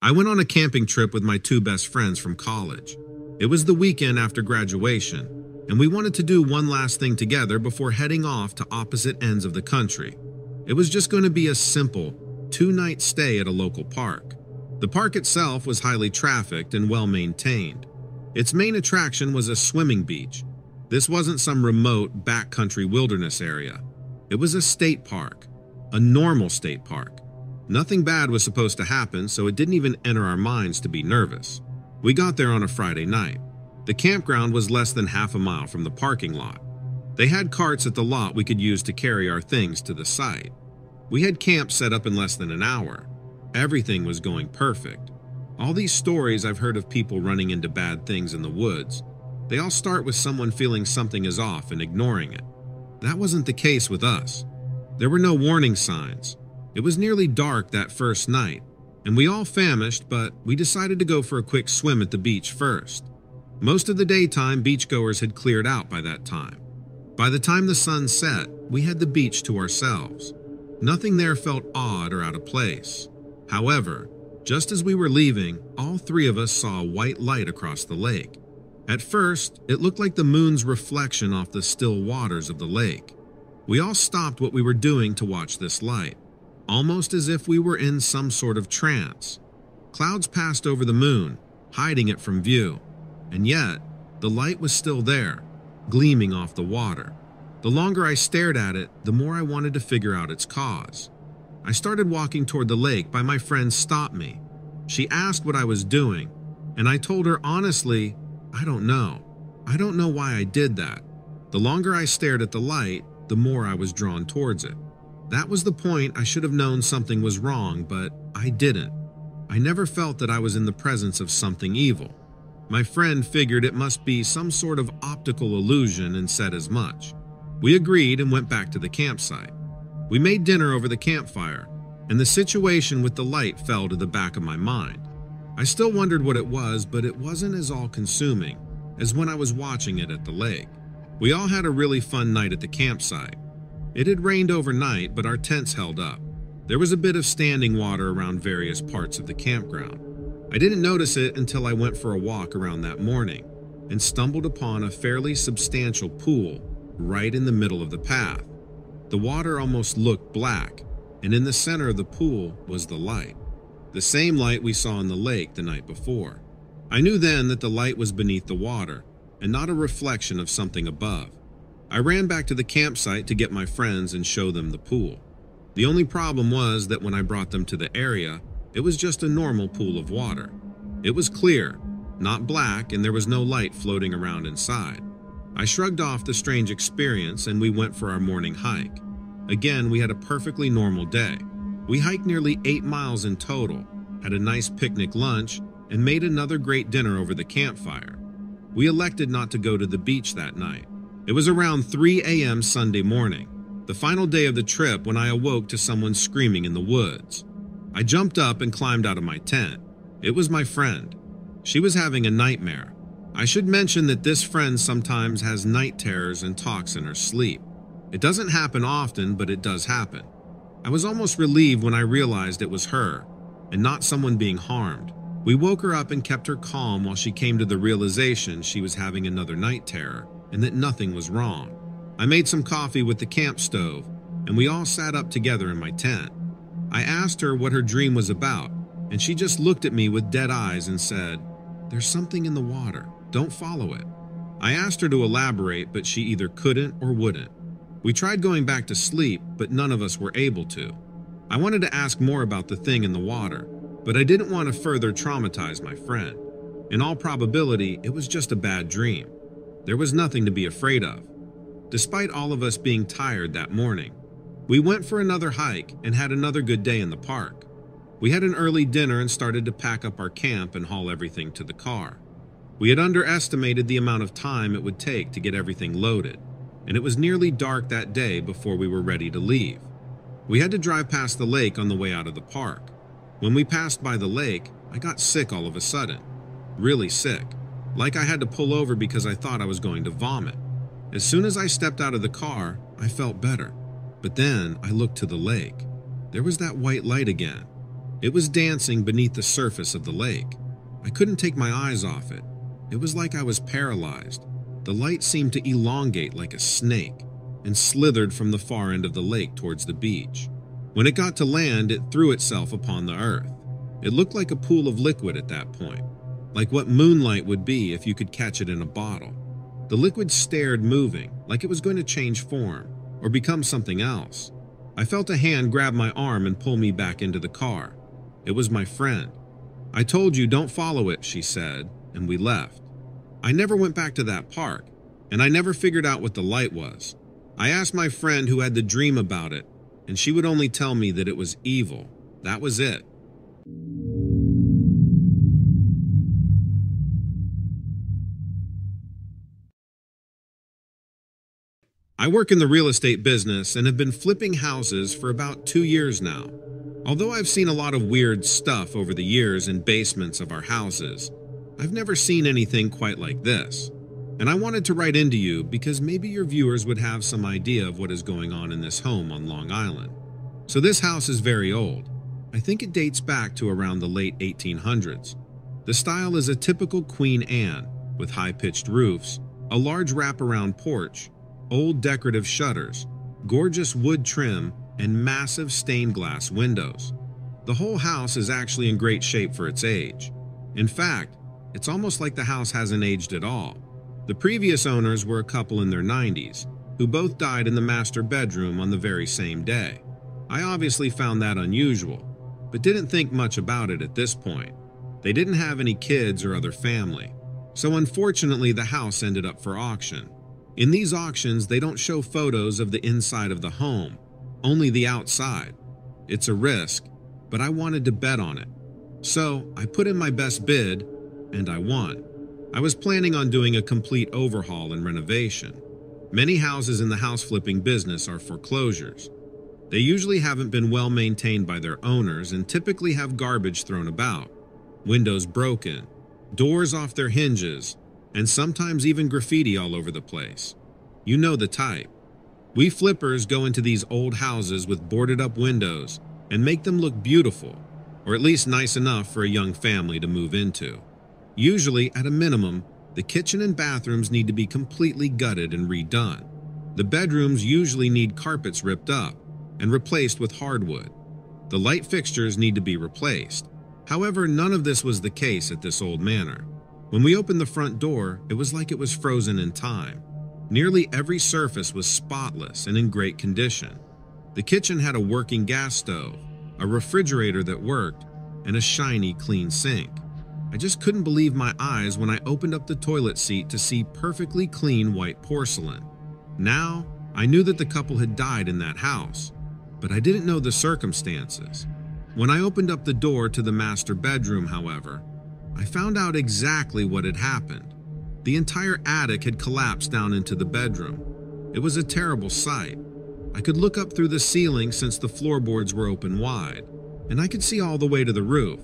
I went on a camping trip with my two best friends from college. It was the weekend after graduation, and we wanted to do one last thing together before heading off to opposite ends of the country. It was just going to be a simple two-night stay at a local park. The park itself was highly trafficked and well-maintained. Its main attraction was a swimming beach. This wasn't some remote backcountry wilderness area. It was a state park, a normal state park. Nothing bad was supposed to happen, so it didn't even enter our minds to be nervous. We got there on a Friday night. The campground was less than half a mile from the parking lot. They had carts at the lot we could use to carry our things to the site. We had camp set up in less than an hour. Everything was going perfect. All these stories I've heard of people running into bad things in the woods, they all start with someone feeling something is off and ignoring it. That wasn't the case with us. There were no warning signs. It was nearly dark that first night, and we all famished, but we decided to go for a quick swim at the beach first. Most of the daytime beachgoers had cleared out by that time. By the time the sun set, we had the beach to ourselves. Nothing there felt odd or out of place. However, just as we were leaving, all three of us saw a white light across the lake. At first, it looked like the moon's reflection off the still waters of the lake. We all stopped what we were doing to watch this light, almost as if we were in some sort of trance. Clouds passed over the moon, hiding it from view, and yet the light was still there, gleaming off the water. The longer I stared at it, the more I wanted to figure out its cause. I started walking toward the lake, but my friend stopped me. She asked what I was doing, and I told her honestly, I don't know. I don't know why I did that. The longer I stared at the light, the more I was drawn towards it. That was the point. I should have known something was wrong, but I didn't. I never felt that I was in the presence of something evil. My friend figured it must be some sort of optical illusion and said as much. We agreed and went back to the campsite. We made dinner over the campfire, and the situation with the light fell to the back of my mind. I still wondered what it was, but it wasn't as all-consuming as when I was watching it at the lake. We all had a really fun night at the campsite. It had rained overnight, but our tents held up. There was a bit of standing water around various parts of the campground. I didn't notice it until I went for a walk around that morning and stumbled upon a fairly substantial pool right in the middle of the path. The water almost looked black, and in the center of the pool was the light. The same light we saw in the lake the night before. I knew then that the light was beneath the water and not a reflection of something above. I ran back to the campsite to get my friends and show them the pool. The only problem was that when I brought them to the area, it was just a normal pool of water. It was clear, not black, and there was no light floating around inside. I shrugged off the strange experience and we went for our morning hike. Again, we had a perfectly normal day. We hiked nearly 8 miles in total, had a nice picnic lunch, and made another great dinner over the campfire. We elected not to go to the beach that night. It was around 3 a.m. Sunday morning, the final day of the trip, when I awoke to someone screaming in the woods. I jumped up and climbed out of my tent. It was my friend. She was having a nightmare. I should mention that this friend sometimes has night terrors and talks in her sleep. It doesn't happen often, but it does happen. I was almost relieved when I realized it was her, and not someone being harmed. We woke her up and kept her calm while she came to the realization she was having another night terror and that nothing was wrong. I made some coffee with the camp stove, and we all sat up together in my tent. I asked her what her dream was about, and she just looked at me with dead eyes and said, "There's something in the water. Don't follow it." I asked her to elaborate, but she either couldn't or wouldn't. We tried going back to sleep, but none of us were able to. I wanted to ask more about the thing in the water, but I didn't want to further traumatize my friend. In all probability, it was just a bad dream. There was nothing to be afraid of. Despite all of us being tired that morning, we went for another hike and had another good day in the park. We had an early dinner and started to pack up our camp and haul everything to the car. We had underestimated the amount of time it would take to get everything loaded, and it was nearly dark that day before we were ready to leave. We had to drive past the lake on the way out of the park. When we passed by the lake, I got sick all of a sudden. Really sick. Like I had to pull over because I thought I was going to vomit. As soon as I stepped out of the car, I felt better. But then I looked to the lake. There was that white light again. It was dancing beneath the surface of the lake. I couldn't take my eyes off it. It was like I was paralyzed. The light seemed to elongate like a snake and slithered from the far end of the lake towards the beach. When it got to land, it threw itself upon the earth. It looked like a pool of liquid at that point, like what moonlight would be if you could catch it in a bottle. The liquid stared, moving, like it was going to change form or become something else. I felt a hand grab my arm and pull me back into the car. It was my friend. "I told you, don't follow it," she said, and we left. I never went back to that park, and I never figured out what the light was. I asked my friend who had the dream about it, and she would only tell me that it was evil. That was it. I work in the real estate business and have been flipping houses for about 2 years now. Although I've seen a lot of weird stuff over the years in basements of our houses, I've never seen anything quite like this. And I wanted to write into you because maybe your viewers would have some idea of what is going on in this home on Long Island. So this house is very old. I think it dates back to around the late 1800s. The style is a typical Queen Anne, with high-pitched roofs, a large wraparound porch, old decorative shutters, gorgeous wood trim, and massive stained glass windows. The whole house is actually in great shape for its age. In fact, it's almost like the house hasn't aged at all. The previous owners were a couple in their 90s, who both died in the master bedroom on the very same day. I obviously found that unusual, but didn't think much about it at this point. They didn't have any kids or other family, so unfortunately the house ended up for auction. In these auctions, they don't show photos of the inside of the home, only the outside. It's a risk, but I wanted to bet on it. So I put in my best bid, and I won. I was planning on doing a complete overhaul and renovation. Many houses in the house flipping business are foreclosures. They usually haven't been well maintained by their owners and typically have garbage thrown about, windows broken, doors off their hinges, and sometimes even graffiti all over the place. You know the type. We flippers go into these old houses with boarded up windows and make them look beautiful, or at least nice enough for a young family to move into. Usually, at a minimum, the kitchen and bathrooms need to be completely gutted and redone. The bedrooms usually need carpets ripped up and replaced with hardwood. The light fixtures need to be replaced. However, none of this was the case at this old manor. When we opened the front door, it was like it was frozen in time. Nearly every surface was spotless and in great condition. The kitchen had a working gas stove, a refrigerator that worked, and a shiny, clean sink. I just couldn't believe my eyes when I opened up the toilet seat to see perfectly clean white porcelain. Now, I knew that the couple had died in that house, but I didn't know the circumstances. When I opened up the door to the master bedroom, however, I found out exactly what had happened. The entire attic had collapsed down into the bedroom. It was a terrible sight. I could look up through the ceiling since the floorboards were open wide, and I could see all the way to the roof.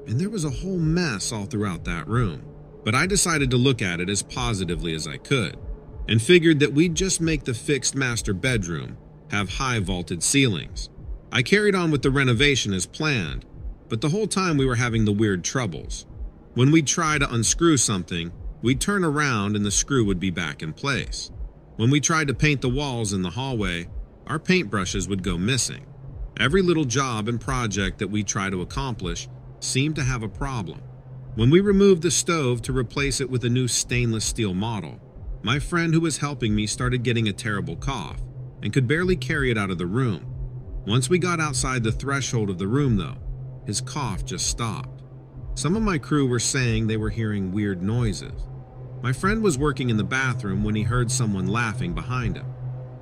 And there was a whole mess all throughout that room. But I decided to look at it as positively as I could, and figured that we'd just make the fixed master bedroom have high vaulted ceilings. I carried on with the renovation as planned, but the whole time we were having the weird troubles. When we'd try to unscrew something, we'd turn around and the screw would be back in place. When we tried to paint the walls in the hallway, our paintbrushes would go missing. Every little job and project that we try to accomplish seemed to have a problem. When we removed the stove to replace it with a new stainless steel model, my friend who was helping me started getting a terrible cough and could barely carry it out of the room. Once we got outside the threshold of the room, though, his cough just stopped. Some of my crew were saying they were hearing weird noises. My friend was working in the bathroom when he heard someone laughing behind him.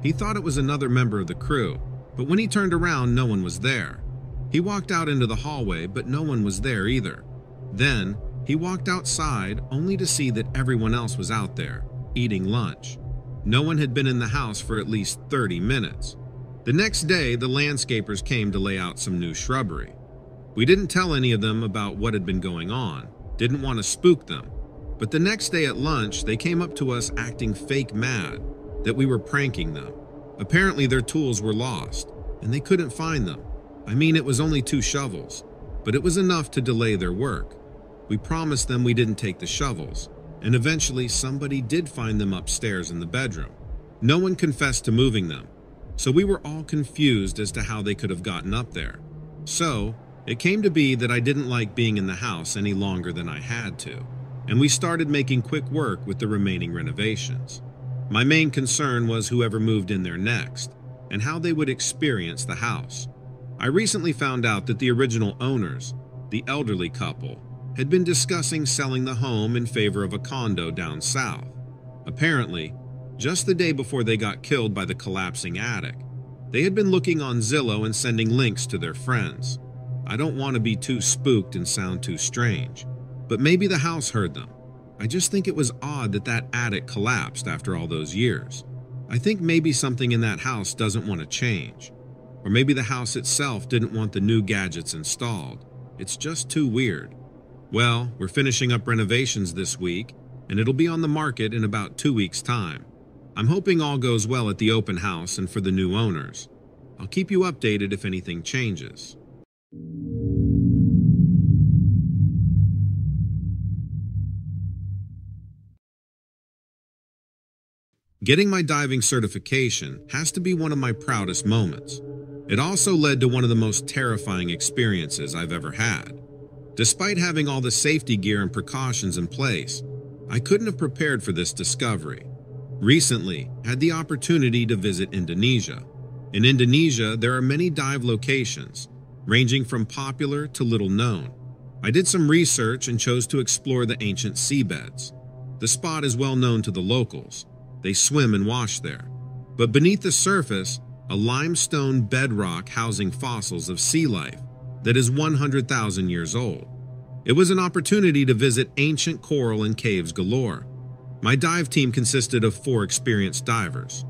He thought it was another member of the crew, but when he turned around, no one was there. He walked out into the hallway, but no one was there either. Then, he walked outside only to see that everyone else was out there, eating lunch. No one had been in the house for at least 30 minutes. The next day, the landscapers came to lay out some new shrubbery. We didn't tell any of them about what had been going on, didn't want to spook them. But the next day at lunch, they came up to us acting fake mad that we were pranking them. Apparently their tools were lost, and they couldn't find them. I mean, it was only 2 shovels. but it was enough to delay their work. We promised them we didn't take the shovels, and eventually somebody did find them upstairs in the bedroom. No one confessed to moving them, so we were all confused as to how they could have gotten up there. So, it came to be that I didn't like being in the house any longer than I had to, and we started making quick work with the remaining renovations. My main concern was whoever moved in there next, and how they would experience the house. I recently found out that the original owners, the elderly couple, had been discussing selling the home in favor of a condo down south. Apparently, just the day before they got killed by the collapsing attic, they had been looking on Zillow and sending links to their friends. I don't want to be too spooked and sound too strange, but maybe the house heard them. I just think it was odd that that attic collapsed after all those years. I think maybe something in that house doesn't want to change. Or maybe the house itself didn't want the new gadgets installed. It's just too weird. Well, we're finishing up renovations this week, and it'll be on the market in about 2 weeks' time. I'm hoping all goes well at the open house and for the new owners. I'll keep you updated if anything changes. Getting my diving certification has to be one of my proudest moments. It also led to one of the most terrifying experiences I've ever had. Despite having all the safety gear and precautions in place, I couldn't have prepared for this discovery. Recently, I had the opportunity to visit Indonesia. In Indonesia, there are many dive locations, ranging from popular to little known. I did some research and chose to explore the ancient seabeds. The spot is well known to the locals. They swim and wash there. But beneath the surface, a limestone bedrock housing fossils of sea life that is 100,000 years old. It was an opportunity to visit ancient coral and caves galore. My dive team consisted of 4 experienced divers.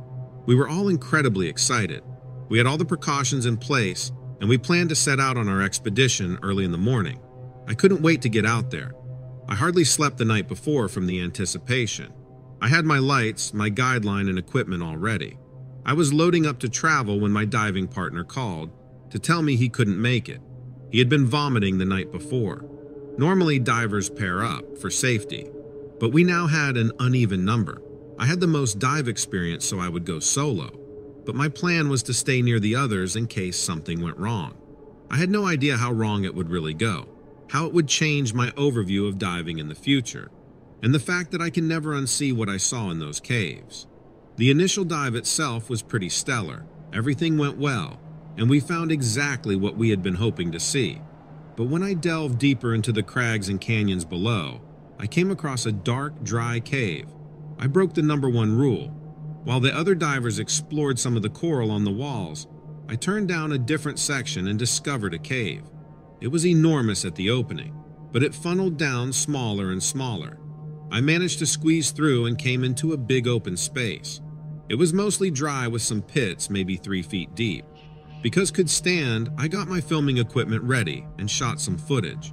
We were all incredibly excited. We had all the precautions in place, and we planned to set out on our expedition early in the morning. I couldn't wait to get out there. I hardly slept the night before from the anticipation. I had my lights, my guideline, and equipment all ready. I was loading up to travel when my diving partner called to tell me he couldn't make it. He had been vomiting the night before. Normally, divers pair up for safety, but we now had an uneven number. I had the most dive experience, so I would go solo, but my plan was to stay near the others in case something went wrong. I had no idea how wrong it would really go, how it would change my overview of diving in the future, and the fact that I can never unsee what I saw in those caves. The initial dive itself was pretty stellar. Everything went well, and we found exactly what we had been hoping to see. But when I delved deeper into the crags and canyons below, I came across a dark, dry cave. I broke the #1 rule. While the other divers explored some of the coral on the walls, I turned down a different section and discovered a cave. It was enormous at the opening, but it funneled down smaller and smaller. I managed to squeeze through and came into a big open space. It was mostly dry with some pits maybe 3 feet deep. Because could stand, I got my filming equipment ready and shot some footage.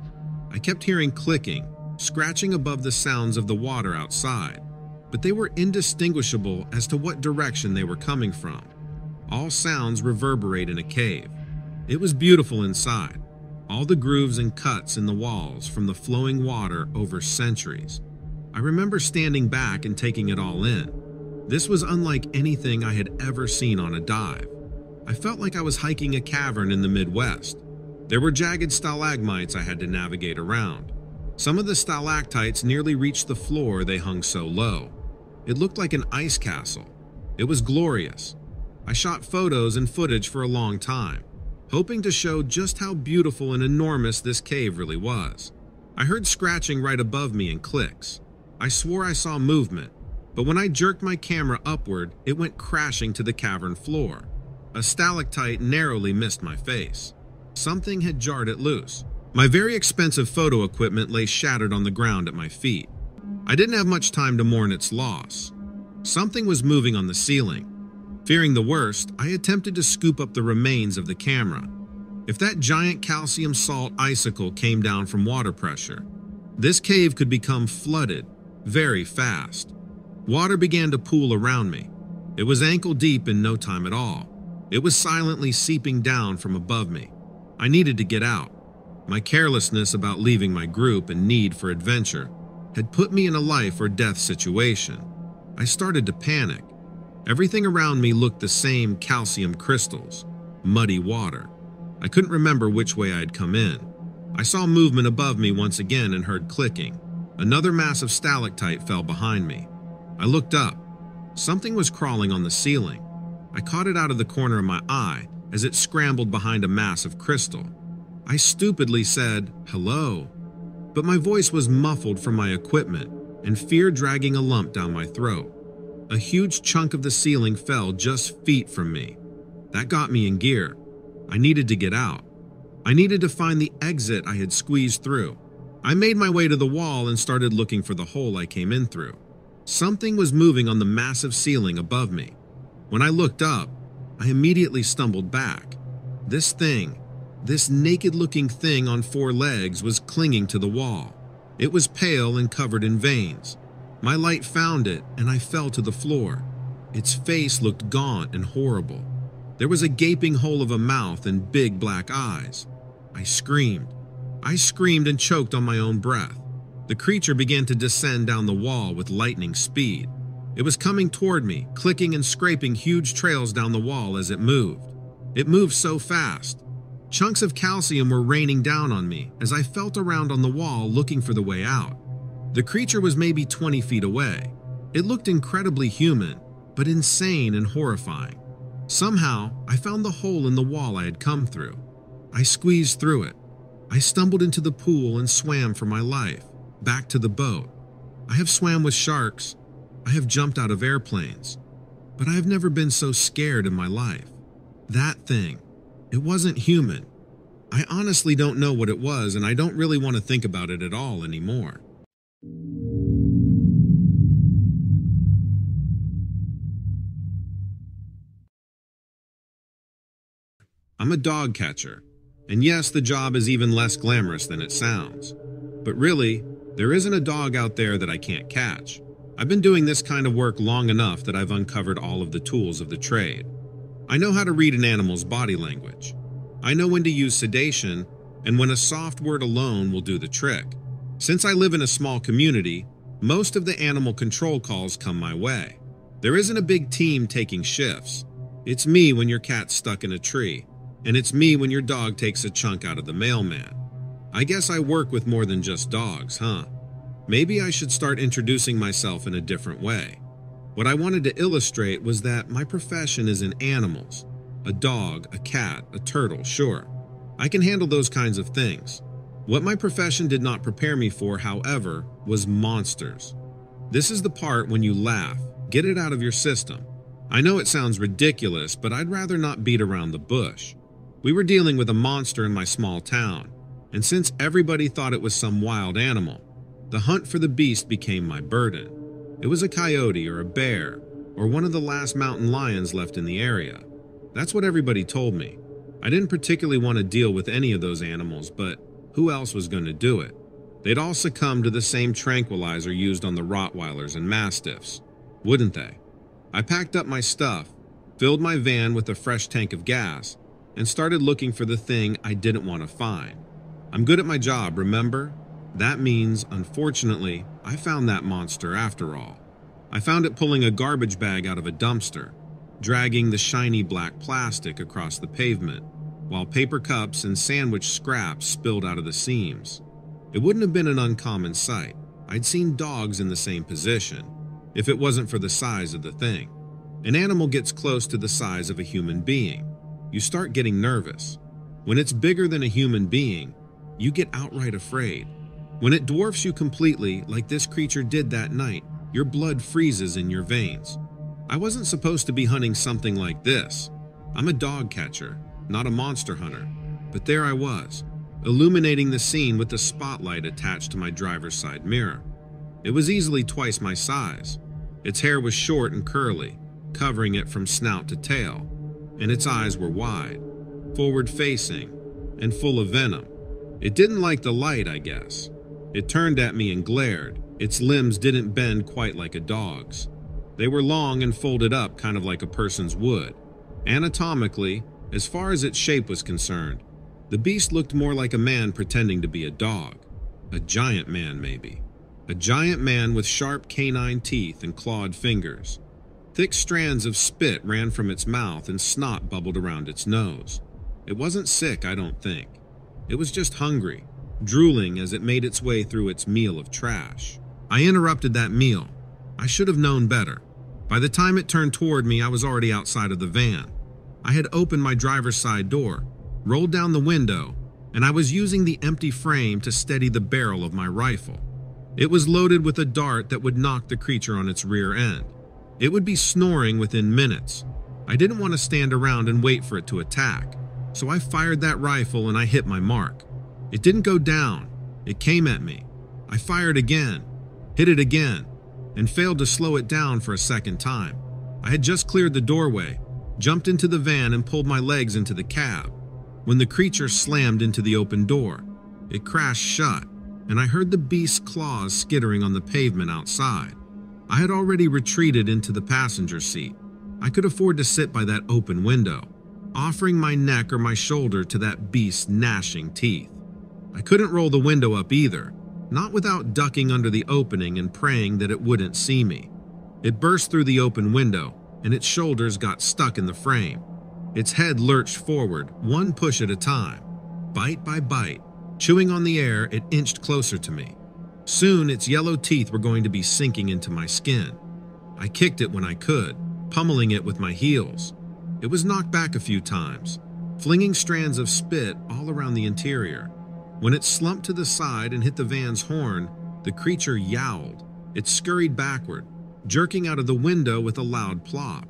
I kept hearing clicking, scratching above the sounds of the water outside, but they were indistinguishable as to what direction they were coming from. All sounds reverberate in a cave. It was beautiful inside, all the grooves and cuts in the walls from the flowing water over centuries. I remember standing back and taking it all in. This was unlike anything I had ever seen on a dive. I felt like I was hiking a cavern in the Midwest. There were jagged stalagmites I had to navigate around. Some of the stalactites nearly reached the floor, they hung so low. It looked like an ice castle. It was glorious. I shot photos and footage for a long time, hoping to show just how beautiful and enormous this cave really was. I heard scratching right above me and clicks. I swore I saw movement, but when I jerked my camera upward, it went crashing to the cavern floor. A stalactite narrowly missed my face. Something had jarred it loose. My very expensive photo equipment lay shattered on the ground at my feet. I didn't have much time to mourn its loss. Something was moving on the ceiling. Fearing the worst, I attempted to scoop up the remains of the camera. If that giant calcium salt icicle came down from water pressure, this cave could become flooded very fast. Water began to pool around me. It was ankle deep in no time at all. It was silently seeping down from above me. I needed to get out. My carelessness about leaving my group and need for adventure had put me in a life or death situation. I started to panic. Everything around me looked the same: calcium crystals, muddy water. I couldn't remember which way I had come in. I saw movement above me once again and heard clicking. Another massive stalactite fell behind me. I looked up. Something was crawling on the ceiling. I caught it out of the corner of my eye as it scrambled behind a mass of crystal. I stupidly said, "Hello," but my voice was muffled from my equipment and fear dragging a lump down my throat. A huge chunk of the ceiling fell just feet from me. That got me in gear. I needed to get out. I needed to find the exit I had squeezed through. I made my way to the wall and started looking for the hole I came in through. Something was moving on the massive ceiling above me. When I looked up, I immediately stumbled back. This naked-looking thing on 4 legs was clinging to the wall. It was pale and covered in veins. My light found it, and I fell to the floor. Its face looked gaunt and horrible. There was a gaping hole of a mouth and big black eyes. I screamed. I screamed and choked on my own breath. The creature began to descend down the wall with lightning speed. It was coming toward me, clicking and scraping huge trails down the wall as it moved. It moved so fast. Chunks of calcium were raining down on me as I felt around on the wall looking for the way out. The creature was maybe 20 feet away. It looked incredibly human, but insane and horrifying. Somehow, I found the hole in the wall I had come through. I squeezed through it. I stumbled into the pool and swam for my life, back to the boat. I have swam with sharks. I have jumped out of airplanes. But I have never been so scared in my life. That thing, it wasn't human. I honestly don't know what it was, and I don't really want to think about it at all anymore. I'm a dog catcher, and yes, the job is even less glamorous than it sounds. But really, there isn't a dog out there that I can't catch. I've been doing this kind of work long enough that I've uncovered all of the tools of the trade. I know how to read an animal's body language. I know when to use sedation, and when a soft word alone will do the trick. Since I live in a small community, most of the animal control calls come my way. There isn't a big team taking shifts. It's me when your cat's stuck in a tree, and it's me when your dog takes a chunk out of the mailman. I guess I work with more than just dogs, huh? Maybe I should start introducing myself in a different way. What I wanted to illustrate was that my profession is in animals. A dog, a cat, a turtle, sure. I can handle those kinds of things. What my profession did not prepare me for, however, was monsters. This is the part when you laugh. Get it out of your system. I know it sounds ridiculous, but I'd rather not beat around the bush. We were dealing with a monster in my small town, and since everybody thought it was some wild animal, the hunt for the beast became my burden. It was a coyote or a bear, or one of the last mountain lions left in the area. That's what everybody told me. I didn't particularly want to deal with any of those animals, but who else was going to do it? They'd all succumb to the same tranquilizer used on the Rottweilers and Mastiffs, wouldn't they? I packed up my stuff, filled my van with a fresh tank of gas, and started looking for the thing I didn't want to find. I'm good at my job, remember? That means, unfortunately, I found that monster after all. I found it pulling a garbage bag out of a dumpster, dragging the shiny black plastic across the pavement, while paper cups and sandwich scraps spilled out of the seams. It wouldn't have been an uncommon sight. I'd seen dogs in the same position, if it wasn't for the size of the thing. An animal gets close to the size of a human being. You start getting nervous. When it's bigger than a human being, you get outright afraid. When it dwarfs you completely, like this creature did that night, your blood freezes in your veins. I wasn't supposed to be hunting something like this. I'm a dog catcher, not a monster hunter. But there I was, illuminating the scene with the spotlight attached to my driver's side mirror. It was easily twice my size. Its hair was short and curly, covering it from snout to tail, and its eyes were wide, forward-facing, and full of venom. It didn't like the light, I guess. It turned at me and glared. Its limbs didn't bend quite like a dog's. They were long and folded up kind of like a person's would. Anatomically, as far as its shape was concerned, The beast looked more like a man pretending to be a dog. A giant man, maybe. A giant man with sharp canine teeth and clawed fingers. Thick strands of spit ran from its mouth and snot bubbled around its nose. It wasn't sick, I don't think. It was just hungry, drooling as it made its way through its meal of trash. I interrupted that meal. I should have known better. By the time it turned toward me, I was already outside of the van. I had opened my driver's side door, rolled down the window, and I was using the empty frame to steady the barrel of my rifle. It was loaded with a dart that would knock the creature on its rear end. It would be snoring within minutes. I didn't want to stand around and wait for it to attack, so I fired that rifle and I hit my mark. It didn't go down. It came at me. I fired again, hit it again, and failed to slow it down for a second time. I had just cleared the doorway, jumped into the van and pulled my legs into the cab, when the creature slammed into the open door. It crashed shut, and I heard the beast's claws skittering on the pavement outside. I had already retreated into the passenger seat. I could afford to sit by that open window, offering my neck or my shoulder to that beast's gnashing teeth. I couldn't roll the window up either, not without ducking under the opening and praying that it wouldn't see me. It burst through the open window, and its shoulders got stuck in the frame. Its head lurched forward, one push at a time. Bite by bite, chewing on the air, it inched closer to me. Soon, its yellow teeth were going to be sinking into my skin. I kicked it when I could, pummeling it with my heels. It was knocked back a few times, flinging strands of spit all around the interior. When it slumped to the side and hit the van's horn, the creature yowled. It scurried backward, jerking out of the window with a loud plop.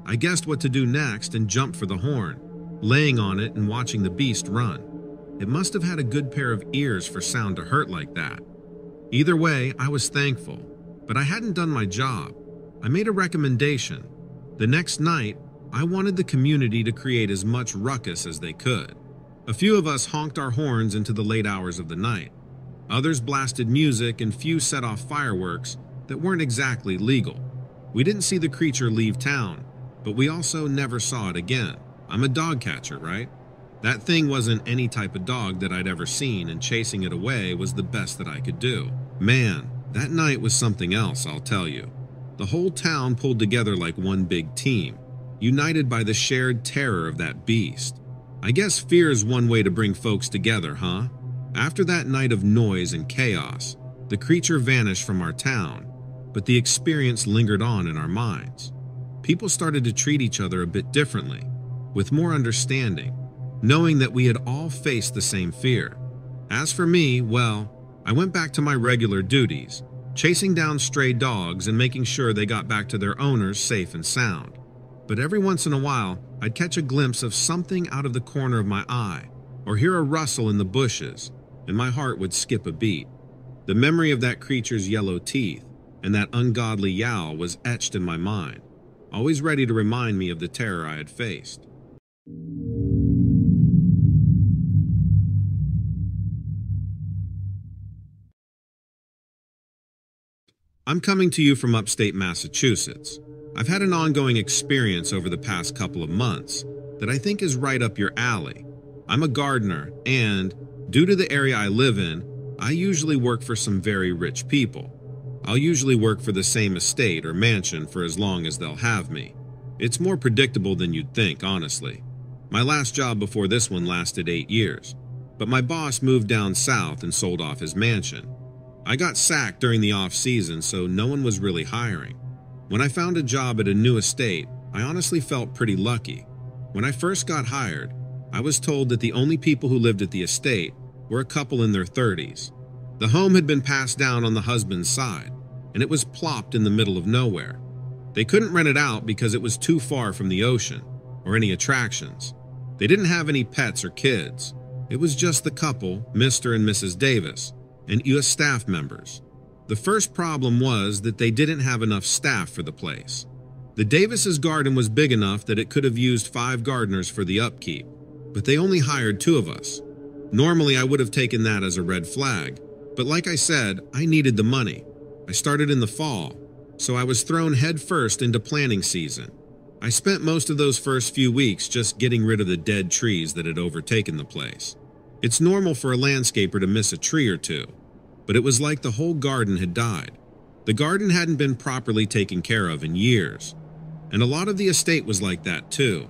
I guessed what to do next and jumped for the horn, laying on it and watching the beast run. It must have had a good pair of ears for sound to hurt like that. Either way, I was thankful, but I hadn't done my job. I made a recommendation. The next night, I wanted the community to create as much ruckus as they could. A few of us honked our horns into the late hours of the night. Others blasted music and few set off fireworks that weren't exactly legal. We didn't see the creature leave town, but we also never saw it again. I'm a dog catcher, right? That thing wasn't any type of dog that I'd ever seen, and chasing it away was the best that I could do. Man, that night was something else, I'll tell you. The whole town pulled together like one big team, united by the shared terror of that beast. I guess fear is one way to bring folks together, huh? After that night of noise and chaos, the creature vanished from our town, but the experience lingered on in our minds. People started to treat each other a bit differently, with more understanding, knowing that we had all faced the same fear. As for me, well, I went back to my regular duties, chasing down stray dogs and making sure they got back to their owners safe and sound. But every once in a while, I'd catch a glimpse of something out of the corner of my eye, or hear a rustle in the bushes, and my heart would skip a beat. The memory of that creature's yellow teeth and that ungodly yowl was etched in my mind, always ready to remind me of the terror I had faced. I'm coming to you from upstate Massachusetts. I've had an ongoing experience over the past couple of months that I think is right up your alley. I'm a gardener, and due to the area I live in, I usually work for some very rich people. I'll usually work for the same estate or mansion for as long as they'll have me. It's more predictable than you'd think, honestly. My last job before this one lasted 8 years, but my boss moved down south and sold off his mansion. I got sacked during the off-season, so no one was really hiring. When I found a job at a new estate, I honestly felt pretty lucky. When I first got hired, I was told that the only people who lived at the estate were a couple in their 30s. The home had been passed down on the husband's side, and it was plopped in the middle of nowhere. They couldn't rent it out because it was too far from the ocean or any attractions. They didn't have any pets or kids. It was just the couple, Mr. and Mrs. Davis, and US staff members. The first problem was that they didn't have enough staff for the place. The Davis's garden was big enough that it could have used 5 gardeners for the upkeep, but they only hired 2 of us. Normally, I would have taken that as a red flag, but like I said, I needed the money. I started in the fall, so I was thrown headfirst into planting season. I spent most of those first few weeks just getting rid of the dead trees that had overtaken the place. It's normal for a landscaper to miss a tree or two, but it was like the whole garden had died. The garden hadn't been properly taken care of in years, and a lot of the estate was like that too.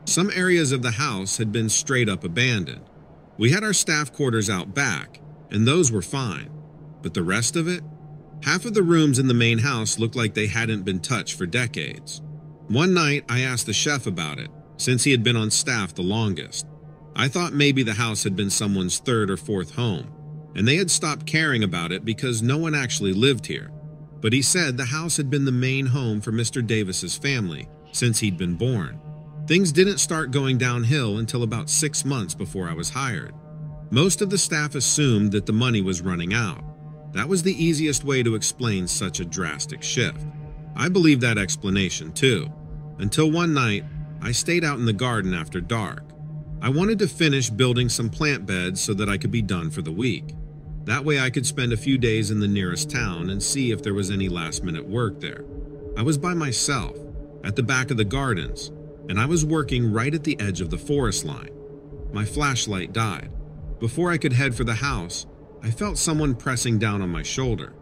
Some areas of the house had been straight up abandoned. We had our staff quarters out back, and those were fine, but the rest of it? Half of the rooms in the main house looked like they hadn't been touched for decades. One night, I asked the chef about it, since he had been on staff the longest. I thought maybe the house had been someone's third or fourth home, and they had stopped caring about it because no one actually lived here. But he said the house had been the main home for Mr. Davis's family since he'd been born. Things didn't start going downhill until about 6 months before I was hired. Most of the staff assumed that the money was running out. That was the easiest way to explain such a drastic shift. I believed that explanation too, until one night I stayed out in the garden after dark. I wanted to finish building some plant beds so that I could be done for the week. That way I could spend a few days in the nearest town and see if there was any last-minute work there. I was by myself, at the back of the gardens, and I was working right at the edge of the forest line. My flashlight died. Before I could head for the house, I felt someone pressing down on my shoulder.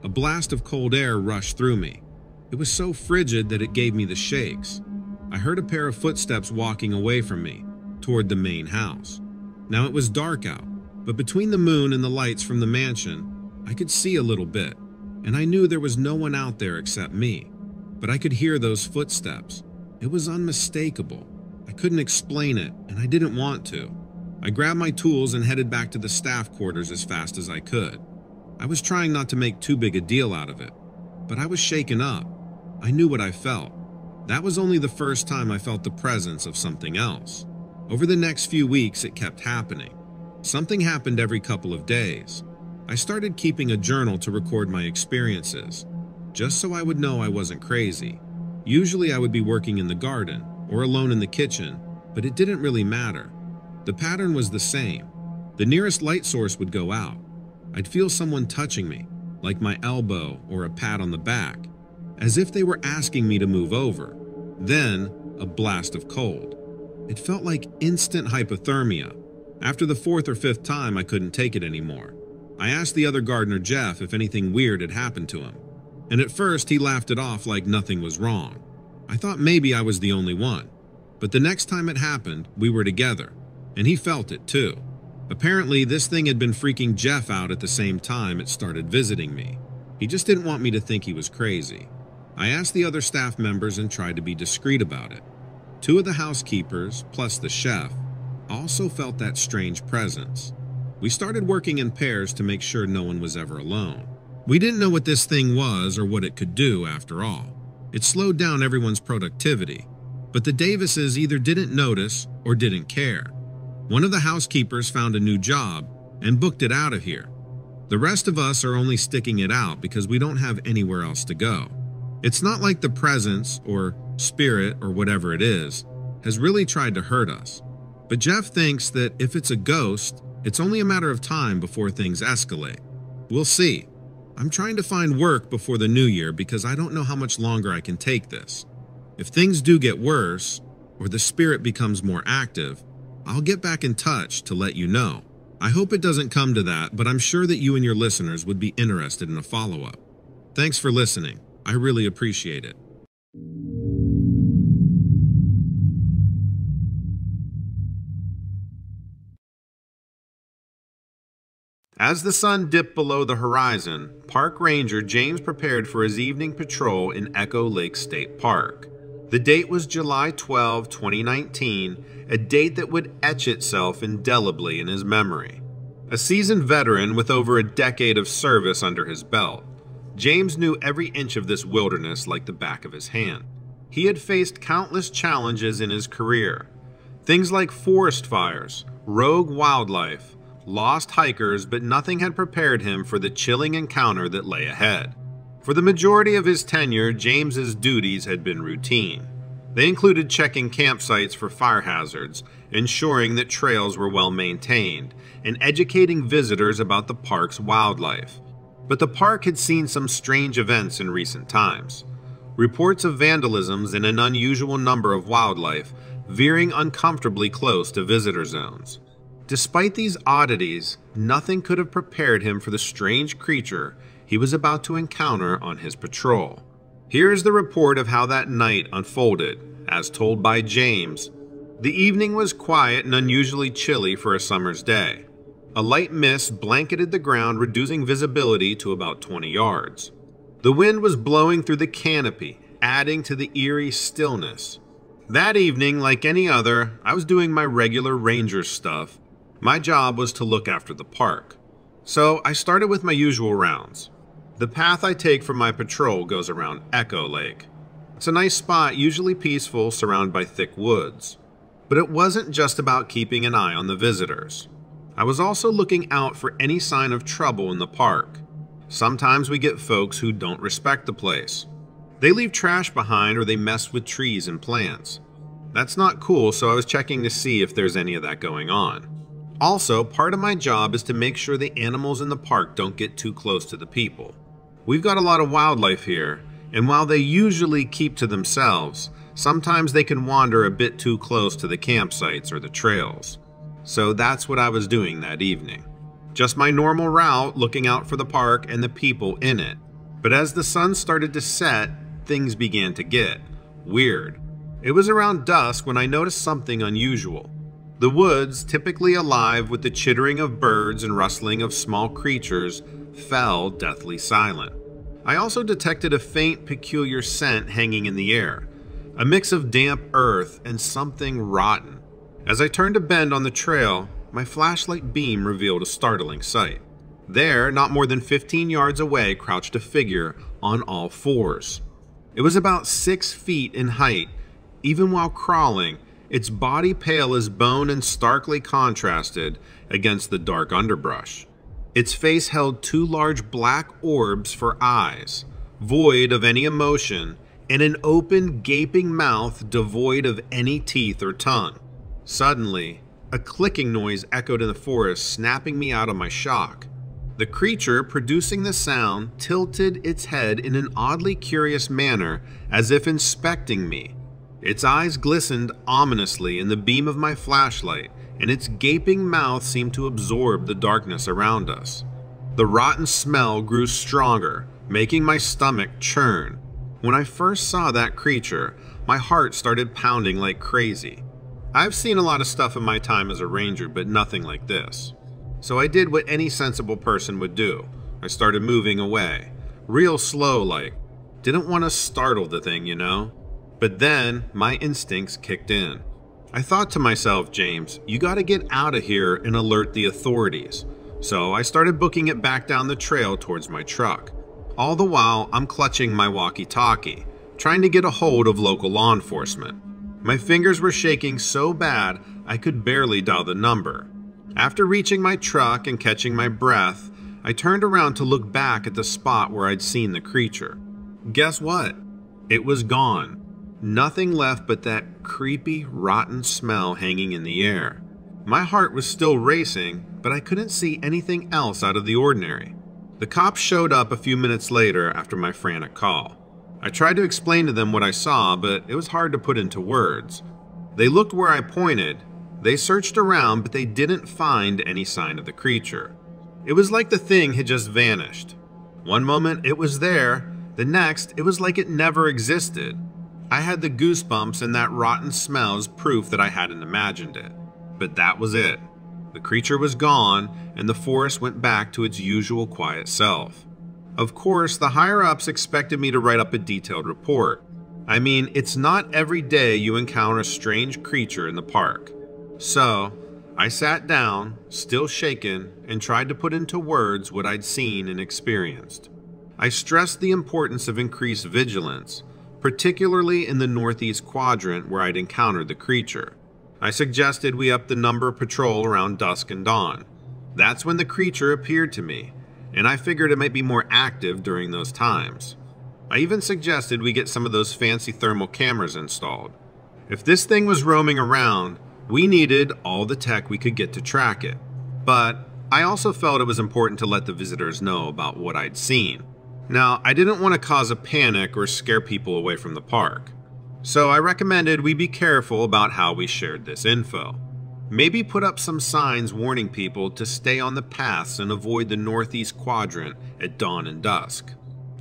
A blast of cold air rushed through me. It was so frigid that it gave me the shakes. I heard a pair of footsteps walking away from me, toward the main house. Now it was dark out, but between the moon and the lights from the mansion, I could see a little bit, and I knew there was no one out there except me. But I could hear those footsteps. It was unmistakable. I couldn't explain it, and I didn't want to. I grabbed my tools and headed back to the staff quarters as fast as I could. I was trying not to make too big a deal out of it, but I was shaken up. I knew what I felt. That was only the first time I felt the presence of something else. Over the next few weeks, it kept happening. Something happened every couple of days. I started keeping a journal to record my experiences, just so I would know I wasn't crazy. Usually I would be working in the garden or alone in the kitchen, but it didn't really matter. The pattern was the same. The nearest light source would go out. I'd feel someone touching me, like my elbow or a pat on the back, as if they were asking me to move over. Then, a blast of cold. It felt like instant hypothermia. After the fourth or fifth time, I couldn't take it anymore. I asked the other gardener, Jeff, if anything weird had happened to him, and at first he laughed it off like nothing was wrong. I thought maybe I was the only one, but the next time it happened, we were together, and he felt it too. Apparently, this thing had been freaking Jeff out at the same time it started visiting me. He just didn't want me to think he was crazy. I asked the other staff members and tried to be discreet about it. 2 of the housekeepers, plus the chef, also felt that strange presence. We started working in pairs to make sure no one was ever alone. We didn't know what this thing was or what it could do after all. It slowed down everyone's productivity, but the Davises either didn't notice or didn't care. One of the housekeepers found a new job and booked it out of here. The rest of us are only sticking it out because we don't have anywhere else to go. It's not like the presence or spirit or whatever it is has really tried to hurt us. But Jeff thinks that if it's a ghost, it's only a matter of time before things escalate. We'll see. I'm trying to find work before the new year because I don't know how much longer I can take this. If things do get worse, or the spirit becomes more active, I'll get back in touch to let you know. I hope it doesn't come to that, but I'm sure that you and your listeners would be interested in a follow-up. Thanks for listening. I really appreciate it. As the sun dipped below the horizon, Park Ranger James prepared for his evening patrol in Echo Lake State Park. The date was July 12, 2019, a date that would etch itself indelibly in his memory. A seasoned veteran with over a decade of service under his belt, James knew every inch of this wilderness like the back of his hand. He had faced countless challenges in his career. Things like forest fires, rogue wildlife, lost hikers, but nothing had prepared him for the chilling encounter that lay ahead. For the majority of his tenure, James's duties had been routine. They included checking campsites for fire hazards, ensuring that trails were well maintained, and educating visitors about the park's wildlife. But the park had seen some strange events in recent times. Reports of vandalisms and an unusual number of wildlife veering uncomfortably close to visitor zones. Despite these oddities, nothing could have prepared him for the strange creature he was about to encounter on his patrol. Here is the report of how that night unfolded, as told by James. The evening was quiet and unusually chilly for a summer's day. A light mist blanketed the ground, reducing visibility to about 20 yards. The wind was blowing through the canopy, adding to the eerie stillness. That evening, like any other, I was doing my regular ranger stuff. My job was to look after the park. So I started with my usual rounds. The path I take for my patrol goes around Echo Lake. It's a nice spot, usually peaceful, surrounded by thick woods. But it wasn't just about keeping an eye on the visitors. I was also looking out for any sign of trouble in the park. Sometimes we get folks who don't respect the place. They leave trash behind or they mess with trees and plants. That's not cool, so I was checking to see if there's any of that going on. Also, part of my job is to make sure the animals in the park don't get too close to the people. We've got a lot of wildlife here, and while they usually keep to themselves, sometimes they can wander a bit too close to the campsites or the trails. So that's what I was doing that evening. Just my normal route, looking out for the park and the people in it. But as the sun started to set, things began to get weird. It was around dusk when I noticed something unusual. The woods, typically alive with the chittering of birds and rustling of small creatures, fell deathly silent. I also detected a faint, peculiar scent hanging in the air, a mix of damp earth and something rotten. As I turned a bend on the trail, my flashlight beam revealed a startling sight. There, not more than 15 yards away, crouched a figure on all fours. It was about 6 feet in height. Even while crawling, its body pale as bone and starkly contrasted against the dark underbrush. Its face held 2 large black orbs for eyes, void of any emotion, and an open, gaping mouth devoid of any teeth or tongue. Suddenly, a clicking noise echoed in the forest, snapping me out of my shock. The creature producing the sound tilted its head in an oddly curious manner, as if inspecting me. Its eyes glistened ominously in the beam of my flashlight, and its gaping mouth seemed to absorb the darkness around us. The rotten smell grew stronger, making my stomach churn. When I first saw that creature, my heart started pounding like crazy. I've seen a lot of stuff in my time as a ranger, but nothing like this. So I did what any sensible person would do. I started moving away, real slow like. Didn't want to startle the thing, you know? But then my instincts kicked in. I thought to myself, James, you gotta get out of here and alert the authorities. So I started booking it back down the trail towards my truck. All the while, I'm clutching my walkie-talkie, trying to get a hold of local law enforcement. My fingers were shaking so bad I could barely dial the number. After reaching my truck and catching my breath, I turned around to look back at the spot where I'd seen the creature. Guess what? It was gone. Nothing left but that creepy, rotten smell hanging in the air. My heart was still racing, but I couldn't see anything else out of the ordinary. The cops showed up a few minutes later after my frantic call. I tried to explain to them what I saw, but it was hard to put into words. They looked where I pointed. They searched around, but they didn't find any sign of the creature. It was like the thing had just vanished. One moment it was there, the next it was like it never existed. I had the goosebumps, and that rotten smell is proof that I hadn't imagined it. But that was it. The creature was gone, and the forest went back to its usual quiet self. Of course, the higher-ups expected me to write up a detailed report. I mean, it's not every day you encounter a strange creature in the park. So, I sat down, still shaken, and tried to put into words what I'd seen and experienced. I stressed the importance of increased vigilance, particularly in the northeast quadrant where I'd encountered the creature. I suggested we up the number of patrol around dusk and dawn. That's when the creature appeared to me, and I figured it might be more active during those times. I even suggested we get some of those fancy thermal cameras installed. If this thing was roaming around, we needed all the tech we could get to track it. But I also felt it was important to let the visitors know about what I'd seen. Now, I didn't want to cause a panic or scare people away from the park. So I recommended we be careful about how we shared this info. Maybe put up some signs warning people to stay on the paths and avoid the northeast quadrant at dawn and dusk.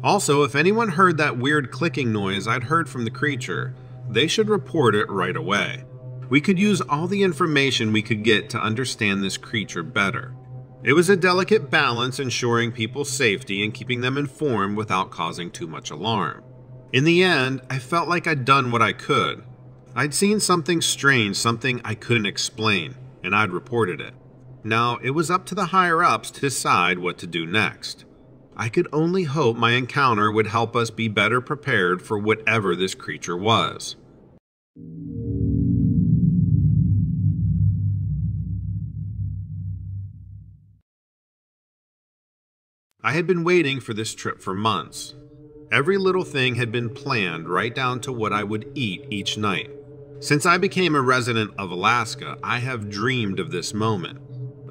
Also, if anyone heard that weird clicking noise I'd heard from the creature, they should report it right away. We could use all the information we could get to understand this creature better. It was a delicate balance ensuring people's safety and keeping them informed without causing too much alarm. In the end, I felt like I'd done what I could. I'd seen something strange, something I couldn't explain, and I'd reported it. Now, it was up to the higher-ups to decide what to do next. I could only hope my encounter would help us be better prepared for whatever this creature was. I had been waiting for this trip for months. Every little thing had been planned right down to what I would eat each night. Since I became a resident of Alaska, I have dreamed of this moment.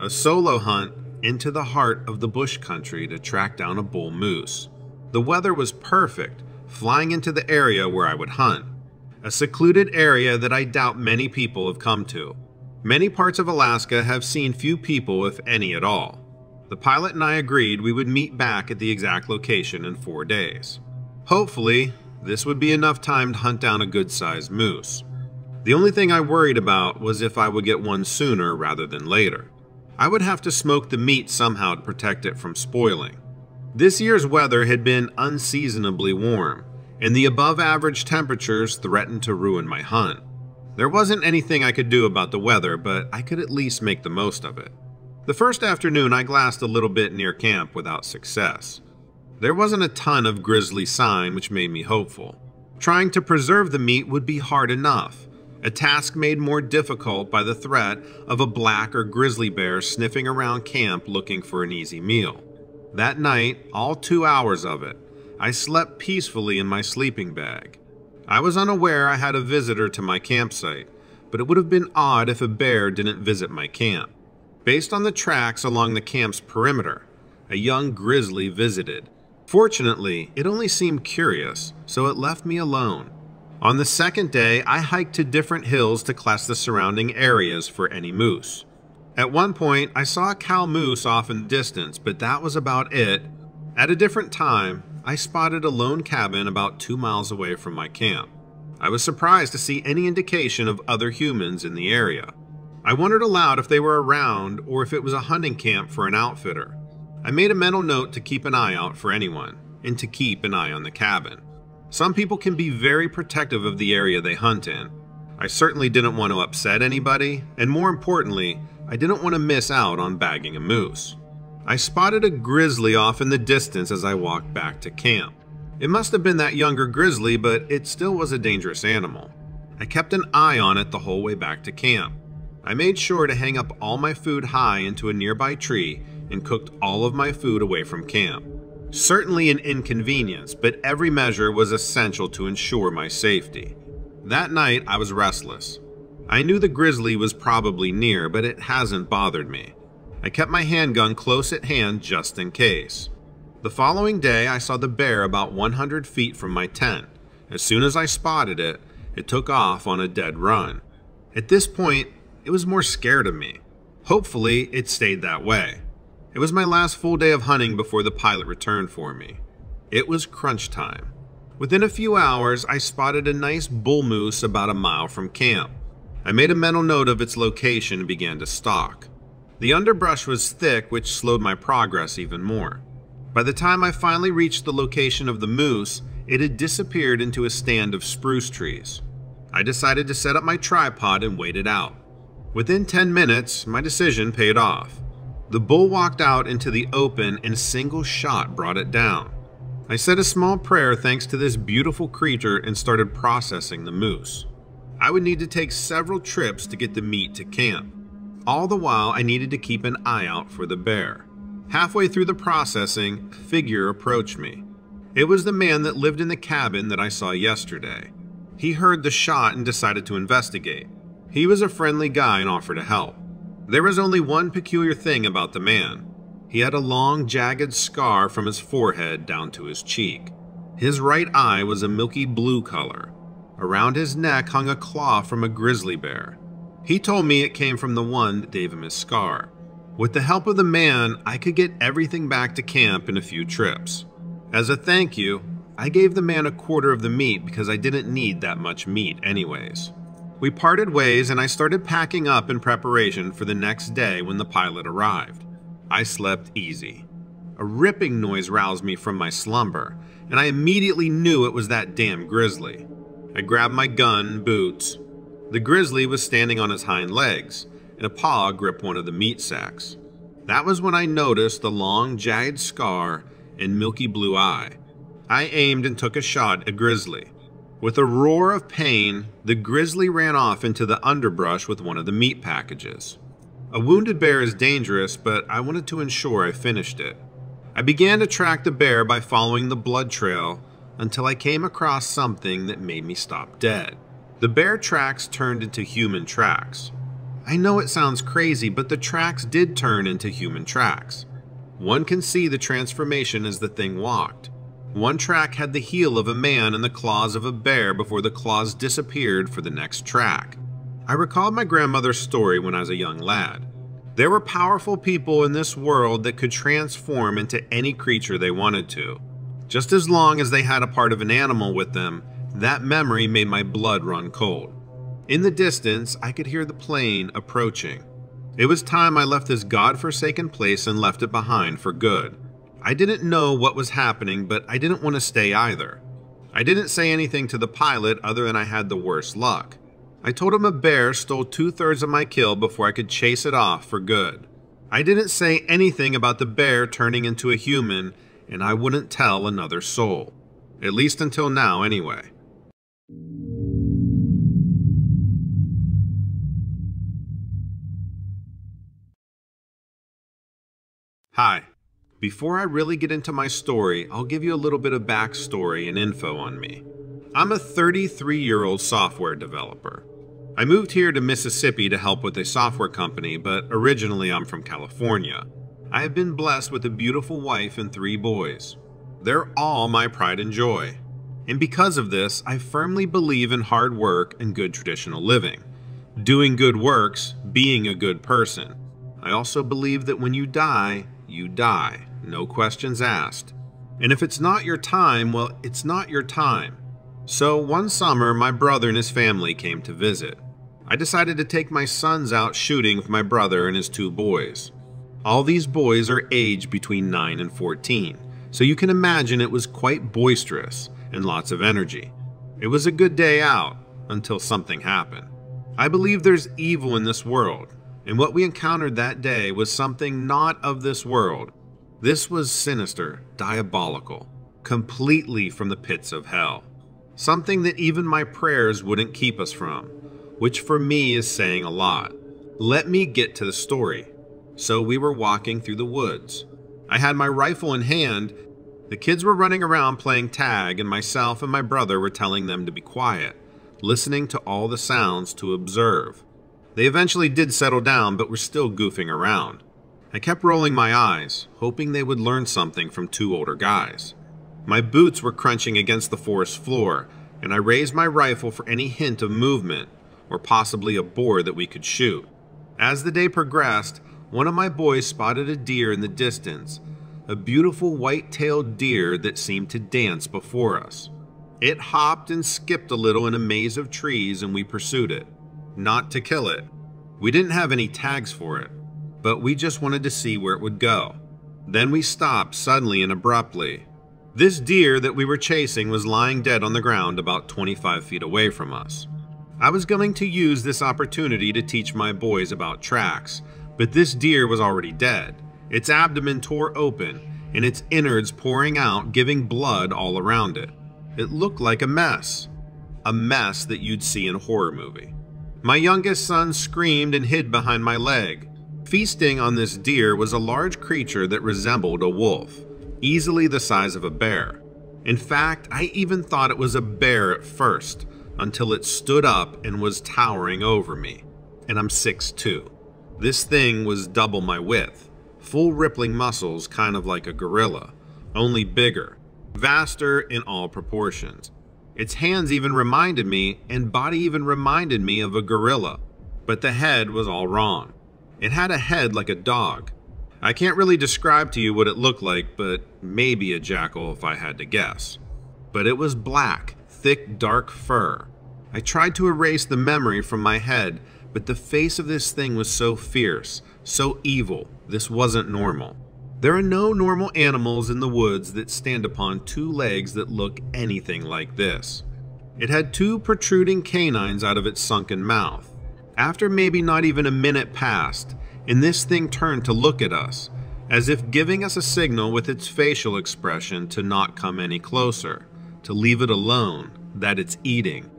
A solo hunt into the heart of the bush country to track down a bull moose. The weather was perfect, flying into the area where I would hunt. A secluded area that I doubt many people have come to. Many parts of Alaska have seen few people, if any at all. The pilot and I agreed we would meet back at the exact location in 4 days. Hopefully, this would be enough time to hunt down a good-sized moose. The only thing I worried about was if I would get one sooner rather than later. I would have to smoke the meat somehow to protect it from spoiling. This year's weather had been unseasonably warm, and the above-average temperatures threatened to ruin my hunt. There wasn't anything I could do about the weather, but I could at least make the most of it. The first afternoon, I glassed a little bit near camp without success. There wasn't a ton of grizzly sign, which made me hopeful. Trying to preserve the meat would be hard enough, a task made more difficult by the threat of a black or grizzly bear sniffing around camp looking for an easy meal. That night, all 2 hours of it, I slept peacefully in my sleeping bag. I was unaware I had a visitor to my campsite, but it would have been odd if a bear didn't visit my camp. Based on the tracks along the camp's perimeter, a young grizzly visited. Fortunately, it only seemed curious, so it left me alone. On the second day, I hiked to different hills to class the surrounding areas for any moose. At one point, I saw a cow moose off in the distance, but that was about it. At a different time, I spotted a lone cabin about 2 miles away from my camp. I was surprised to see any indication of other humans in the area. I wondered aloud if they were around or if it was a hunting camp for an outfitter. I made a mental note to keep an eye out for anyone, and to keep an eye on the cabin. Some people can be very protective of the area they hunt in. I certainly didn't want to upset anybody, and more importantly, I didn't want to miss out on bagging a moose. I spotted a grizzly off in the distance as I walked back to camp. It must have been that younger grizzly, but it still was a dangerous animal. I kept an eye on it the whole way back to camp. I made sure to hang up all my food high into a nearby tree and cooked all of my food away from camp. Certainly an inconvenience, but every measure was essential to ensure my safety. That night, I was restless. I knew the grizzly was probably near, but it hasn't bothered me. I kept my handgun close at hand just in case. The following day, I saw the bear about 100 feet from my tent. As soon as I spotted it, it took off on a dead run. At this point, it was more scared of me. Hopefully, it stayed that way. It was my last full day of hunting before the pilot returned for me. It was crunch time. Within a few hours, I spotted a nice bull moose about a mile from camp. I made a mental note of its location and began to stalk. The underbrush was thick, which slowed my progress even more. By the time I finally reached the location of the moose, it had disappeared into a stand of spruce trees. I decided to set up my tripod and wait it out. Within 10 minutes, my decision paid off. The bull walked out into the open and a single shot brought it down. I said a small prayer thanks to this beautiful creature and started processing the moose. I would need to take several trips to get the meat to camp. All the while, I needed to keep an eye out for the bear. Halfway through the processing, a figure approached me. It was the man that lived in the cabin that I saw yesterday. He heard the shot and decided to investigate. He was a friendly guy and offered to help. There was only one peculiar thing about the man. He had a long, jagged scar from his forehead down to his cheek. His right eye was a milky blue color. Around his neck hung a claw from a grizzly bear. He told me it came from the one that gave him his scar. With the help of the man, I could get everything back to camp in a few trips. As a thank you, I gave the man a quarter of the meat because I didn't need that much meat anyways. We parted ways and I started packing up in preparation for the next day when the pilot arrived. I slept easy. A ripping noise roused me from my slumber, and I immediately knew it was that damn grizzly. I grabbed my gun and boots. The grizzly was standing on his hind legs, and a paw gripped one of the meat sacks. That was when I noticed the long, jagged scar and milky blue eye. I aimed and took a shot at Grizzly. With a roar of pain, the grizzly ran off into the underbrush with one of the meat packages. A wounded bear is dangerous, but I wanted to ensure I finished it. I began to track the bear by following the blood trail until I came across something that made me stop dead. The bear tracks turned into human tracks. I know it sounds crazy, but the tracks did turn into human tracks. One can see the transformation as the thing walked. One track had the heel of a man and the claws of a bear before the claws disappeared for the next track. I recalled my grandmother's story when I was a young lad. There were powerful people in this world that could transform into any creature they wanted to. Just as long as they had a part of an animal with them, that memory made my blood run cold. In the distance, I could hear the plane approaching. It was time I left this godforsaken place and left it behind for good. I didn't know what was happening, but I didn't want to stay either. I didn't say anything to the pilot other than I had the worst luck. I told him a bear stole 2/3 of my kill before I could chase it off for good. I didn't say anything about the bear turning into a human, and I wouldn't tell another soul. At least until now, anyway. Hi. Before I really get into my story, I'll give you a little bit of backstory and info on me. I'm a 33-year-old software developer. I moved here to Mississippi to help with a software company, but originally I'm from California. I have been blessed with a beautiful wife and 3 boys. They're all my pride and joy. And because of this, I firmly believe in hard work and good traditional living. Doing good works, being a good person. I also believe that when you die, no questions asked. And if it's not your time, well, it's not your time. So one summer, my brother and his family came to visit. I decided to take my sons out shooting with my brother and his 2 boys. All these boys are aged between 9 and 14, so you can imagine it was quite boisterous and lots of energy. It was a good day out until something happened. I believe there's evil in this world, and what we encountered that day was something not of this world. This was sinister, diabolical, completely from the pits of hell. Something that even my prayers wouldn't keep us from, which for me is saying a lot. Let me get to the story. So we were walking through the woods. I had my rifle in hand. The kids were running around playing tag, and myself and my brother were telling them to be quiet, listening to all the sounds to observe. They eventually did settle down, but were still goofing around. I kept rolling my eyes, hoping they would learn something from 2 older guys. My boots were crunching against the forest floor, and I raised my rifle for any hint of movement, or possibly a boar that we could shoot. As the day progressed, one of my boys spotted a deer in the distance, a beautiful white-tailed deer that seemed to dance before us. It hopped and skipped a little in a maze of trees, and we pursued it. Not to kill it. We didn't have any tags for it, but we just wanted to see where it would go. Then we stopped suddenly and abruptly. This deer that we were chasing was lying dead on the ground about 25 feet away from us. I was going to use this opportunity to teach my boys about tracks, but this deer was already dead. Its abdomen tore open, and its innards pouring out, giving blood all around it. It looked like a mess that you'd see in a horror movie. My youngest son screamed and hid behind my leg. Feasting on this deer was a large creature that resembled a wolf, easily the size of a bear. In fact, I even thought it was a bear at first, until it stood up and was towering over me. And I'm 6'2". This thing was double my width, full rippling muscles, kind of like a gorilla, only bigger, vaster in all proportions. Its hands even reminded me, and body even reminded me of a gorilla. but the head was all wrong. It had a head like a dog. I can't really describe to you what it looked like, but maybe a jackal if I had to guess. But it was black, thick, dark fur. I tried to erase the memory from my head, but the face of this thing was so fierce, so evil. This wasn't normal. There are no normal animals in the woods that stand upon two legs that look anything like this. It had two protruding canines out of its sunken mouth. After maybe not even a minute passed, and this thing turned to look at us, as if giving us a signal with its facial expression to not come any closer, to leave it alone, that it's eating.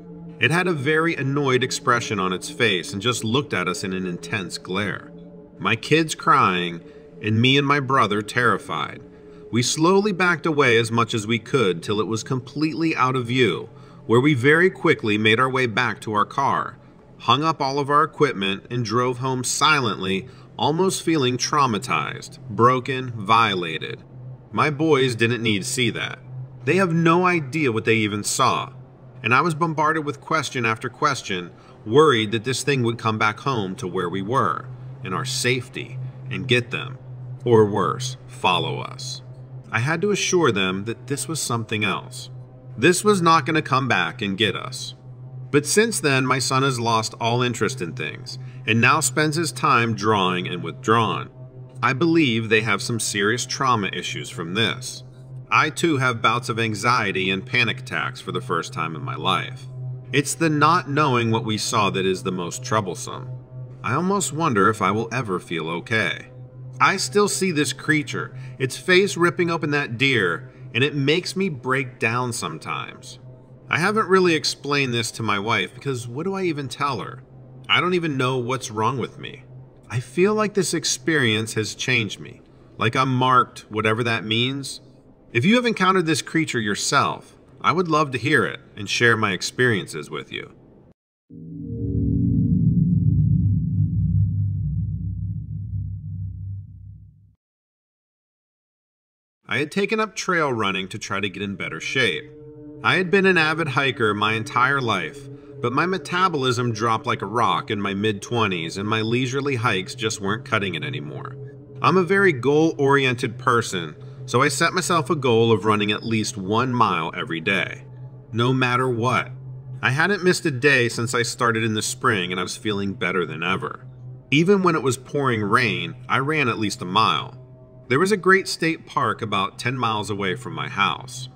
It had a very annoyed expression on its face and just looked at us in an intense glare. My kids crying, and me and my brother terrified. We slowly backed away as much as we could till it was completely out of view, where we very quickly made our way back to our car, hung up all of our equipment, and drove home silently, almost feeling traumatized, broken, violated. My boys didn't need to see that. They have no idea what they even saw, and I was bombarded with question after question, worried that this thing would come back home to where we were, in our safety, and get them, or worse, follow us. I had to assure them that this was something else. This was not going to come back and get us. But since then, my son has lost all interest in things, and now spends his time drawing and withdrawn. I believe they have some serious trauma issues from this. I too have bouts of anxiety and panic attacks for the first time in my life. It's the not knowing what we saw that is the most troublesome. I almost wonder if I will ever feel okay. I still see this creature, its face ripping open that deer, and it makes me break down sometimes. I haven't really explained this to my wife because what do I even tell her? I don't even know what's wrong with me. I feel like this experience has changed me, like I'm marked, whatever that means. If you have encountered this creature yourself, I would love to hear it and share my experiences with you. I had taken up trail running to try to get in better shape. I had been an avid hiker my entire life, but my metabolism dropped like a rock in my mid-20s and my leisurely hikes just weren't cutting it anymore. I'm a very goal-oriented person, so I set myself a goal of running at least 1 mile every day, no matter what. I hadn't missed a day since I started in the spring and I was feeling better than ever. Even when it was pouring rain, I ran at least a mile. There was a great state park about 10 miles away from my house.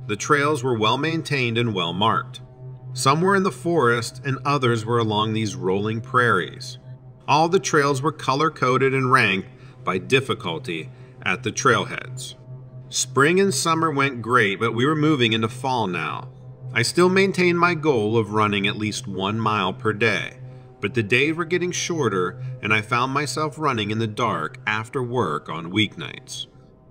The trails were well maintained and well marked. Some were in the forest and others were along these rolling prairies. All the trails were color-coded and ranked by difficulty at the trailheads. Spring and summer went great, but we were moving into fall now. I still maintained my goal of running at least 1 mile per day, but the days were getting shorter and I found myself running in the dark after work on weeknights.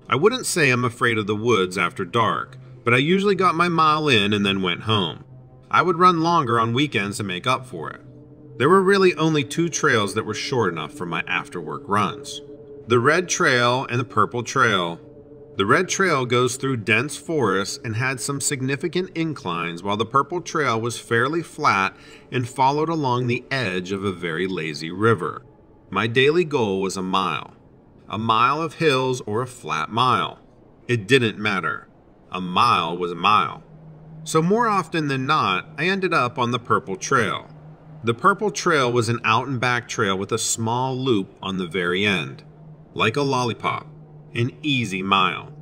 I wouldn't say I'm afraid of the woods after dark, but I usually got my mile in and then went home. I would run longer on weekends to make up for it. There were really only 2 trails that were short enough for my after-work runs. The Red Trail and the Purple Trail. The Red Trail goes through dense forests and had some significant inclines, while the Purple Trail was fairly flat and followed along the edge of a very lazy river. My daily goal was a mile of hills or a flat mile. It didn't matter. A mile was a mile. So more often than not, I ended up on the Purple Trail. The Purple Trail was an out and back trail with a small loop on the very end, like a lollipop, an easy mile.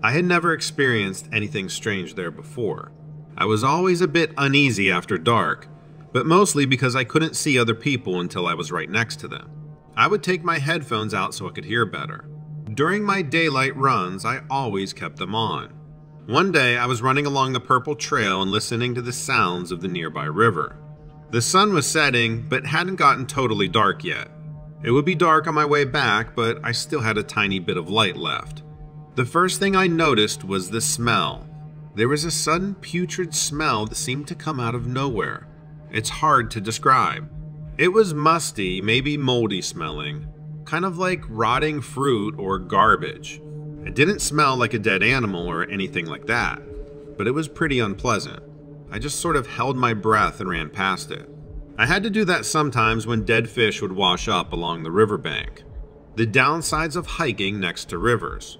I had never experienced anything strange there before. I was always a bit uneasy after dark, but mostly because I couldn't see other people until I was right next to them. I would take my headphones out so I could hear better. During my daylight runs, I always kept them on. One day, I was running along the Purple Trail and listening to the sounds of the nearby river. The sun was setting, but hadn't gotten totally dark yet. It would be dark on my way back, but I still had a tiny bit of light left. The first thing I noticed was the smell. There was a sudden putrid smell that seemed to come out of nowhere. It's hard to describe. It was musty, maybe moldy smelling, kind of like rotting fruit or garbage. It didn't smell like a dead animal or anything like that, but it was pretty unpleasant. I just sort of held my breath and ran past it. I had to do that sometimes when dead fish would wash up along the riverbank. The downsides of hiking next to rivers.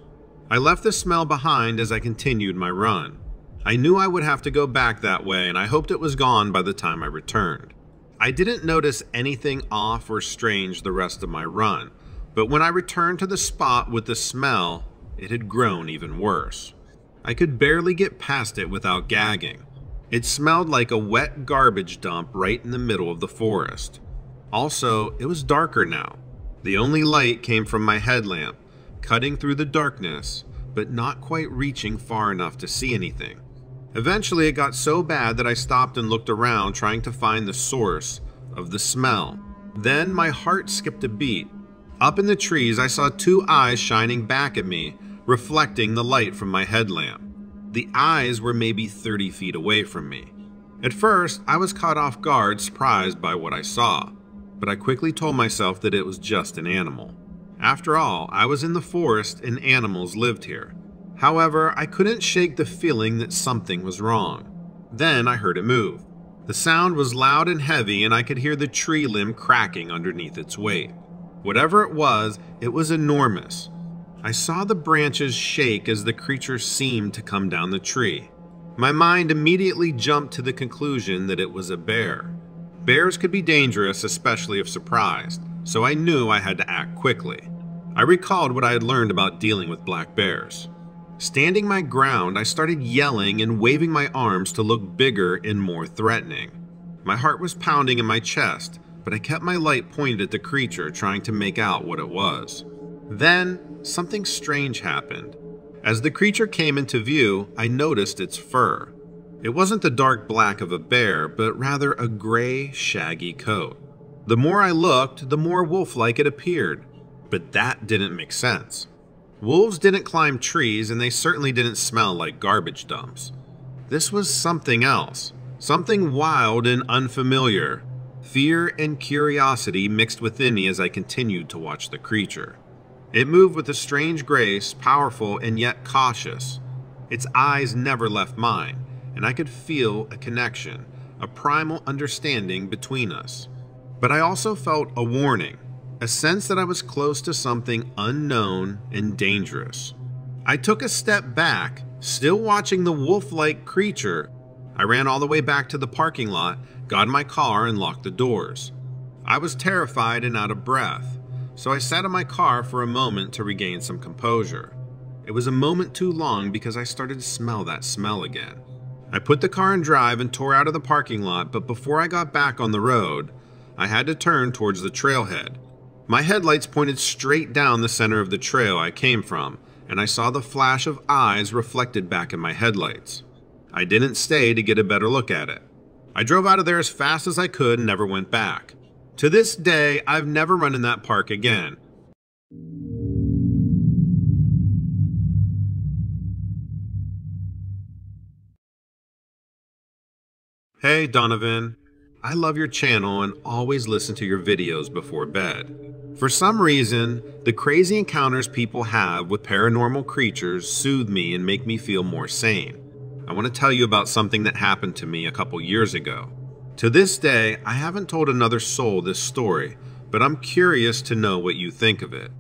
I left the smell behind as I continued my run. I knew I would have to go back that way, and I hoped it was gone by the time I returned. I didn't notice anything off or strange the rest of my run, but when I returned to the spot with the smell, it had grown even worse. I could barely get past it without gagging. It smelled like a wet garbage dump right in the middle of the forest. Also, it was darker now. The only light came from my headlamp, cutting through the darkness, but not quite reaching far enough to see anything. Eventually, it got so bad that I stopped and looked around trying to find the source of the smell. Then my heart skipped a beat. Up in the trees, I saw two eyes shining back at me, reflecting the light from my headlamp. The eyes were maybe 30 feet away from me. At first, I was caught off guard, surprised by what I saw, but I quickly told myself that it was just an animal. After all, I was in the forest and animals lived here. However, I couldn't shake the feeling that something was wrong. Then I heard it move. The sound was loud and heavy, and I could hear the tree limb cracking underneath its weight. Whatever it was enormous. I saw the branches shake as the creature seemed to come down the tree. My mind immediately jumped to the conclusion that it was a bear. Bears could be dangerous, especially if surprised, so I knew I had to act quickly. I recalled what I had learned about dealing with black bears. Standing my ground, I started yelling and waving my arms to look bigger and more threatening. My heart was pounding in my chest, but I kept my light pointed at the creature, trying to make out what it was. Then, something strange happened. As the creature came into view, I noticed its fur. It wasn't the dark black of a bear, but rather a gray, shaggy coat. The more I looked, the more wolf-like it appeared. But that didn't make sense. Wolves didn't climb trees, and they certainly didn't smell like garbage dumps. This was something else. Something wild and unfamiliar. Fear and curiosity mixed within me as I continued to watch the creature. It moved with a strange grace, powerful and yet cautious. Its eyes never left mine, and I could feel a connection, a primal understanding between us. But I also felt a warning, a sense that I was close to something unknown and dangerous. I took a step back, still watching the wolf-like creature. I ran all the way back to the parking lot, got in my car, and locked the doors. I was terrified and out of breath, so I sat in my car for a moment to regain some composure. It was a moment too long because I started to smell that smell again. I put the car in drive and tore out of the parking lot, but before I got back on the road, I had to turn towards the trailhead. My headlights pointed straight down the center of the trail I came from, and I saw the flash of eyes reflected back in my headlights. I didn't stay to get a better look at it. I drove out of there as fast as I could and never went back. To this day, I've never run in that park again. Hey Donovan, I love your channel and always listen to your videos before bed. For some reason, the crazy encounters people have with paranormal creatures soothe me and make me feel more sane. I want to tell you about something that happened to me a couple years ago. To this day, I haven't told another soul this story, but I'm curious to know what you think of it.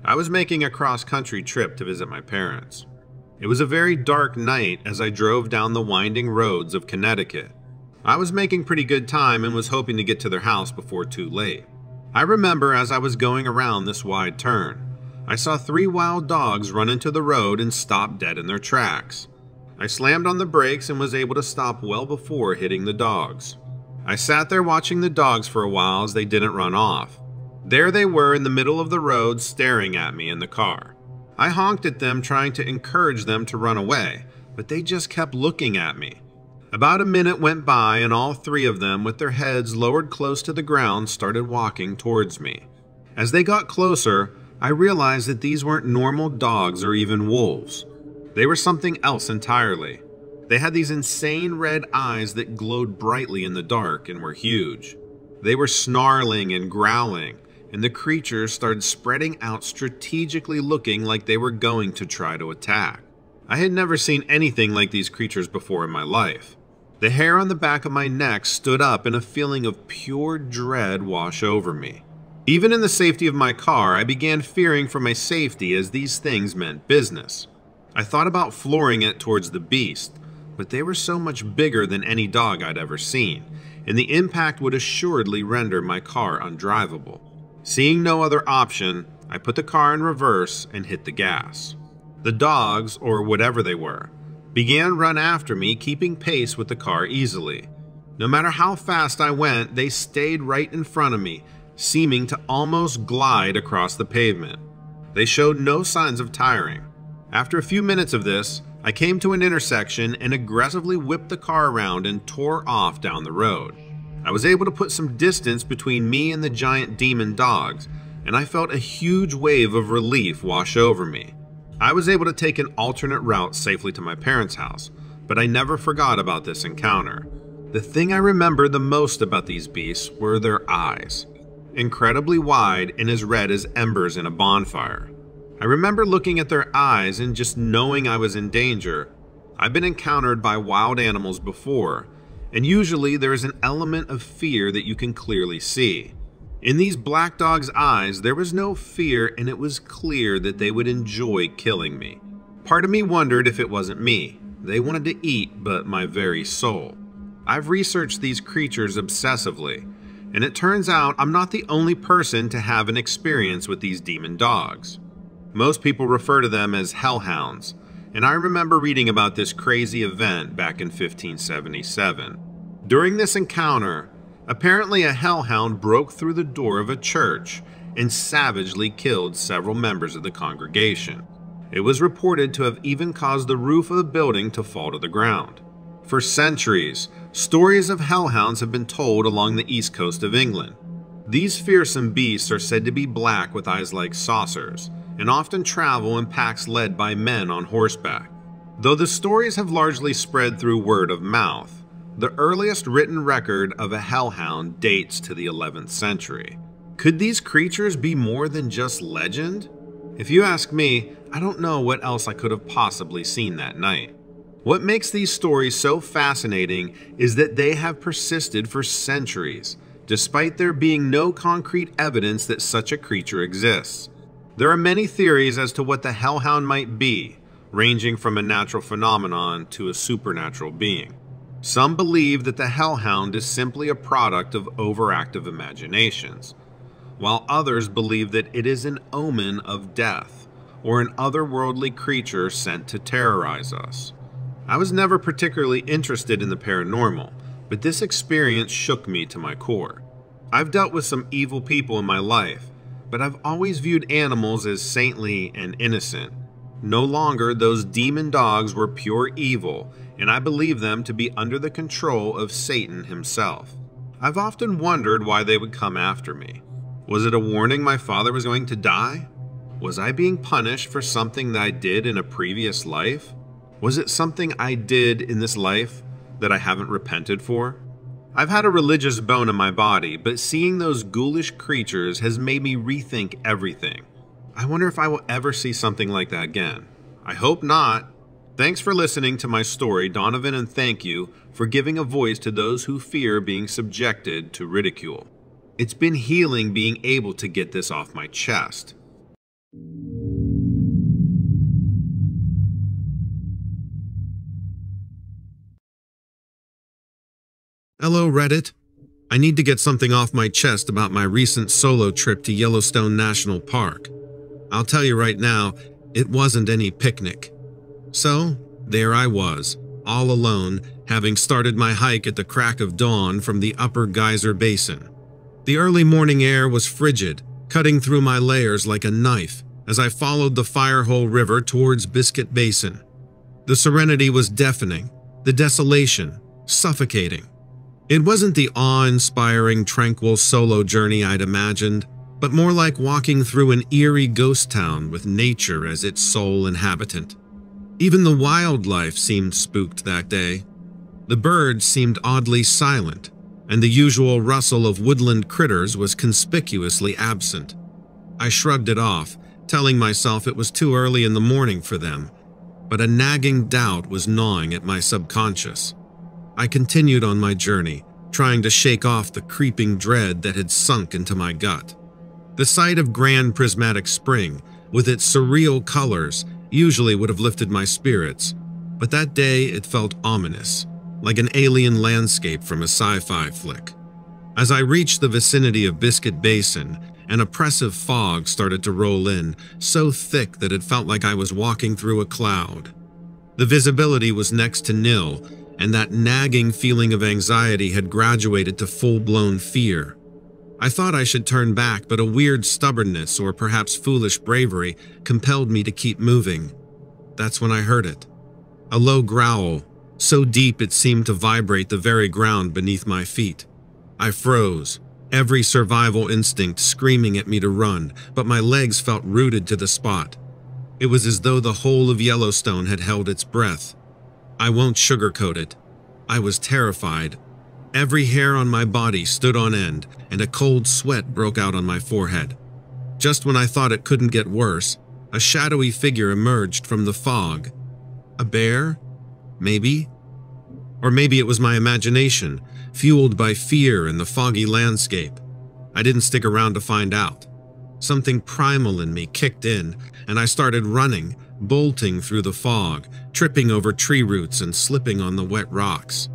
I was making a cross-country trip to visit my parents. It was a very dark night as I drove down the winding roads of Connecticut. I was making pretty good time and was hoping to get to their house before too late. I remember as I was going around this wide turn, I saw 3 wild dogs run into the road and stop dead in their tracks. I slammed on the brakes and was able to stop well before hitting the dogs. I sat there watching the dogs for a while as they didn't run off. There they were in the middle of the road staring at me in the car. I honked at them trying to encourage them to run away, but they just kept looking at me. About a minute went by and all 3 of them, with their heads lowered close to the ground, started walking towards me. As they got closer, I realized that these weren't normal dogs or even wolves. They were something else entirely. They had these insane red eyes that glowed brightly in the dark and were huge. They were snarling and growling, and the creatures started spreading out, strategically looking like they were going to try to attack. I had never seen anything like these creatures before in my life. The hair on the back of my neck stood up and a feeling of pure dread washed over me. Even in the safety of my car, I began fearing for my safety as these things meant business. I thought about flooring it towards the beast, but they were so much bigger than any dog I'd ever seen, and the impact would assuredly render my car undrivable. Seeing no other option, I put the car in reverse and hit the gas. The dogs, or whatever they were, began to run after me, keeping pace with the car easily. No matter how fast I went, they stayed right in front of me, seeming to almost glide across the pavement. They showed no signs of tiring. After a few minutes of this, I came to an intersection and aggressively whipped the car around and tore off down the road. I was able to put some distance between me and the giant demon dogs, and I felt a huge wave of relief wash over me. I was able to take an alternate route safely to my parents' house, but I never forgot about this encounter. The thing I remember the most about these beasts were their eyes, incredibly wide and as red as embers in a bonfire. I remember looking at their eyes and just knowing I was in danger. I've been encountered by wild animals before, and usually there is an element of fear that you can clearly see. In these black dogs' eyes, there was no fear, and it was clear that they would enjoy killing me. Part of me wondered if it wasn't me. They wanted to eat, but my very soul. I've researched these creatures obsessively, and it turns out I'm not the only person to have an experience with these demon dogs. Most people refer to them as hellhounds, and I remember reading about this crazy event back in 1577. During this encounter, apparently a hellhound broke through the door of a church and savagely killed several members of the congregation. It was reported to have even caused the roof of the building to fall to the ground. For centuries, stories of hellhounds have been told along the east coast of England. These fearsome beasts are said to be black with eyes like saucers, and often travel in packs led by men on horseback. Though the stories have largely spread through word of mouth, the earliest written record of a hellhound dates to the 11th century. Could these creatures be more than just legend? If you ask me, I don't know what else I could have possibly seen that night. What makes these stories so fascinating is that they have persisted for centuries, despite there being no concrete evidence that such a creature exists. There are many theories as to what the hellhound might be, ranging from a natural phenomenon to a supernatural being. Some believe that the hellhound is simply a product of overactive imaginations, while others believe that it is an omen of death or an otherworldly creature sent to terrorize us. I was never particularly interested in the paranormal, but this experience shook me to my core. I've dealt with some evil people in my life, but I've always viewed animals as saintly and innocent. No longer those demon dogs were pure evil, and I believe them to be under the control of Satan himself. I've often wondered why they would come after me. Was it a warning my father was going to die? Was I being punished for something that I did in a previous life? Was it something I did in this life that I haven't repented for? I've had a religious bone in my body, but seeing those ghoulish creatures has made me rethink everything. I wonder if I will ever see something like that again. I hope not. Thanks for listening to my story, Donovan, and thank you for giving a voice to those who fear being subjected to ridicule. It's been healing being able to get this off my chest. Hello, Reddit. I need to get something off my chest about my recent solo trip to Yellowstone National Park. I'll tell you right now, it wasn't any picnic. So, there I was, all alone, having started my hike at the crack of dawn from the Upper Geyser Basin. The early morning air was frigid, cutting through my layers like a knife as I followed the Firehole River towards Biscuit Basin. The serenity was deafening, the desolation suffocating. It wasn't the awe-inspiring, tranquil solo journey I'd imagined, but more like walking through an eerie ghost town with nature as its sole inhabitant. Even the wildlife seemed spooked that day. The birds seemed oddly silent, and the usual rustle of woodland critters was conspicuously absent. I shrugged it off, telling myself it was too early in the morning for them, but a nagging doubt was gnawing at my subconscious. I continued on my journey, trying to shake off the creeping dread that had sunk into my gut. The sight of Grand Prismatic Spring, with its surreal colors, usually would have lifted my spirits, but that day it felt ominous, like an alien landscape from a sci-fi flick. As I reached the vicinity of Biscuit Basin, an oppressive fog started to roll in, so thick that it felt like I was walking through a cloud. The visibility was next to nil, and that nagging feeling of anxiety had graduated to full-blown fear. I thought I should turn back, but a weird stubbornness, or perhaps foolish bravery, compelled me to keep moving. That's when I heard it. A low growl, so deep it seemed to vibrate the very ground beneath my feet. I froze, every survival instinct screaming at me to run, but my legs felt rooted to the spot. It was as though the whole of Yellowstone had held its breath. I won't sugarcoat it. I was terrified. Every hair on my body stood on end, and a cold sweat broke out on my forehead. Just when I thought it couldn't get worse, a shadowy figure emerged from the fog. A bear? Maybe? Or maybe it was my imagination, fueled by fear in the foggy landscape. I didn't stick around to find out. Something primal in me kicked in, and I started running, bolting through the fog, tripping over tree roots and slipping on the wet rocks.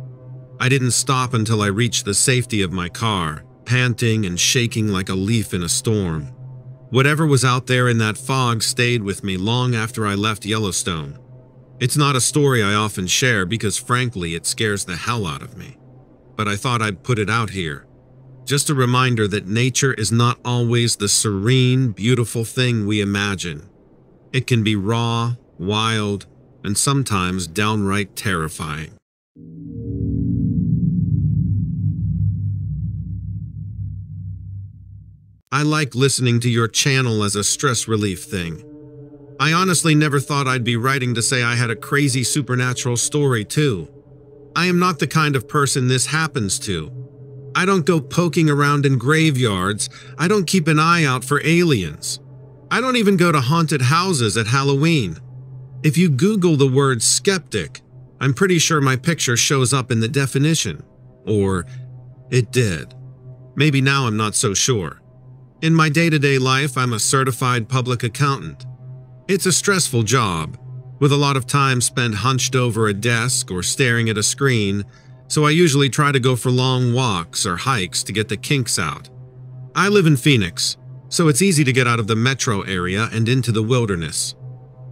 I didn't stop until I reached the safety of my car, panting and shaking like a leaf in a storm. Whatever was out there in that fog stayed with me long after I left Yellowstone. It's not a story I often share because, frankly, it scares the hell out of me. But I thought I'd put it out here. Just a reminder that nature is not always the serene, beautiful thing we imagine. It can be raw, wild, and sometimes downright terrifying. I like listening to your channel as a stress relief thing. I honestly never thought I'd be writing to say I had a crazy supernatural story too. I am not the kind of person this happens to. I don't go poking around in graveyards. I don't keep an eye out for aliens. I don't even go to haunted houses at Halloween. If you Google the word skeptic, I'm pretty sure my picture shows up in the definition. Or it did. Maybe now I'm not so sure. In my day-to-day life, I'm a certified public accountant. It's a stressful job, with a lot of time spent hunched over a desk or staring at a screen, so I usually try to go for long walks or hikes to get the kinks out. I live in Phoenix, so it's easy to get out of the metro area and into the wilderness.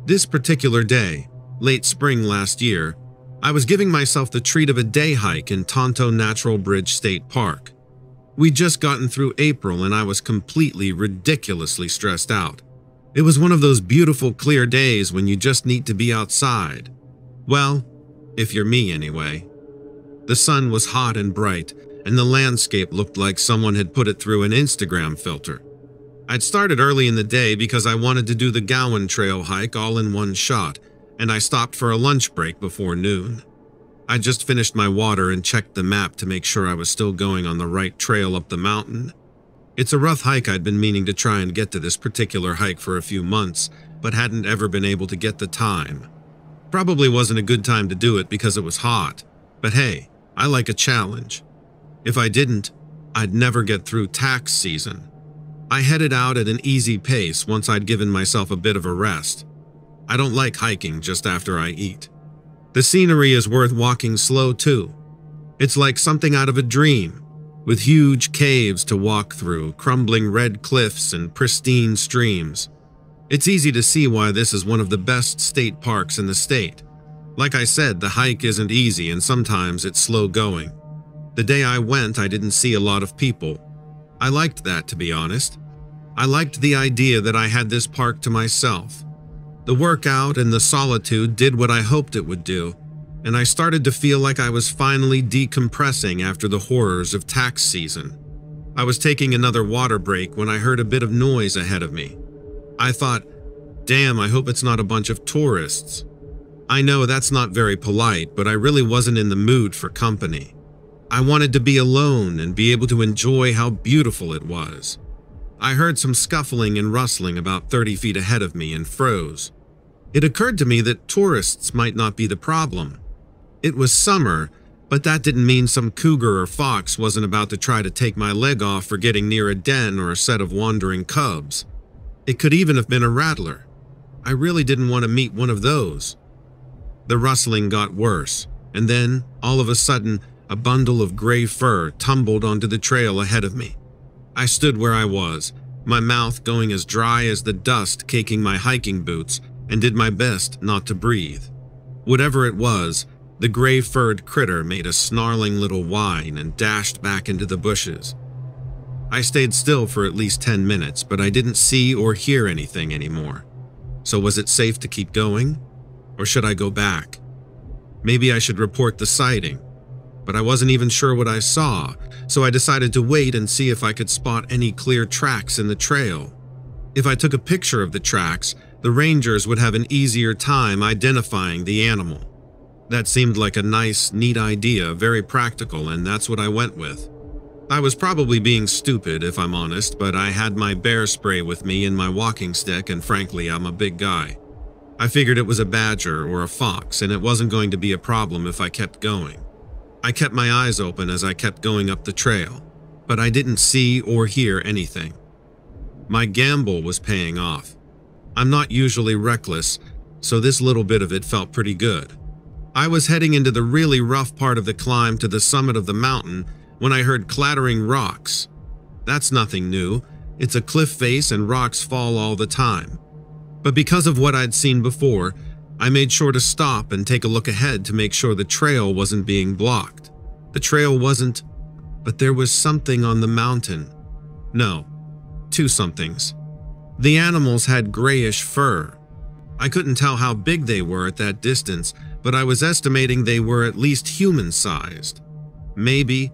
This particular day, late spring last year, I was giving myself the treat of a day hike in Tonto Natural Bridge State Park. We'd just gotten through April and I was completely, ridiculously stressed out. It was one of those beautiful, clear days when you just need to be outside. Well, if you're me anyway. The sun was hot and bright, and the landscape looked like someone had put it through an Instagram filter. I'd started early in the day because I wanted to do the Gowan Trail hike all in one shot, and I stopped for a lunch break before noon. I just finished my water and checked the map to make sure I was still going on the right trail up the mountain. It's a rough hike. I'd been meaning to try and get to this particular hike for a few months, but hadn't ever been able to get the time. Probably wasn't a good time to do it because it was hot, but hey, I like a challenge. If I didn't, I'd never get through tax season. I headed out at an easy pace once I'd given myself a bit of a rest. I don't like hiking just after I eat. The scenery is worth walking slow too. It's like something out of a dream, with huge caves to walk through, crumbling red cliffs and pristine streams. It's easy to see why this is one of the best state parks in the state. Like I said, the hike isn't easy and sometimes it's slow going. The day I went, I didn't see a lot of people. I liked that, to be honest. I liked the idea that I had this park to myself. The workout and the solitude did what I hoped it would do, and I started to feel like I was finally decompressing after the horrors of tax season. I was taking another water break when I heard a bit of noise ahead of me. I thought, damn, I hope it's not a bunch of tourists. I know that's not very polite, but I really wasn't in the mood for company. I wanted to be alone and be able to enjoy how beautiful it was. I heard some scuffling and rustling about 30 feet ahead of me and froze. It occurred to me that tourists might not be the problem. It was summer, But that didn't mean some cougar or fox wasn't about to try to take my leg off for getting near a den or a set of wandering cubs. It could even have been a rattler. I really didn't want to meet one of those. The rustling got worse, and then, all of a sudden, a bundle of gray fur tumbled onto the trail ahead of me. I stood where I was, my mouth going as dry as the dust caking my hiking boots, and did my best not to breathe. Whatever it was, the gray-furred critter made a snarling little whine and dashed back into the bushes. I stayed still for at least 10 minutes, but I didn't see or hear anything anymore. So was it safe to keep going? Or should I go back? Maybe I should report the sighting, but I wasn't even sure what I saw, so I decided to wait and see if I could spot any clear tracks in the trail. If I took a picture of the tracks, the rangers would have an easier time identifying the animal. That seemed like a nice, neat idea, very practical, and that's what I went with. I was probably being stupid, if I'm honest, but I had my bear spray with me and my walking stick, and frankly, I'm a big guy. I figured it was a badger or a fox, and it wasn't going to be a problem if I kept going. I kept my eyes open as I kept going up the trail, but I didn't see or hear anything. My gamble was paying off. I'm not usually reckless, so this little bit of it felt pretty good. I was heading into the really rough part of the climb to the summit of the mountain when I heard clattering rocks. That's nothing new. It's a cliff face and rocks fall all the time. But because of what I'd seen before, I made sure to stop and take a look ahead to make sure the trail wasn't being blocked. The trail wasn't, but there was something on the mountain. No, two somethings. The animals had grayish fur. I couldn't tell how big they were at that distance, but I was estimating they were at least human-sized. Maybe.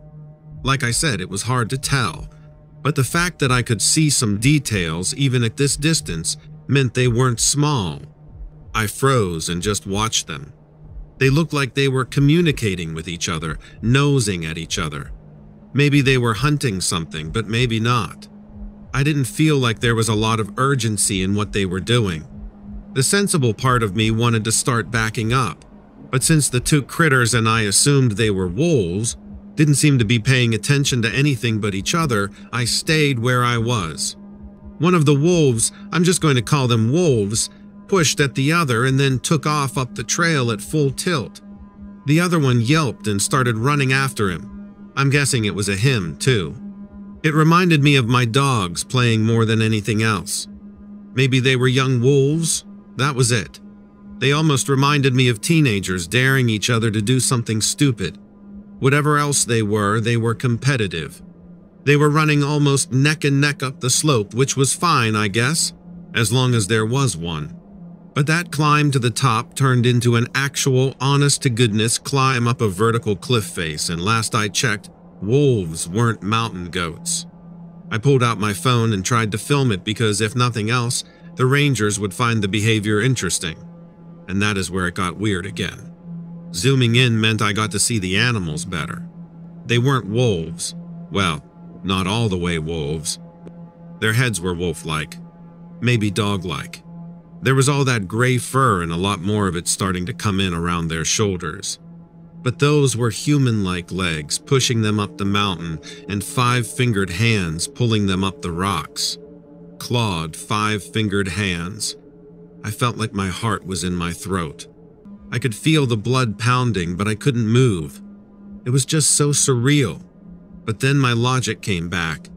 Like I said, it was hard to tell, but the fact that I could see some details even at this distance meant they weren't small. I froze and just watched them. They looked like they were communicating with each other, nosing at each other. Maybe they were hunting something, but maybe not. I didn't feel like there was a lot of urgency in what they were doing. The sensible part of me wanted to start backing up, but since the two critters and I assumed they were wolves, didn't seem to be paying attention to anything but each other, I stayed where I was. One of the wolves, I'm just going to call them wolves, pushed at the other and then took off up the trail at full tilt. The other one yelped and started running after him. I'm guessing it was a him, too. It reminded me of my dogs playing more than anything else. Maybe they were young wolves? That was it. They almost reminded me of teenagers daring each other to do something stupid. Whatever else they were competitive. They were running almost neck and neck up the slope, which was fine, I guess, as long as there was one. But that climb to the top turned into an actual, honest-to-goodness climb up a vertical cliff face, and last I checked, wolves weren't mountain goats. I pulled out my phone and tried to film it because, if nothing else, the rangers would find the behavior interesting. And that is where it got weird again. Zooming in meant I got to see the animals better. They weren't wolves. Well, not all the way wolves. Their heads were wolf-like, maybe dog-like. There was all that gray fur and a lot more of it starting to come in around their shoulders. But those were human-like legs pushing them up the mountain and five-fingered hands pulling them up the rocks. Clawed, five-fingered hands. I felt like my heart was in my throat. I could feel the blood pounding, but I couldn't move. It was just so surreal. But then my logic came back.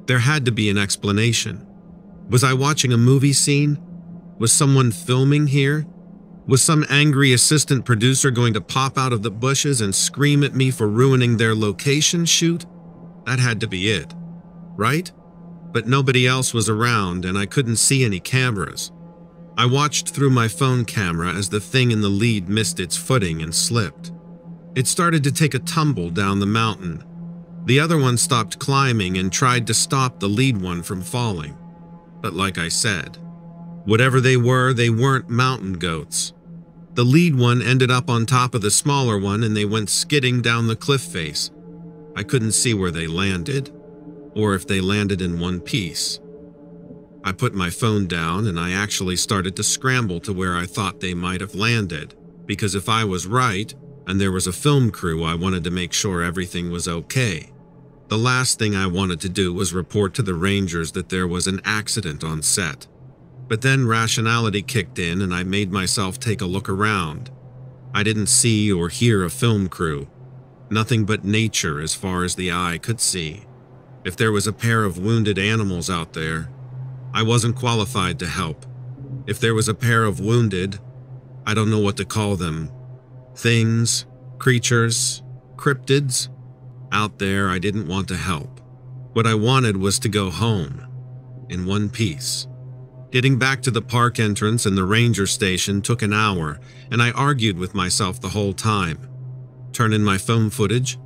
There had to be an explanation. Was I watching a movie scene? Was someone filming here? Was some angry assistant producer going to pop out of the bushes and scream at me for ruining their location shoot? That had to be it, right? But nobody else was around and I couldn't see any cameras. I watched through my phone camera as the thing in the lead missed its footing and slipped. It started to take a tumble down the mountain. The other one stopped climbing and tried to stop the lead one from falling. But like I said, whatever they weren't mountain goats. The lead one ended up on top of the smaller one and they went skidding down the cliff face. I couldn't see where they landed, or if they landed in one piece. I put my phone down and I actually started to scramble to where I thought they might have landed, because if I was right, and there was a film crew. I wanted to make sure everything was okay. The last thing I wanted to do was report to the Rangers that there was an accident on set. But then rationality kicked in and I made myself take a look around. I didn't see or hear a film crew. Nothing but nature as far as the eye could see. If there was a pair of wounded animals out there, I wasn't qualified to help. If there was a pair of wounded, I don't know what to call them, things, creatures, cryptids, out there, I didn't want to help. What I wanted was to go home, in one piece. Getting back to the park entrance and the ranger station took an hour, and I argued with myself the whole time. Turn in my phone footage?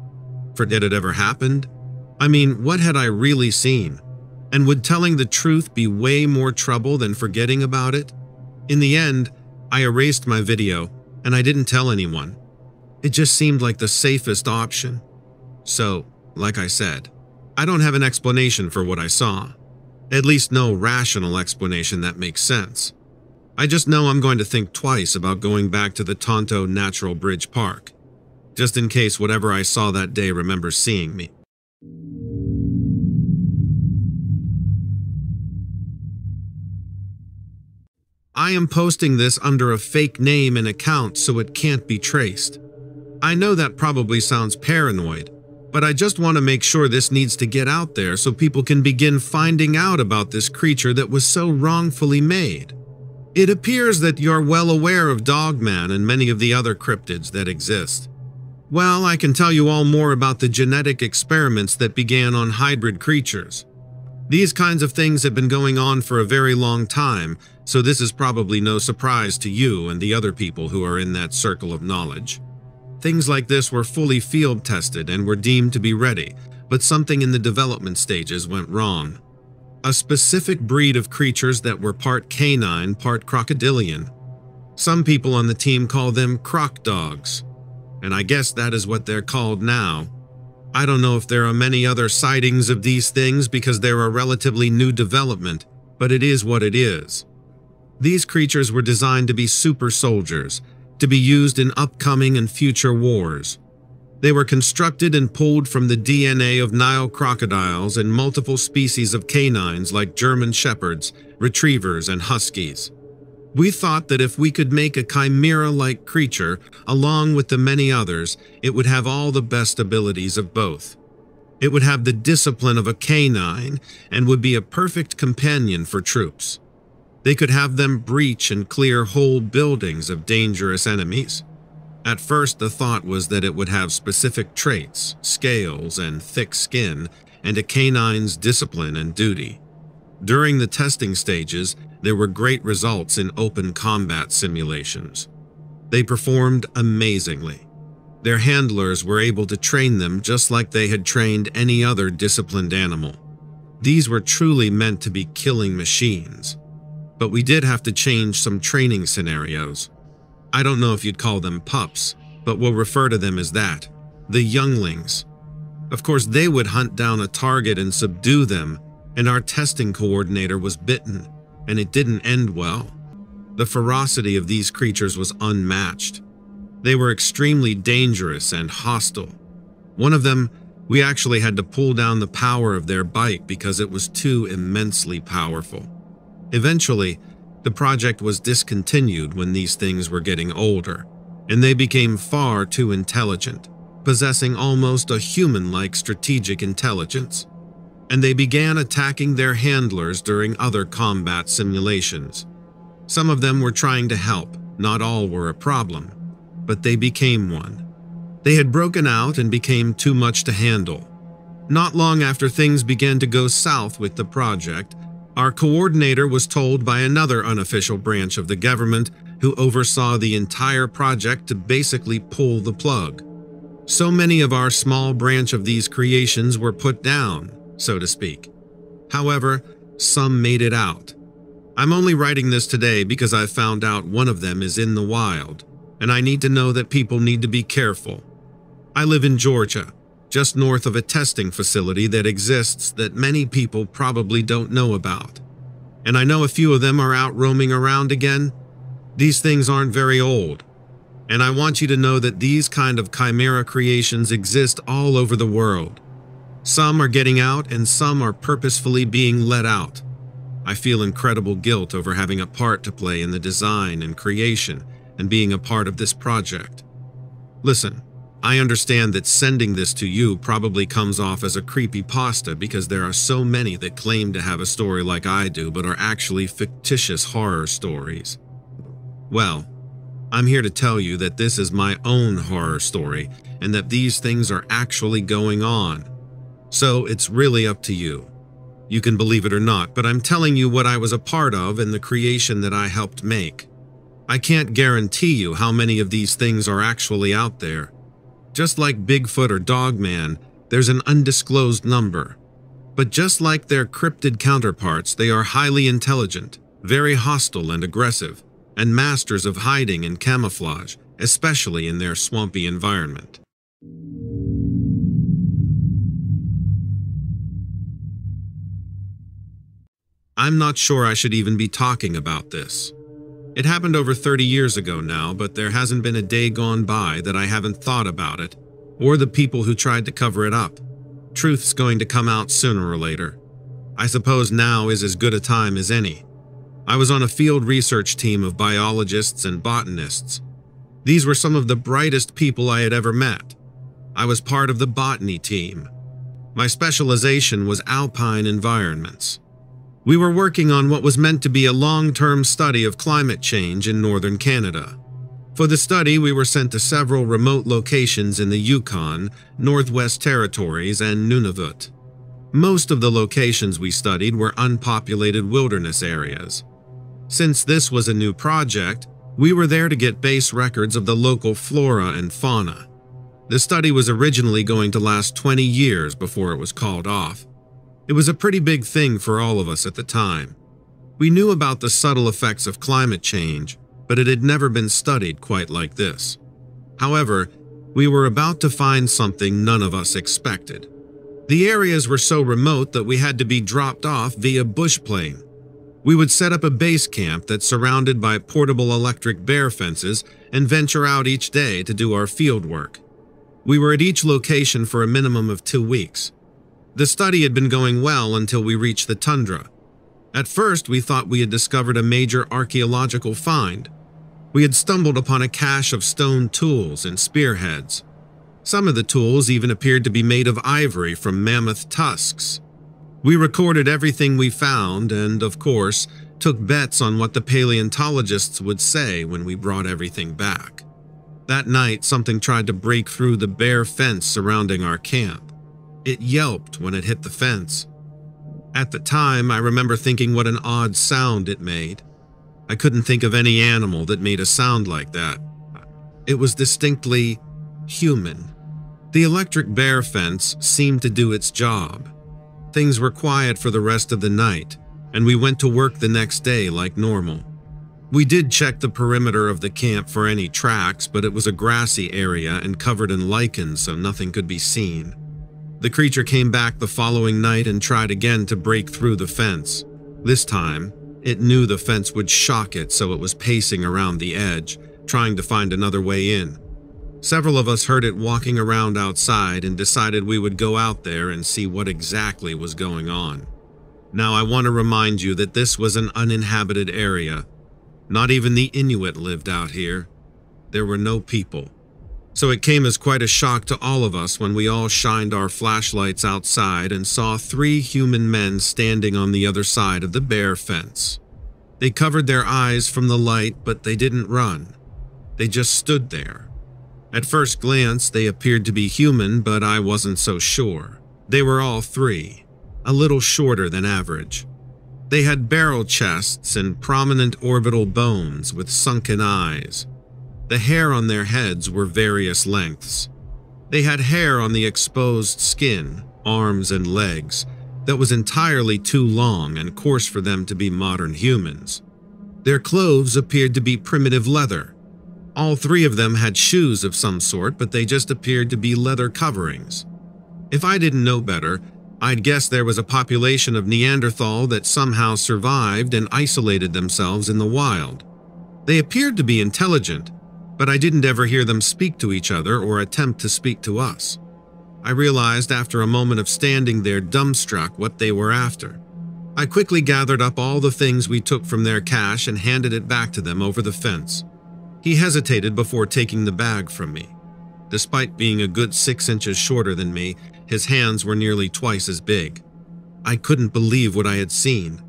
Forget it ever happened? I mean, what had I really seen? And would telling the truth be way more trouble than forgetting about it? In the end, I erased my video, and I didn't tell anyone. It just seemed like the safest option. So, like I said, I don't have an explanation for what I saw. At least no rational explanation that makes sense. I just know I'm going to think twice about going back to the Tonto Natural Bridge Park, just in case whatever I saw that day remembers seeing me. I am posting this under a fake name and account so it can't be traced. I know that probably sounds paranoid, but I just want to make sure this needs to get out there so people can begin finding out about this creature that was so wrongfully made. It appears that you're well aware of Dogman and many of the other cryptids that exist. Well, I can tell you all more about the genetic experiments that began on hybrid creatures. These kinds of things have been going on for a very long time, so this is probably no surprise to you and the other people who are in that circle of knowledge. Things like this were fully field tested and were deemed to be ready, but something in the development stages went wrong. A specific breed of creatures that were part canine, part crocodilian. Some people on the team call them croc dogs, and I guess that is what they're called now. I don't know if there are many other sightings of these things because they're a relatively new development, but it is what it is. These creatures were designed to be super soldiers, to be used in upcoming and future wars. They were constructed and pulled from the DNA of Nile crocodiles and multiple species of canines like German shepherds, retrievers, and huskies. We thought that if we could make a chimera-like creature, along with the many others, it would have all the best abilities of both. It would have the discipline of a canine and would be a perfect companion for troops. They could have them breach and clear whole buildings of dangerous enemies. At first, the thought was that it would have specific traits, scales, and thick skin, and a canine's discipline and duty. During the testing stages, there were great results in open combat simulations. They performed amazingly. Their handlers were able to train them just like they had trained any other disciplined animal. These were truly meant to be killing machines. But we did have to change some training scenarios. I don't know if you'd call them pups, but we'll refer to them as that, the younglings. Of course, they would hunt down a target and subdue them, and our testing coordinator was bitten, and it didn't end well. The ferocity of these creatures was unmatched. They were extremely dangerous and hostile. One of them, we actually had to pull down the power of their bite because it was too immensely powerful. Eventually, the project was discontinued when these things were getting older, and they became far too intelligent, possessing almost a human-like strategic intelligence. And they began attacking their handlers during other combat simulations. Some of them were trying to help, not all were a problem, but they became one. They had broken out and became too much to handle. Not long after things began to go south with the project, our coordinator was told by another unofficial branch of the government who oversaw the entire project to basically pull the plug. So many of our small branch of these creations were put down, so to speak. However, some made it out. I'm only writing this today because I found out one of them is in the wild, and I need to know that people need to be careful. I live in Georgia, just north of a testing facility that exists that many people probably don't know about. And I know a few of them are out roaming around again. These things aren't very old. And I want you to know that these kind of chimera creations exist all over the world. Some are getting out and some are purposefully being let out. I feel incredible guilt over having a part to play in the design and creation and being a part of this project. Listen, I understand that sending this to you probably comes off as a creepypasta because there are so many that claim to have a story like I do but are actually fictitious horror stories. Well, I'm here to tell you that this is my own horror story and that these things are actually going on. So it's really up to you. You can believe it or not, but I'm telling you what I was a part of and the creation that I helped make. I can't guarantee you how many of these things are actually out there. Just like Bigfoot or Dogman, there's an undisclosed number. But just like their cryptid counterparts, they are highly intelligent, very hostile and aggressive, and masters of hiding and camouflage, especially in their swampy environment. I'm not sure I should even be talking about this. It happened over 30 years ago now, but there hasn't been a day gone by that I haven't thought about it, or the people who tried to cover it up. Truth's going to come out sooner or later. I suppose now is as good a time as any. I was on a field research team of biologists and botanists. These were some of the brightest people I had ever met. I was part of the botany team. My specialization was alpine environments. We were working on what was meant to be a long-term study of climate change in northern Canada. For the study, we were sent to several remote locations in the Yukon, Northwest Territories, and Nunavut. Most of the locations we studied were unpopulated wilderness areas. Since this was a new project, we were there to get base records of the local flora and fauna. The study was originally going to last 20 years before it was called off. It was a pretty big thing for all of us at the time. We knew about the subtle effects of climate change, but it had never been studied quite like this. However, we were about to find something none of us expected. The areas were so remote that we had to be dropped off via bush plane. We would set up a base camp that's surrounded by portable electric bear fences and venture out each day to do our field work. We were at each location for a minimum of 2 weeks. The study had been going well until we reached the tundra. At first, we thought we had discovered a major archaeological find. We had stumbled upon a cache of stone tools and spearheads. Some of the tools even appeared to be made of ivory from mammoth tusks. We recorded everything we found and, of course, took bets on what the paleontologists would say when we brought everything back. That night, something tried to break through the bare fence surrounding our camp. It yelped when it hit the fence. At the time, I remember thinking what an odd sound it made. I couldn't think of any animal that made a sound like that. It was distinctly human. The electric bear fence seemed to do its job. Things were quiet for the rest of the night, and we went to work the next day like normal. We did check the perimeter of the camp for any tracks, but it was a grassy area and covered in lichen, so nothing could be seen. The creature came back the following night and tried again to break through the fence. This time, it knew the fence would shock it, so it was pacing around the edge, trying to find another way in. Several of us heard it walking around outside and decided we would go out there and see what exactly was going on. Now, I want to remind you that this was an uninhabited area. Not even the Inuit lived out here. There were no people. So it came as quite a shock to all of us when we all shined our flashlights outside and saw 3 human men standing on the other side of the bear fence. They covered their eyes from the light, but they didn't run. They just stood there. At first glance, they appeared to be human, but I wasn't so sure. They were all 3, a little shorter than average. They had barrel chests and prominent orbital bones with sunken eyes. The hair on their heads were various lengths. They had hair on the exposed skin, arms and legs, that was entirely too long and coarse for them to be modern humans. Their clothes appeared to be primitive leather. All 3 of them had shoes of some sort, but they just appeared to be leather coverings. If I didn't know better, I'd guess there was a population of Neanderthal that somehow survived and isolated themselves in the wild. They appeared to be intelligent, but I didn't ever hear them speak to each other or attempt to speak to us. I realized after a moment of standing there dumbstruck what they were after. I quickly gathered up all the things we took from their cache and handed it back to them over the fence. He hesitated before taking the bag from me. Despite being a good 6 inches shorter than me, his hands were nearly twice as big. I couldn't believe what I had seen.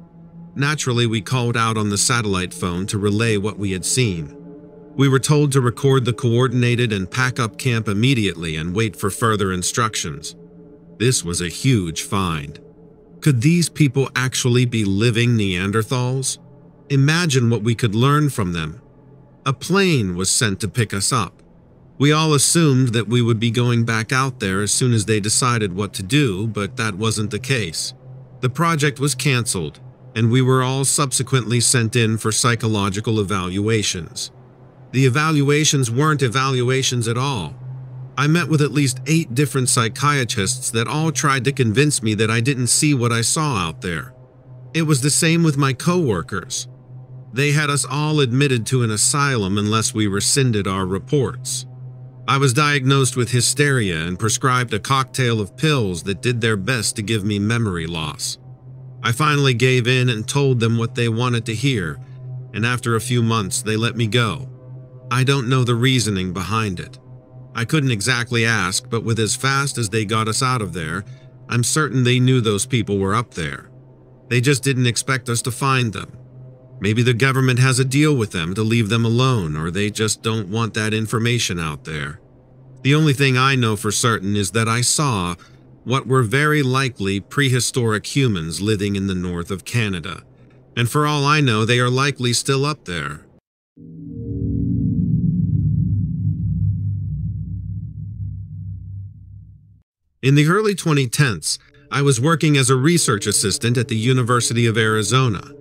Naturally, we called out on the satellite phone to relay what we had seen. We were told to record the coordinated and pack up camp immediately and wait for further instructions. This was a huge find. Could these people actually be living Neanderthals? Imagine what we could learn from them. A plane was sent to pick us up. We all assumed that we would be going back out there as soon as they decided what to do, but that wasn't the case. The project was canceled, and we were all subsequently sent in for psychological evaluations. The evaluations weren't evaluations at all. I met with at least 8 different psychiatrists that all tried to convince me that I didn't see what I saw out there. It was the same with my coworkers. They had us all admitted to an asylum unless we rescinded our reports. I was diagnosed with hysteria and prescribed a cocktail of pills that did their best to give me memory loss. I finally gave in and told them what they wanted to hear, and after a few months they let me go. I don't know the reasoning behind it. I couldn't exactly ask, but with as fast as they got us out of there, I'm certain they knew those people were up there. They just didn't expect us to find them. Maybe the government has a deal with them to leave them alone, or they just don't want that information out there. The only thing I know for certain is that I saw what were very likely prehistoric humans living in the north of Canada, and for all I know, they are likely still up there. In the early 2010s, I was working as a research assistant at the University of Arizona.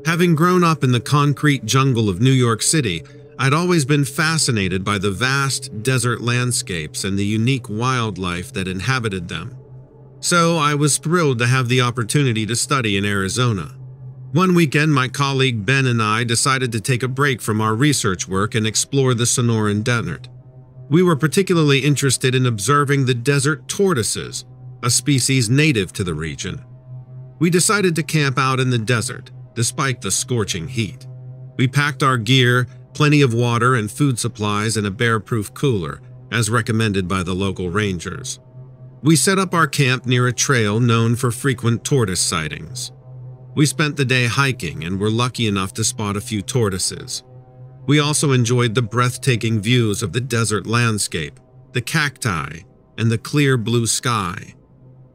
Having grown up in the concrete jungle of New York City, I'd always been fascinated by the vast desert landscapes and the unique wildlife that inhabited them. So I was thrilled to have the opportunity to study in Arizona. One weekend, my colleague Ben and I decided to take a break from our research work and explore the Sonoran Desert. We were particularly interested in observing the desert tortoises, a species native to the region. We decided to camp out in the desert, despite the scorching heat. We packed our gear, plenty of water and food supplies in a bear-proof cooler, as recommended by the local rangers. We set up our camp near a trail known for frequent tortoise sightings. We spent the day hiking and were lucky enough to spot a few tortoises. We also enjoyed the breathtaking views of the desert landscape, the cacti, and the clear blue sky.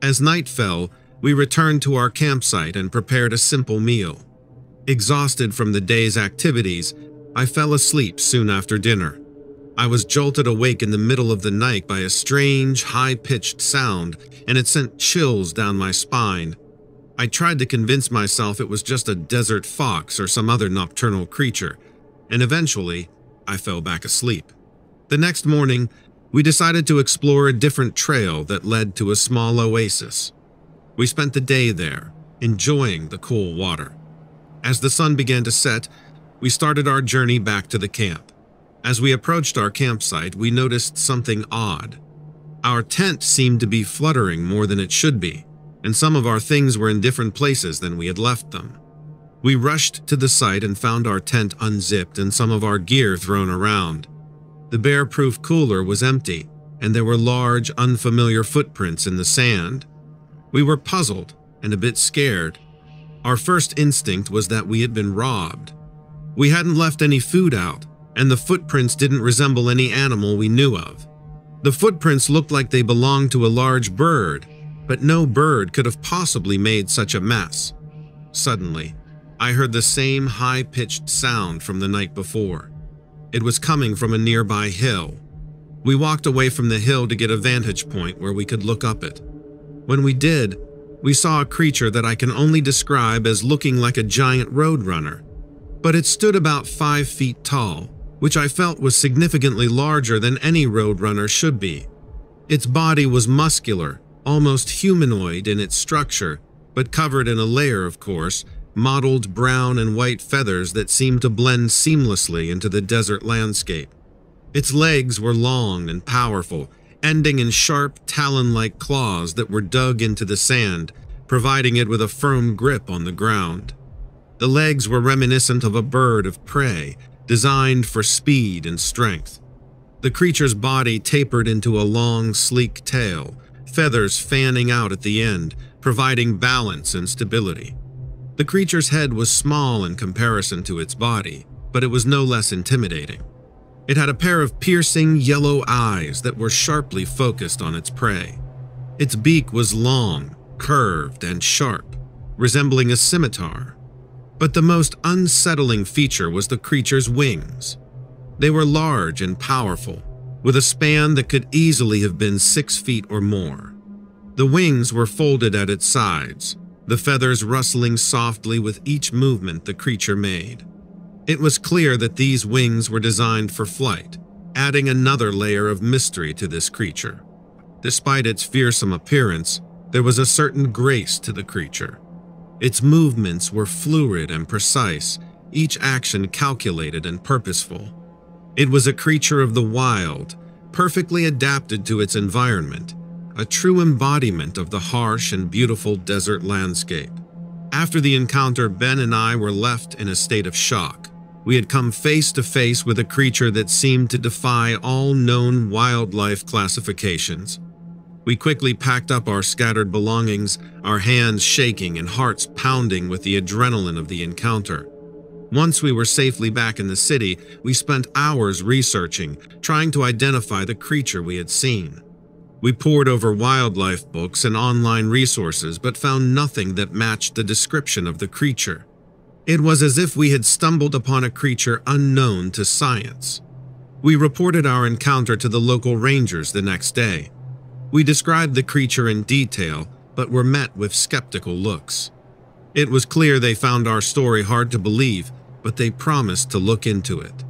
As night fell, we returned to our campsite and prepared a simple meal. Exhausted from the day's activities, I fell asleep soon after dinner. I was jolted awake in the middle of the night by a strange, high-pitched sound, and it sent chills down my spine. I tried to convince myself it was just a desert fox or some other nocturnal creature, and eventually, I fell back asleep. The next morning, we decided to explore a different trail that led to a small oasis. We spent the day there, enjoying the cool water. As the sun began to set, we started our journey back to the camp. As we approached our campsite, we noticed something odd. Our tent seemed to be fluttering more than it should be, and some of our things were in different places than we had left them. We rushed to the site and found our tent unzipped and some of our gear thrown around. The bear-proof cooler was empty, and there were large, unfamiliar footprints in the sand. We were puzzled and a bit scared. Our first instinct was that we had been robbed. We hadn't left any food out, and the footprints didn't resemble any animal we knew of. The footprints looked like they belonged to a large bird, but no bird could have possibly made such a mess. Suddenly, I heard the same high-pitched sound from the night before. It was coming from a nearby hill. We walked away from the hill to get a vantage point where we could look up it. When we did, we saw a creature that I can only describe as looking like a giant roadrunner. But it stood about 5 feet tall, which I felt was significantly larger than any roadrunner should be. Its body was muscular, almost humanoid in its structure, but covered in a layer, of course, mottled brown and white feathers that seemed to blend seamlessly into the desert landscape. Its legs were long and powerful, ending in sharp, talon-like claws that were dug into the sand, providing it with a firm grip on the ground. The legs were reminiscent of a bird of prey, designed for speed and strength. The creature's body tapered into a long, sleek tail, feathers fanning out at the end, providing balance and stability. The creature's head was small in comparison to its body, but it was no less intimidating. It had a pair of piercing yellow eyes that were sharply focused on its prey. Its beak was long, curved, and sharp, resembling a scimitar. But the most unsettling feature was the creature's wings. They were large and powerful, with a span that could easily have been 6 feet or more. The wings were folded at its sides, the feathers rustling softly with each movement the creature made. It was clear that these wings were designed for flight, adding another layer of mystery to this creature. Despite its fearsome appearance, there was a certain grace to the creature. Its movements were fluid and precise, each action calculated and purposeful. It was a creature of the wild, perfectly adapted to its environment, a true embodiment of the harsh and beautiful desert landscape. After the encounter, Ben and I were left in a state of shock. We had come face to face with a creature that seemed to defy all known wildlife classifications. We quickly packed up our scattered belongings, our hands shaking and hearts pounding with the adrenaline of the encounter. Once we were safely back in the city, we spent hours researching, trying to identify the creature we had seen. We pored over wildlife books and online resources, but found nothing that matched the description of the creature. It was as if we had stumbled upon a creature unknown to science. We reported our encounter to the local rangers the next day. We described the creature in detail, but were met with skeptical looks. It was clear they found our story hard to believe, but they promised to look into it.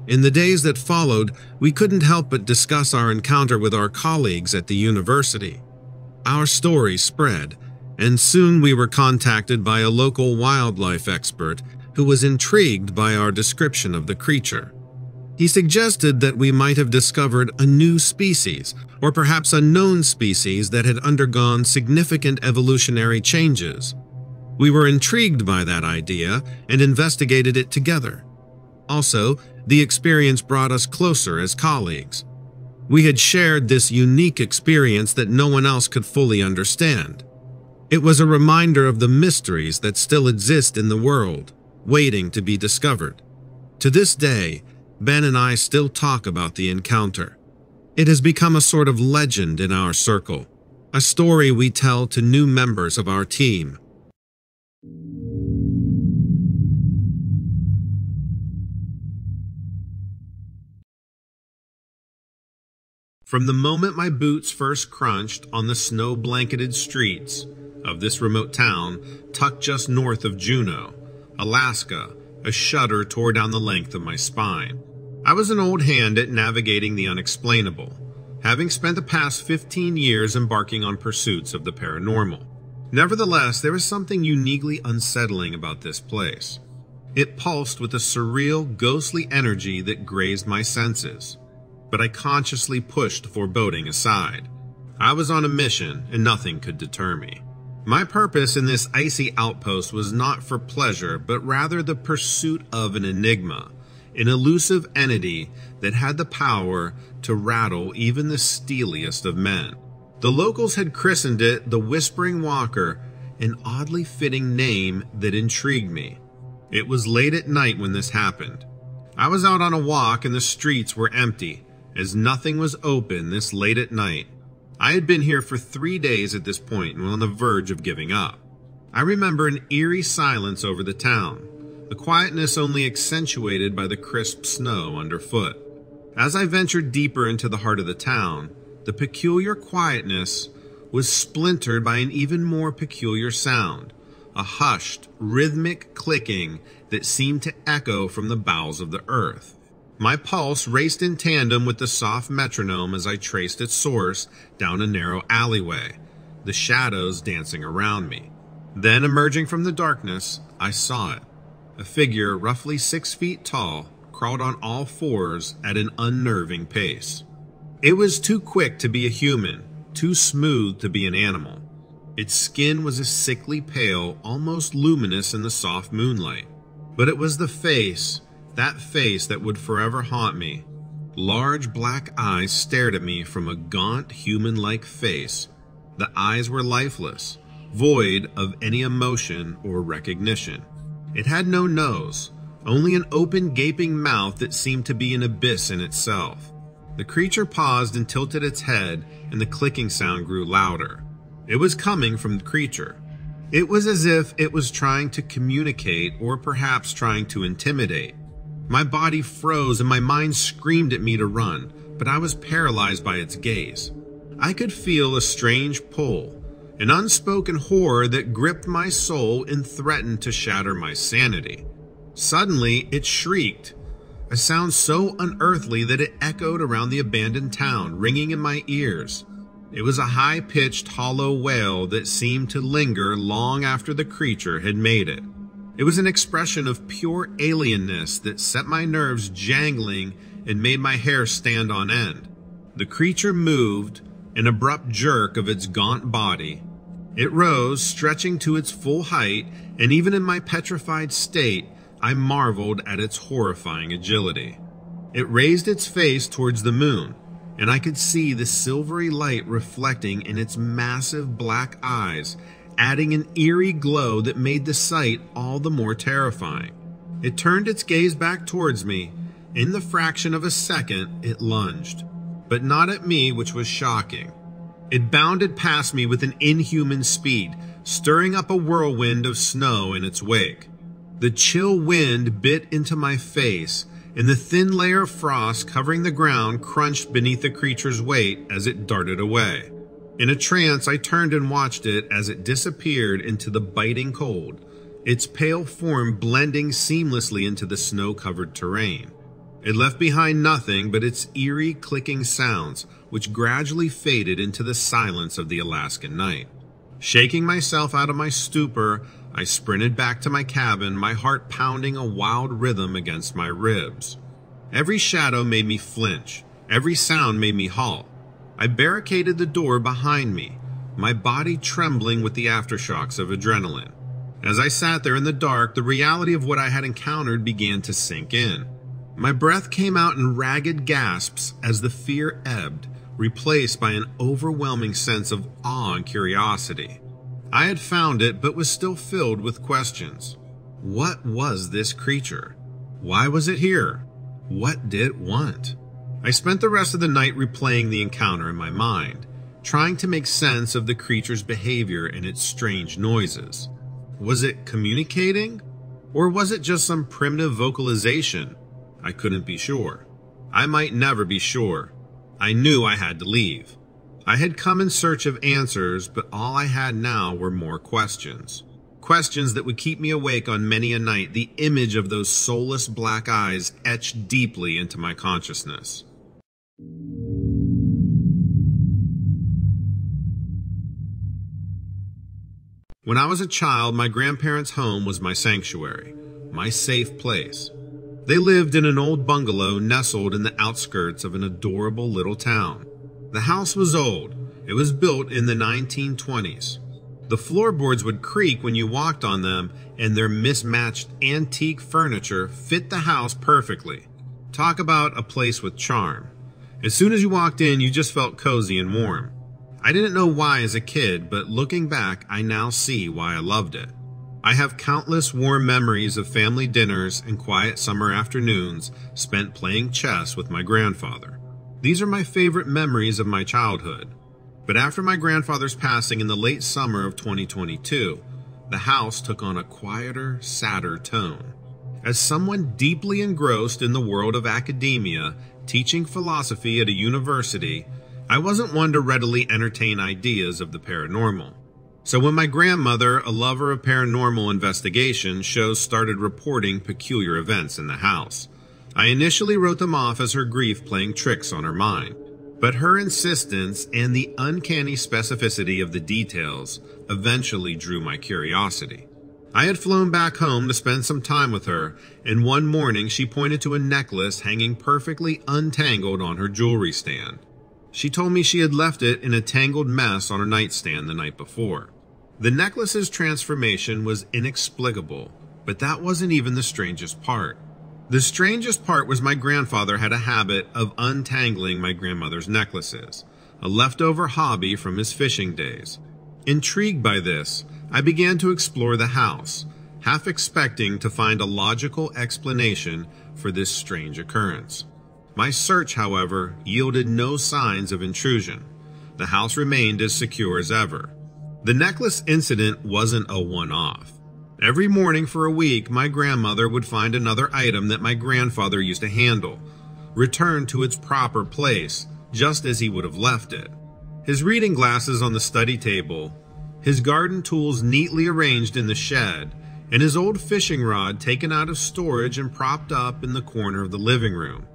In the days that followed, we couldn't help but discuss our encounter with our colleagues at the university. Our story spread, and soon we were contacted by a local wildlife expert who was intrigued by our description of the creature. He suggested that we might have discovered a new species, or perhaps a known species that had undergone significant evolutionary changes. We were intrigued by that idea and investigated it together. Also, the experience brought us closer as colleagues. We had shared this unique experience that no one else could fully understand. It was a reminder of the mysteries that still exist in the world, waiting to be discovered. To this day, Ben and I still talk about the encounter. It has become a sort of legend in our circle, a story we tell to new members of our team. From the moment my boots first crunched on the snow-blanketed streets of this remote town tucked just north of Juneau, Alaska, a shudder tore down the length of my spine. I was an old hand at navigating the unexplainable, having spent the past 15 years embarking on pursuits of the paranormal. Nevertheless, there was something uniquely unsettling about this place. It pulsed with a surreal, ghostly energy that grazed my senses. But I consciously pushed foreboding aside. I was on a mission, and nothing could deter me. My purpose in this icy outpost was not for pleasure, but rather the pursuit of an enigma, an elusive entity that had the power to rattle even the steeliest of men. The locals had christened it the Whispering Walker, an oddly fitting name that intrigued me. It was late at night when this happened. I was out on a walk and the streets were empty, as nothing was open this late at night. I had been here for 3 days at this point and was on the verge of giving up. I remember an eerie silence over the town, the quietness only accentuated by the crisp snow underfoot. As I ventured deeper into the heart of the town, the peculiar quietness was splintered by an even more peculiar sound, a hushed, rhythmic clicking that seemed to echo from the bowels of the earth. My pulse raced in tandem with the soft metronome as I traced its source down a narrow alleyway, the shadows dancing around me. Then, emerging from the darkness, I saw it. A figure roughly 6 feet tall, crawled on all fours at an unnerving pace. It was too quick to be a human, too smooth to be an animal. Its skin was a sickly pale, almost luminous in the soft moonlight. But it was the face, that face that would forever haunt me. Large black eyes stared at me from a gaunt, human-like face. The eyes were lifeless, void of any emotion or recognition. It had no nose, only an open, gaping mouth that seemed to be an abyss in itself. The creature paused and tilted its head, and the clicking sound grew louder. It was coming from the creature. It was as if it was trying to communicate, or perhaps trying to intimidate. My body froze and my mind screamed at me to run, but I was paralyzed by its gaze. I could feel a strange pull, an unspoken horror that gripped my soul and threatened to shatter my sanity. Suddenly, it shrieked, a sound so unearthly that it echoed around the abandoned town, ringing in my ears. It was a high-pitched, hollow wail that seemed to linger long after the creature had made it. It was an expression of pure alienness that set my nerves jangling and made my hair stand on end. The creature moved, an abrupt jerk of its gaunt body. It rose, stretching to its full height, and even in my petrified state, I marveled at its horrifying agility. It raised its face towards the moon, and I could see the silvery light reflecting in its massive black eyes, adding an eerie glow that made the sight all the more terrifying. It turned its gaze back towards me. In the fraction of a second, it lunged, but not at me, which was shocking. It bounded past me with an inhuman speed, stirring up a whirlwind of snow in its wake. The chill wind bit into my face, and the thin layer of frost covering the ground crunched beneath the creature's weight as it darted away. In a trance, I turned and watched it as it disappeared into the biting cold, its pale form blending seamlessly into the snow-covered terrain. It left behind nothing but its eerie clicking sounds, which gradually faded into the silence of the Alaskan night. Shaking myself out of my stupor, I sprinted back to my cabin, my heart pounding a wild rhythm against my ribs. Every shadow made me flinch. Every sound made me halt. I barricaded the door behind me, my body trembling with the aftershocks of adrenaline. As I sat there in the dark, the reality of what I had encountered began to sink in. My breath came out in ragged gasps as the fear ebbed, replaced by an overwhelming sense of awe and curiosity. I had found it, but was still filled with questions. What was this creature? Why was it here? What did it want? I spent the rest of the night replaying the encounter in my mind, trying to make sense of the creature's behavior and its strange noises. Was it communicating? Or was it just some primitive vocalization? I couldn't be sure. I might never be sure. I knew I had to leave. I had come in search of answers, but all I had now were more questions. Questions that would keep me awake on many a night, the image of those soulless black eyes etched deeply into my consciousness. When I was a child, my grandparents' home was my sanctuary, my safe place. They lived in an old bungalow nestled in the outskirts of an adorable little town. The house was old. It was built in the 1920s. The floorboards would creak when you walked on them, and their mismatched antique furniture fit the house perfectly. Talk about a place with charm. As soon as you walked in, you just felt cozy and warm. I didn't know why as a kid, but looking back, I now see why I loved it. I have countless warm memories of family dinners and quiet summer afternoons spent playing chess with my grandfather. These are my favorite memories of my childhood. But after my grandfather's passing in the late summer of 2022, the house took on a quieter, sadder tone. As someone deeply engrossed in the world of academia, teaching philosophy at a university, I wasn't one to readily entertain ideas of the paranormal. So when my grandmother, a lover of paranormal investigation, shows started reporting peculiar events in the house, I initially wrote them off as her grief playing tricks on her mind. But her insistence and the uncanny specificity of the details eventually drew my curiosity. I had flown back home to spend some time with her, and one morning she pointed to a necklace hanging perfectly untangled on her jewelry stand. She told me she had left it in a tangled mess on her nightstand the night before. The necklace's transformation was inexplicable, but that wasn't even the strangest part. The strangest part was my grandfather had a habit of untangling my grandmother's necklaces, a leftover hobby from his fishing days. Intrigued by this, I began to explore the house, half expecting to find a logical explanation for this strange occurrence. My search, however, yielded no signs of intrusion. The house remained as secure as ever. The necklace incident wasn't a one-off. Every morning for a week, my grandmother would find another item that my grandfather used to handle, returned to its proper place, just as he would have left it. His reading glasses on the study table, his garden tools neatly arranged in the shed, and his old fishing rod taken out of storage and propped up in the corner of the living room.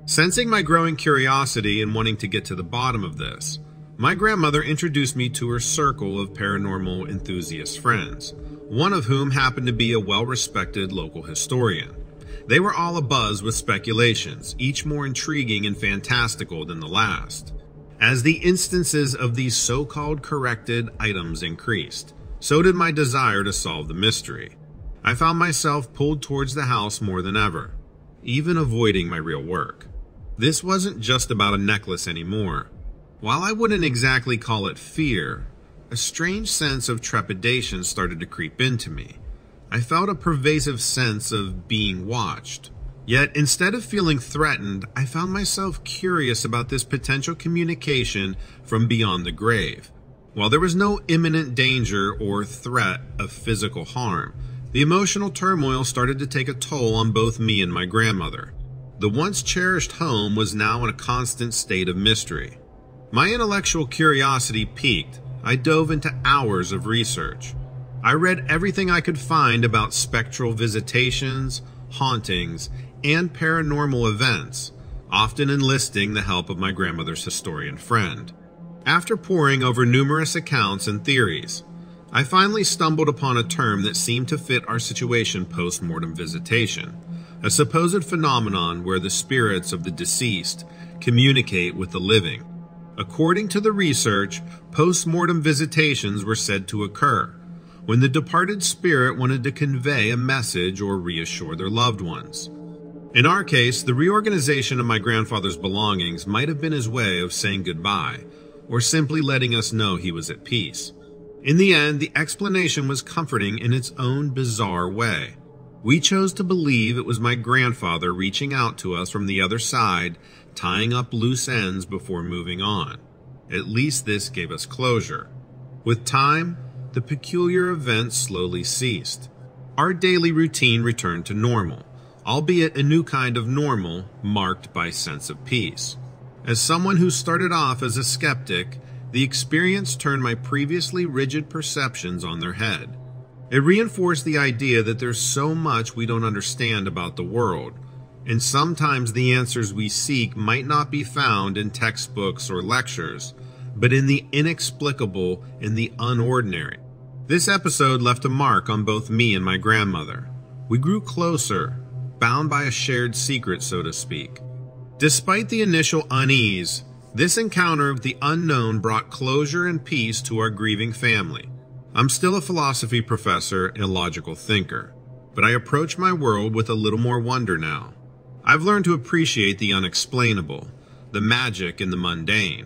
Sensing my growing curiosity and wanting to get to the bottom of this, my grandmother introduced me to her circle of paranormal enthusiast friends, one of whom happened to be a well-respected local historian. They were all abuzz with speculations, each more intriguing and fantastical than the last. As the instances of these so-called corrected items increased, so did my desire to solve the mystery. I found myself pulled towards the house more than ever, even avoiding my real work. This wasn't just about a necklace anymore. While I wouldn't exactly call it fear, a strange sense of trepidation started to creep into me. I felt a pervasive sense of being watched. Yet, instead of feeling threatened, I found myself curious about this potential communication from beyond the grave. While there was no imminent danger or threat of physical harm, the emotional turmoil started to take a toll on both me and my grandmother. The once cherished home was now in a constant state of mystery. My intellectual curiosity piqued. I dove into hours of research. I read everything I could find about spectral visitations, hauntings, and paranormal events, often enlisting the help of my grandmother's historian friend. After poring over numerous accounts and theories, I finally stumbled upon a term that seemed to fit our situation post-mortem visitation, a supposed phenomenon where the spirits of the deceased communicate with the living. According to the research, post-mortem visitations were said to occur when the departed spirit wanted to convey a message or reassure their loved ones. In our case, the reorganization of my grandfather's belongings might have been his way of saying goodbye, or simply letting us know he was at peace. In the end, the explanation was comforting in its own bizarre way. We chose to believe it was my grandfather reaching out to us from the other side, tying up loose ends before moving on. At least this gave us closure. With time, the peculiar events slowly ceased. Our daily routine returned to normal, albeit a new kind of normal marked by sense of peace. As someone who started off as a skeptic, the experience turned my previously rigid perceptions on their head. It reinforced the idea that there's so much we don't understand about the world, and sometimes the answers we seek might not be found in textbooks or lectures, but in the inexplicable and the unordinary. This episode left a mark on both me and my grandmother. We grew closer, bound by a shared secret, so to speak. Despite the initial unease, this encounter of the unknown brought closure and peace to our grieving family. I'm still a philosophy professor and a logical thinker, but I approach my world with a little more wonder now. I've learned to appreciate the unexplainable, the magic in the mundane,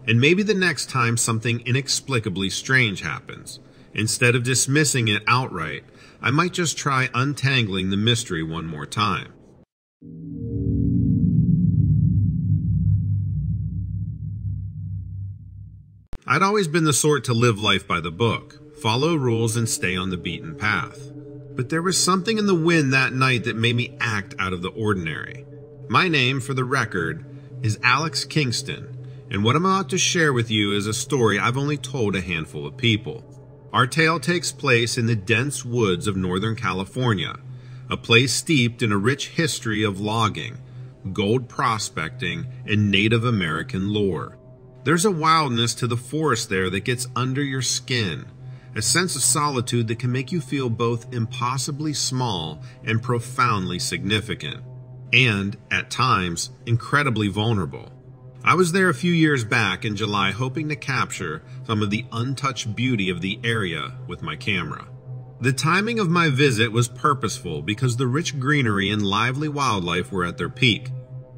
and maybe the next time something inexplicably strange happens, instead of dismissing it outright, I might just try untangling the mystery one more time. I'd always been the sort to live life by the book, follow rules and stay on the beaten path. But there was something in the wind that night that made me act out of the ordinary. My name, for the record, is Alex Kingston, and what I'm about to share with you is a story I've only told a handful of people. Our tale takes place in the dense woods of Northern California, a place steeped in a rich history of logging, gold prospecting, and Native American lore. There's a wildness to the forest there that gets under your skin, a sense of solitude that can make you feel both impossibly small and profoundly significant, and, at times, incredibly vulnerable. I was there a few years back in July hoping to capture some of the untouched beauty of the area with my camera. The timing of my visit was purposeful because the rich greenery and lively wildlife were at their peak.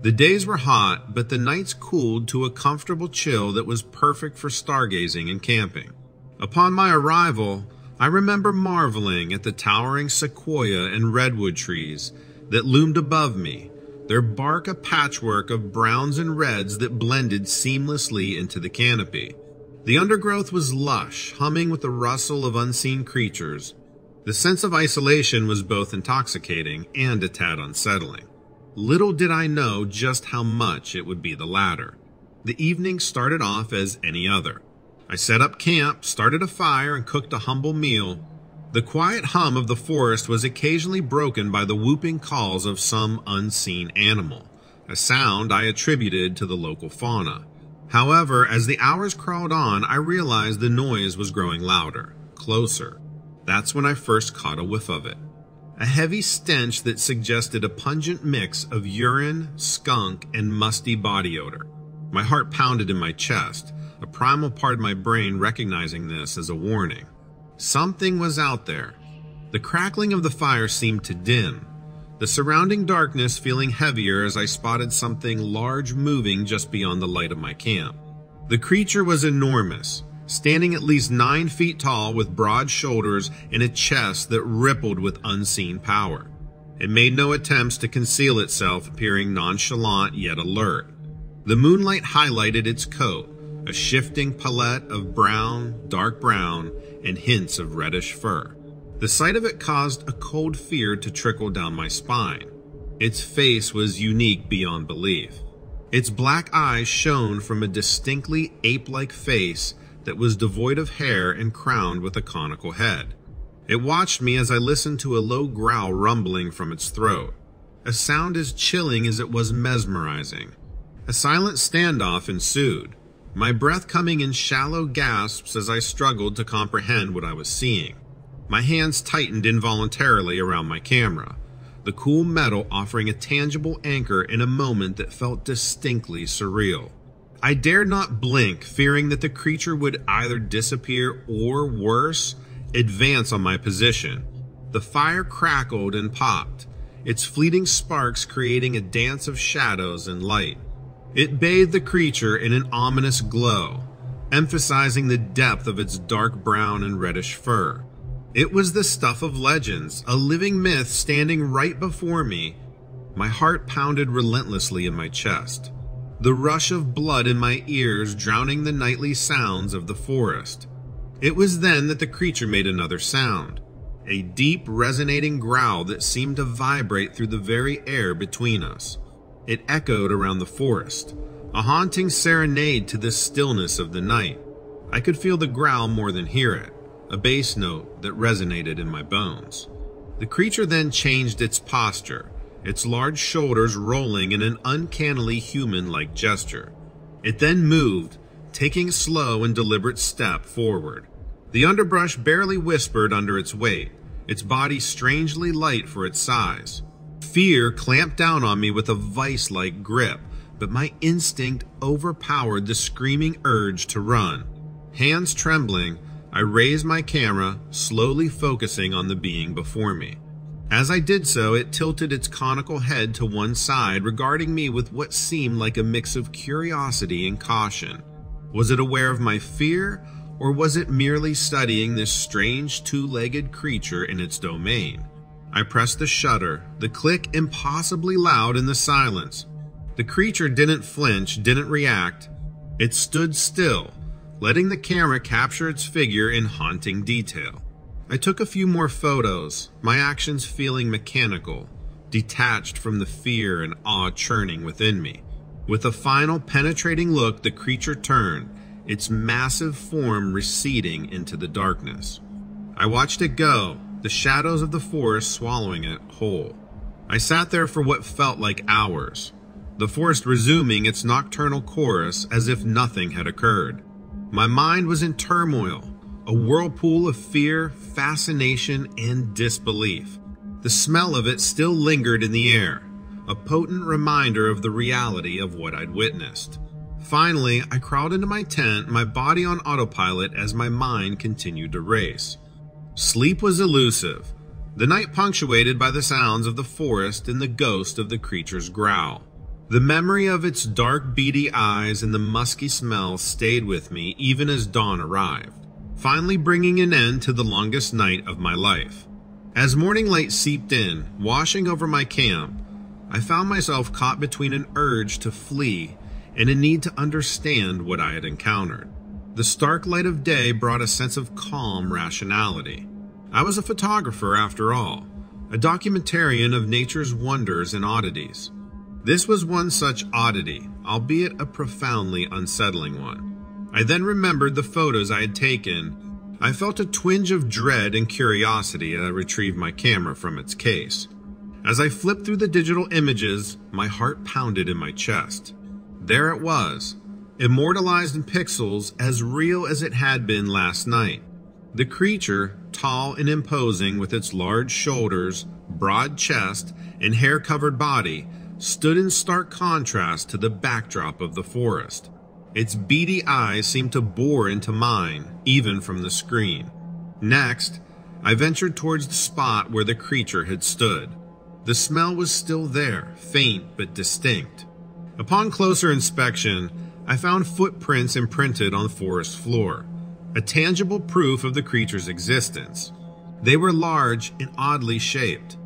The days were hot, but the nights cooled to a comfortable chill that was perfect for stargazing and camping. Upon my arrival, I remember marveling at the towering sequoia and redwood trees that loomed above me, their bark a patchwork of browns and reds that blended seamlessly into the canopy. The undergrowth was lush, humming with the rustle of unseen creatures. The sense of isolation was both intoxicating and a tad unsettling. Little did I know just how much it would be the latter. The evening started off as any other. I set up camp, started a fire, and cooked a humble meal. The quiet hum of the forest was occasionally broken by the whooping calls of some unseen animal, a sound I attributed to the local fauna. However, as the hours crawled on, I realized the noise was growing louder, closer. That's when I first caught a whiff of it. A heavy stench that suggested a pungent mix of urine, skunk, and musty body odor. My heart pounded in my chest, a primal part of my brain recognizing this as a warning. Something was out there. The crackling of the fire seemed to dim, the surrounding darkness feeling heavier as I spotted something large moving just beyond the light of my camp. The creature was enormous, standing at least 9 feet tall with broad shoulders and a chest that rippled with unseen power. It made no attempts to conceal itself, appearing nonchalant yet alert. The moonlight highlighted its coat, a shifting palette of brown, dark brown, and hints of reddish fur. The sight of it caused a cold fear to trickle down my spine. Its face was unique beyond belief. Its black eyes shone from a distinctly ape-like face that was devoid of hair and crowned with a conical head. It watched me as I listened to a low growl rumbling from its throat, a sound as chilling as it was mesmerizing. A silent standoff ensued, my breath coming in shallow gasps as I struggled to comprehend what I was seeing. My hands tightened involuntarily around my camera, the cool metal offering a tangible anchor in a moment that felt distinctly surreal. I dared not blink, fearing that the creature would either disappear or, worse, advance on my position. The fire crackled and popped, its fleeting sparks creating a dance of shadows and light. It bathed the creature in an ominous glow, emphasizing the depth of its dark brown and reddish fur. It was the stuff of legends, a living myth standing right before me. My heart pounded relentlessly in my chest, the rush of blood in my ears drowning the nightly sounds of the forest. It was then that the creature made another sound, a deep, resonating growl that seemed to vibrate through the very air between us. It echoed around the forest, a haunting serenade to the stillness of the night. I could feel the growl more than hear it, a bass note that resonated in my bones. The creature then changed its posture, its large shoulders rolling in an uncannily human-like gesture. It then moved, taking a slow and deliberate step forward. The underbrush barely whispered under its weight, its body strangely light for its size. Fear clamped down on me with a vice-like grip, but my instinct overpowered the screaming urge to run. Hands trembling, I raised my camera, slowly focusing on the being before me. As I did so, it tilted its conical head to one side, regarding me with what seemed like a mix of curiosity and caution. Was it aware of my fear, or was it merely studying this strange two-legged creature in its domain? I pressed the shutter, the click impossibly loud in the silence. The creature didn't flinch, didn't react. It stood still, letting the camera capture its figure in haunting detail. I took a few more photos, my actions feeling mechanical, detached from the fear and awe churning within me. With a final penetrating look, the creature turned, its massive form receding into the darkness. I watched it go, the shadows of the forest swallowing it whole. I sat there for what felt like hours, the forest resuming its nocturnal chorus as if nothing had occurred. My mind was in turmoil, a whirlpool of fear, fascination, and disbelief. The smell of it still lingered in the air, a potent reminder of the reality of what I'd witnessed. Finally, I crawled into my tent, my body on autopilot as my mind continued to race. Sleep was elusive, the night punctuated by the sounds of the forest and the ghost of the creature's growl. The memory of its dark, beady eyes and the musky smell stayed with me even as dawn arrived, finally bringing an end to the longest night of my life. As morning light seeped in, washing over my camp, I found myself caught between an urge to flee and a need to understand what I had encountered. The stark light of day brought a sense of calm rationality. I was a photographer after all, a documentarian of nature's wonders and oddities. This was one such oddity, albeit a profoundly unsettling one. I then remembered the photos I had taken. I felt a twinge of dread and curiosity as I retrieved my camera from its case. As I flipped through the digital images, my heart pounded in my chest. There it was, immortalized in pixels, as real as it had been last night. The creature, tall and imposing with its large shoulders, broad chest, and hair-covered body, stood in stark contrast to the backdrop of the forest. Its beady eyes seemed to bore into mine, even from the screen. Next, I ventured towards the spot where the creature had stood. The smell was still there, faint but distinct. Upon closer inspection, I found footprints imprinted on the forest floor, a tangible proof of the creature's existence. They were large and oddly shaped.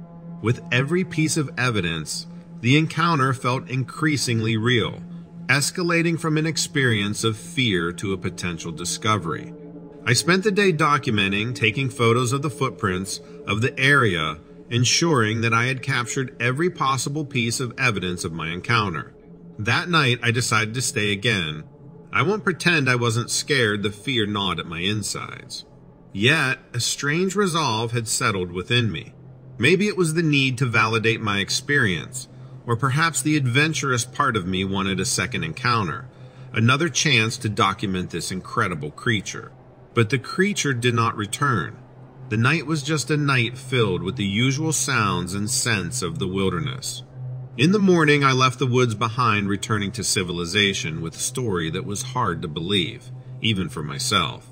With every piece of evidence, the encounter felt increasingly real, escalating from an experience of fear to a potential discovery. I spent the day documenting, taking photos of the footprints, of the area, ensuring that I had captured every possible piece of evidence of my encounter. That night, I decided to stay again. I won't pretend I wasn't scared. The fear gnawed at my insides. Yet, a strange resolve had settled within me. Maybe it was the need to validate my experience, or perhaps the adventurous part of me wanted a second encounter, another chance to document this incredible creature. But the creature did not return. The night was just a night filled with the usual sounds and scents of the wilderness. In the morning, I left the woods behind, returning to civilization with a story that was hard to believe, even for myself.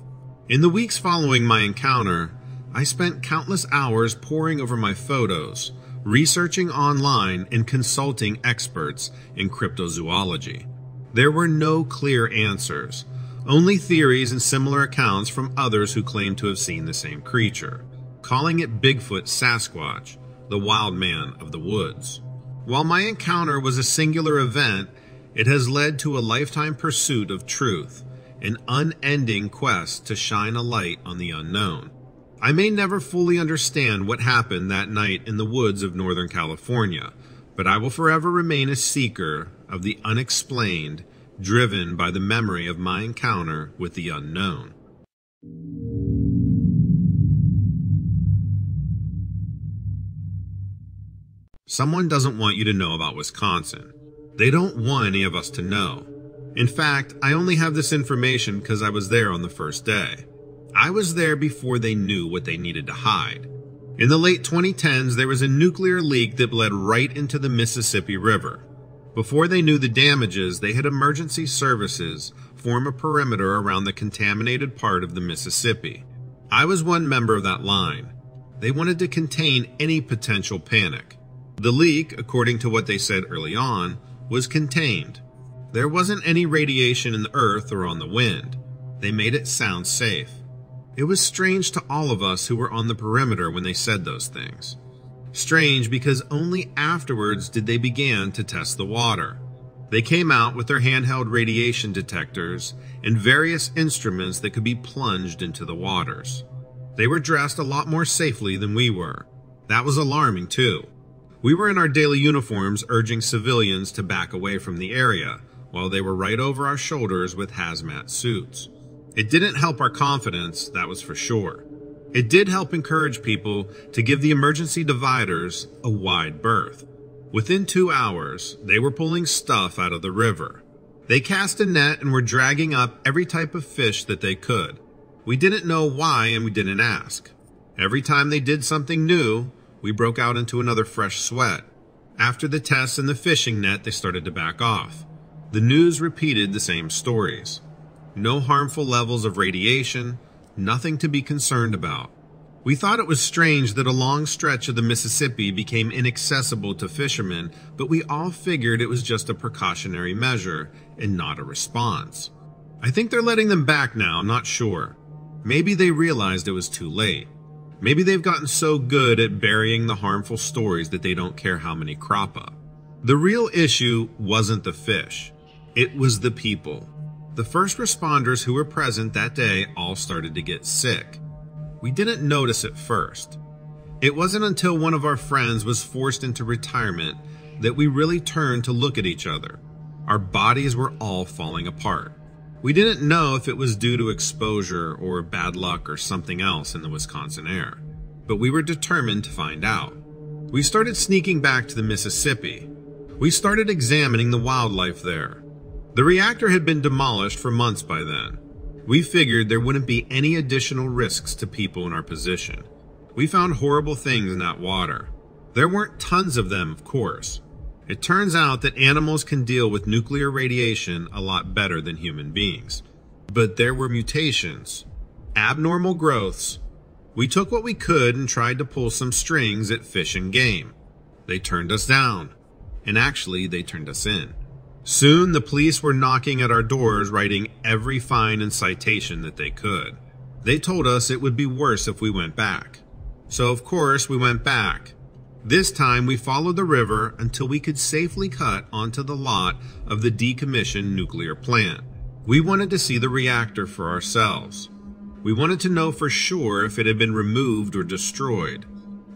In the weeks following my encounter, I spent countless hours poring over my photos, researching online, and consulting experts in cryptozoology. There were no clear answers, only theories and similar accounts from others who claimed to have seen the same creature, calling it Bigfoot Sasquatch, the wild man of the woods. While my encounter was a singular event, it has led to a lifetime pursuit of truth, an unending quest to shine a light on the unknown. I may never fully understand what happened that night in the woods of Northern California, but I will forever remain a seeker of the unexplained, driven by the memory of my encounter with the unknown. Someone doesn't want you to know about Wisconsin. They don't want any of us to know. In fact, I only have this information because I was there on the first day. I was there before they knew what they needed to hide. In the late 2010s, there was a nuclear leak that bled right into the Mississippi River. Before they knew the damages, they had emergency services form a perimeter around the contaminated part of the Mississippi. I was one member of that line. They wanted to contain any potential panic. The leak, according to what they said early on, was contained. There wasn't any radiation in the earth or on the wind. They made it sound safe. It was strange to all of us who were on the perimeter when they said those things. Strange because only afterwards did they begin to test the water. They came out with their handheld radiation detectors and various instruments that could be plunged into the waters. They were dressed a lot more safely than we were. That was alarming too. We were in our daily uniforms urging civilians to back away from the area, while they were right over our shoulders with hazmat suits. It didn't help our confidence, that was for sure. It did help encourage people to give the emergency dividers a wide berth. Within 2 hours, they were pulling stuff out of the river. They cast a net and were dragging up every type of fish that they could. We didn't know why and we didn't ask. Every time they did something new, we broke out into another fresh sweat. After the tests and the fishing net, they started to back off. The news repeated the same stories. No harmful levels of radiation, nothing to be concerned about. We thought it was strange that a long stretch of the Mississippi became inaccessible to fishermen, but we all figured it was just a precautionary measure and not a response. I think they're letting them back now, not sure. Maybe they realized it was too late. Maybe they've gotten so good at burying the harmful stories that they don't care how many crop up. The real issue wasn't the fish. It was the people. The first responders who were present that day all started to get sick. We didn't notice it first. It wasn't until one of our friends was forced into retirement that we really turned to look at each other. Our bodies were all falling apart. We didn't know if it was due to exposure or bad luck or something else in the Wisconsin air, but we were determined to find out. We started sneaking back to the Mississippi. We started examining the wildlife there. The reactor had been demolished for months by then. We figured there wouldn't be any additional risks to people in our position. We found horrible things in that water. There weren't tons of them, of course. It turns out that animals can deal with nuclear radiation a lot better than human beings. But there were mutations, abnormal growths. We took what we could and tried to pull some strings at Fish and Game. They turned us down, and actually they turned us in. Soon the police were knocking at our doors, writing every fine and citation that they could. They told us it would be worse if we went back. So of course we went back. This time we followed the river until we could safely cut onto the lot of the decommissioned nuclear plant. We wanted to see the reactor for ourselves. We wanted to know for sure if it had been removed or destroyed.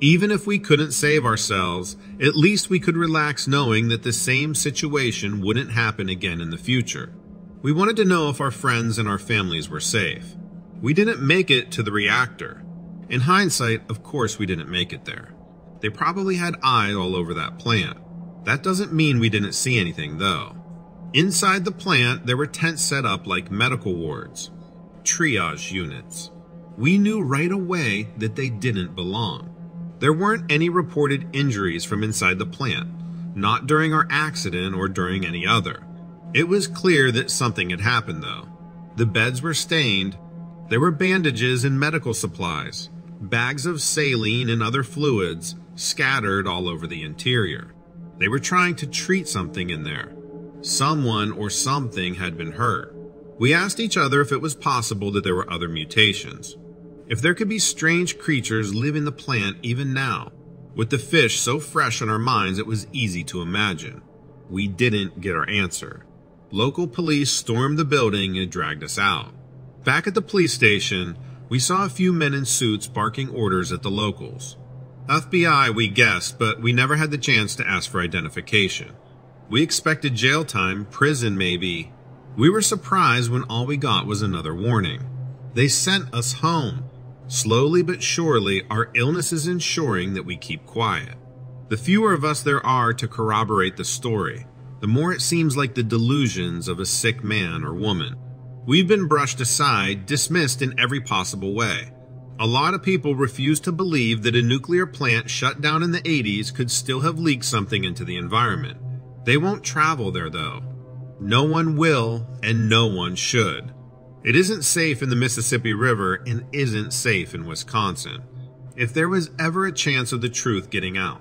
Even if we couldn't save ourselves, at least we could relax knowing that the same situation wouldn't happen again in the future. We wanted to know if our friends and our families were safe. We didn't make it to the reactor. In hindsight, of course we didn't make it there. They probably had eyes all over that plant. That doesn't mean we didn't see anything though. Inside the plant, there were tents set up like medical wards, triage units. We knew right away that they didn't belong. There weren't any reported injuries from inside the plant, not during our accident or during any other. It was clear that something had happened though. The beds were stained. There were bandages and medical supplies, bags of saline and other fluids scattered all over the interior. They were trying to treat something in there. Someone or something had been hurt. We asked each other if it was possible that there were other mutations. If there could be strange creatures living the plant even now. With the fish so fresh on our minds, it was easy to imagine. We didn't get our answer. Local police stormed the building and dragged us out. Back at the police station, we saw a few men in suits barking orders at the locals. FBI, we guessed, but we never had the chance to ask for identification. We expected jail time, prison maybe. We were surprised when all we got was another warning. They sent us home. Slowly but surely, our illness is ensuring that we keep quiet. The fewer of us there are to corroborate the story, the more it seems like the delusions of a sick man or woman. We've been brushed aside, dismissed in every possible way. A lot of people refuse to believe that a nuclear plant shut down in the 80s could still have leaked something into the environment. They won't travel there though. No one will, and no one should. It isn't safe in the Mississippi River and isn't safe in Wisconsin. If there was ever a chance of the truth getting out,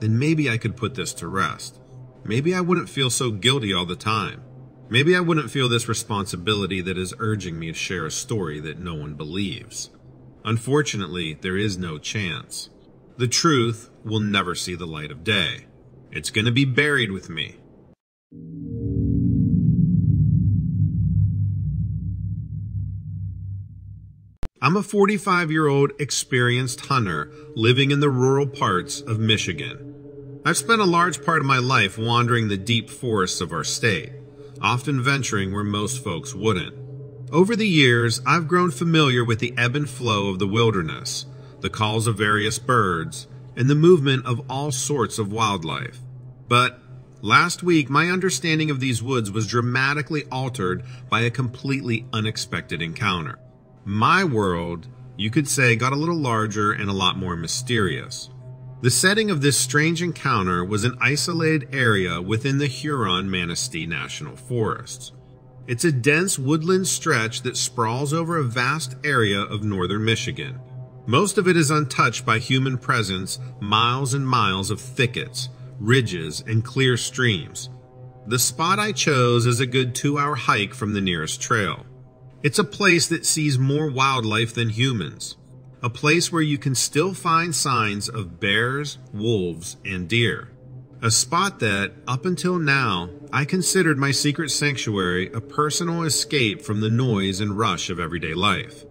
then maybe I could put this to rest. Maybe I wouldn't feel so guilty all the time. Maybe I wouldn't feel this responsibility that is urging me to share a story that no one believes. Unfortunately, there is no chance. The truth will never see the light of day. It's going to be buried with me. I'm a 45-year-old experienced hunter living in the rural parts of Michigan. I've spent a large part of my life wandering the deep forests of our state, often venturing where most folks wouldn't. Over the years, I've grown familiar with the ebb and flow of the wilderness, the calls of various birds, and the movement of all sorts of wildlife. But last week, my understanding of these woods was dramatically altered by a completely unexpected encounter. My world, you could say, got a little larger and a lot more mysterious. The setting of this strange encounter was an isolated area within the Huron-Manistee National Forests. It's a dense woodland stretch that sprawls over a vast area of northern Michigan. Most of it is untouched by human presence, miles and miles of thickets, ridges, and clear streams. The spot I chose is a good 2-hour hike from the nearest trail. It's a place that sees more wildlife than humans. A place where you can still find signs of bears, wolves, and deer. A spot that, up until now, I considered my secret sanctuary a personal escape from the noise and rush of everyday life.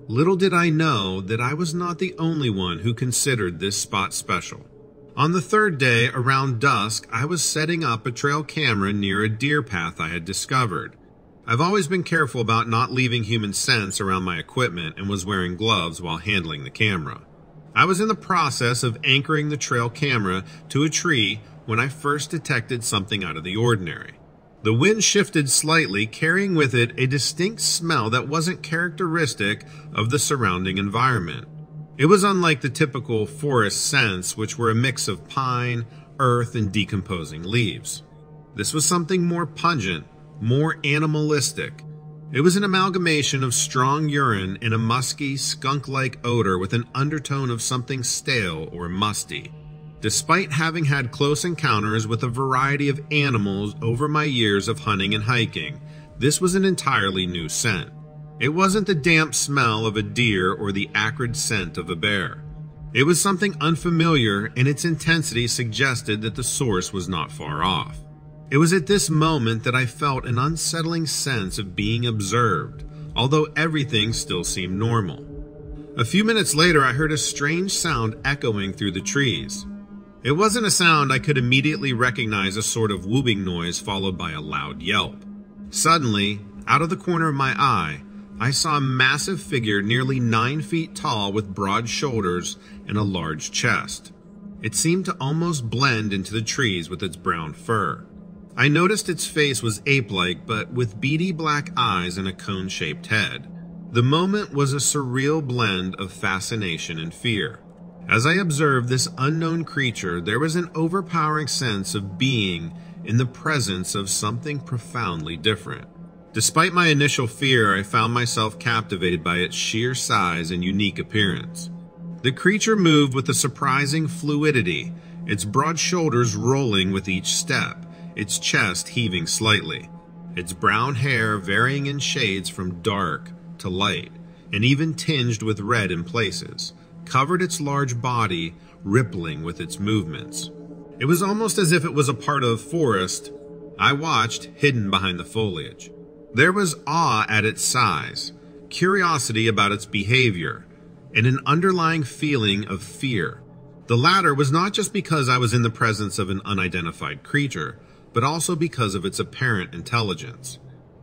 Little did I know that I was not the only one who considered this spot special. On the third day, around dusk, I was setting up a trail camera near a deer path I had discovered. I've always been careful about not leaving human scents around my equipment and was wearing gloves while handling the camera. I was in the process of anchoring the trail camera to a tree when I first detected something out of the ordinary. The wind shifted slightly, carrying with it a distinct smell that wasn't characteristic of the surrounding environment. It was unlike the typical forest scents, which were a mix of pine, earth, and decomposing leaves. This was something more pungent, more animalistic. It was an amalgamation of strong urine and a musky, skunk-like odor with an undertone of something stale or musty. Despite having had close encounters with a variety of animals over my years of hunting and hiking, this was an entirely new scent. It wasn't the damp smell of a deer or the acrid scent of a bear. It was something unfamiliar, and its intensity suggested that the source was not far off. It was at this moment that I felt an unsettling sense of being observed, although everything still seemed normal. A few minutes later, I heard a strange sound echoing through the trees. It wasn't a sound I could immediately recognize, a sort of whooping noise followed by a loud yelp. Suddenly, out of the corner of my eye, I saw a massive figure nearly 9 feet tall with broad shoulders and a large chest. It seemed to almost blend into the trees with its brown fur. I noticed its face was ape-like, but with beady black eyes and a cone-shaped head. The moment was a surreal blend of fascination and fear. As I observed this unknown creature, there was an overpowering sense of being in the presence of something profoundly different. Despite my initial fear, I found myself captivated by its sheer size and unique appearance. The creature moved with a surprising fluidity, its broad shoulders rolling with each step, its chest heaving slightly, its brown hair varying in shades from dark to light, and even tinged with red in places, covered its large body, rippling with its movements. It was almost as if it was a part of the forest I watched, hidden behind the foliage. There was awe at its size, curiosity about its behavior, and an underlying feeling of fear. The latter was not just because I was in the presence of an unidentified creature, but also because of its apparent intelligence.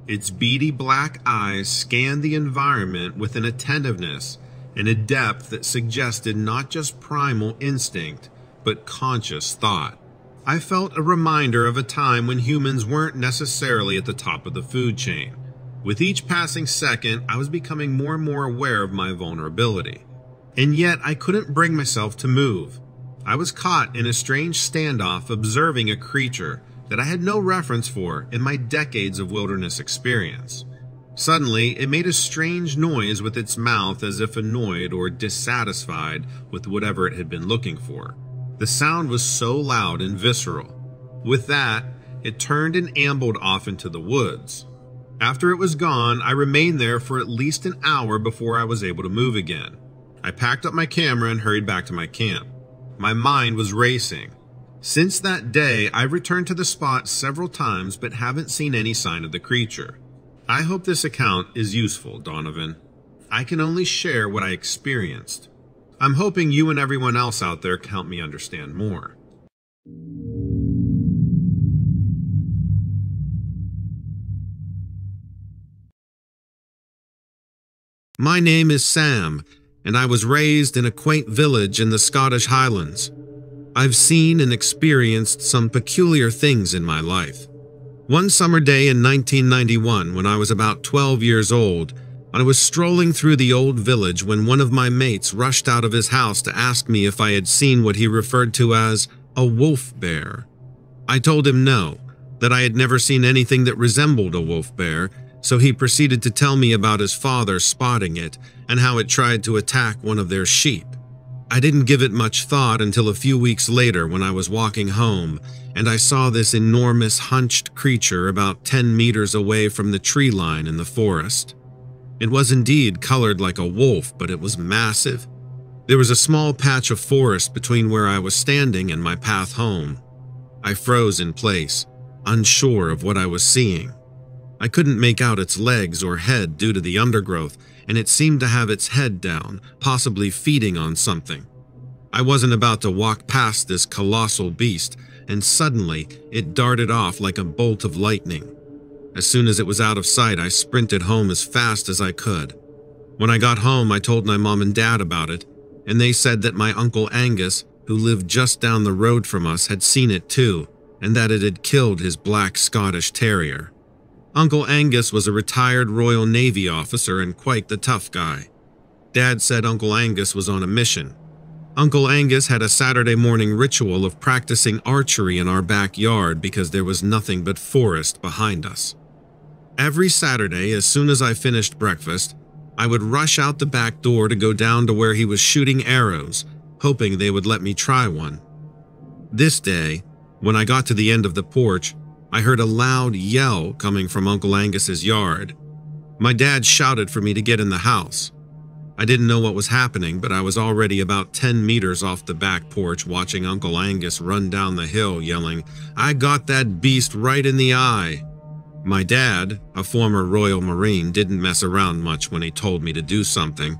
Its beady black eyes scanned the environment with an attentiveness and a depth that suggested not just primal instinct, but conscious thought. I felt a reminder of a time when humans weren't necessarily at the top of the food chain. With each passing second, I was becoming more and more aware of my vulnerability. And yet I couldn't bring myself to move. I was caught in a strange standoff, observing a creature that I had no reference for in my decades of wilderness experience. Suddenly, it made a strange noise with its mouth, as if annoyed or dissatisfied with whatever it had been looking for. The sound was so loud and visceral. With that, it turned and ambled off into the woods. After it was gone, I remained there for at least an hour before I was able to move again. I packed up my camera and hurried back to my camp. My mind was racing. Since that day, I've returned to the spot several times but haven't seen any sign of the creature. I hope this account is useful, Donovan. I can only share what I experienced. I'm hoping you and everyone else out there can help me understand more. My name is Sam, and I was raised in a quaint village in the Scottish Highlands. I've seen and experienced some peculiar things in my life. One summer day in 1991, when I was about 12 years old, I was strolling through the old village when one of my mates rushed out of his house to ask me if I had seen what he referred to as a wolf bear. I told him no, that I had never seen anything that resembled a wolf bear, so he proceeded to tell me about his father spotting it and how it tried to attack one of their sheep. I didn't give it much thought until a few weeks later when I was walking home and I saw this enormous hunched creature about 10 meters away from the tree line in the forest. It was indeed colored like a wolf, but it was massive. There was a small patch of forest between where I was standing and my path home. I froze in place, unsure of what I was seeing. I couldn't make out its legs or head due to the undergrowth, and it seemed to have its head down, possibly feeding on something. I wasn't about to walk past this colossal beast, and suddenly it darted off like a bolt of lightning. As soon as it was out of sight, I sprinted home as fast as I could. When I got home, I told my mom and dad about it, and they said that my Uncle Angus, who lived just down the road from us, had seen it too, and that it had killed his black Scottish terrier. Uncle Angus was a retired Royal Navy officer and quite the tough guy. Dad said Uncle Angus was on a mission. Uncle Angus had a Saturday morning ritual of practicing archery in our backyard because there was nothing but forest behind us. Every Saturday, as soon as I finished breakfast, I would rush out the back door to go down to where he was shooting arrows, hoping they would let me try one. This day, when I got to the end of the porch, I heard a loud yell coming from Uncle Angus's yard. My dad shouted for me to get in the house. I didn't know what was happening, but I was already about 10 meters off the back porch watching Uncle Angus run down the hill yelling, "I got that beast right in the eye." My dad, a former Royal Marine, didn't mess around much when he told me to do something.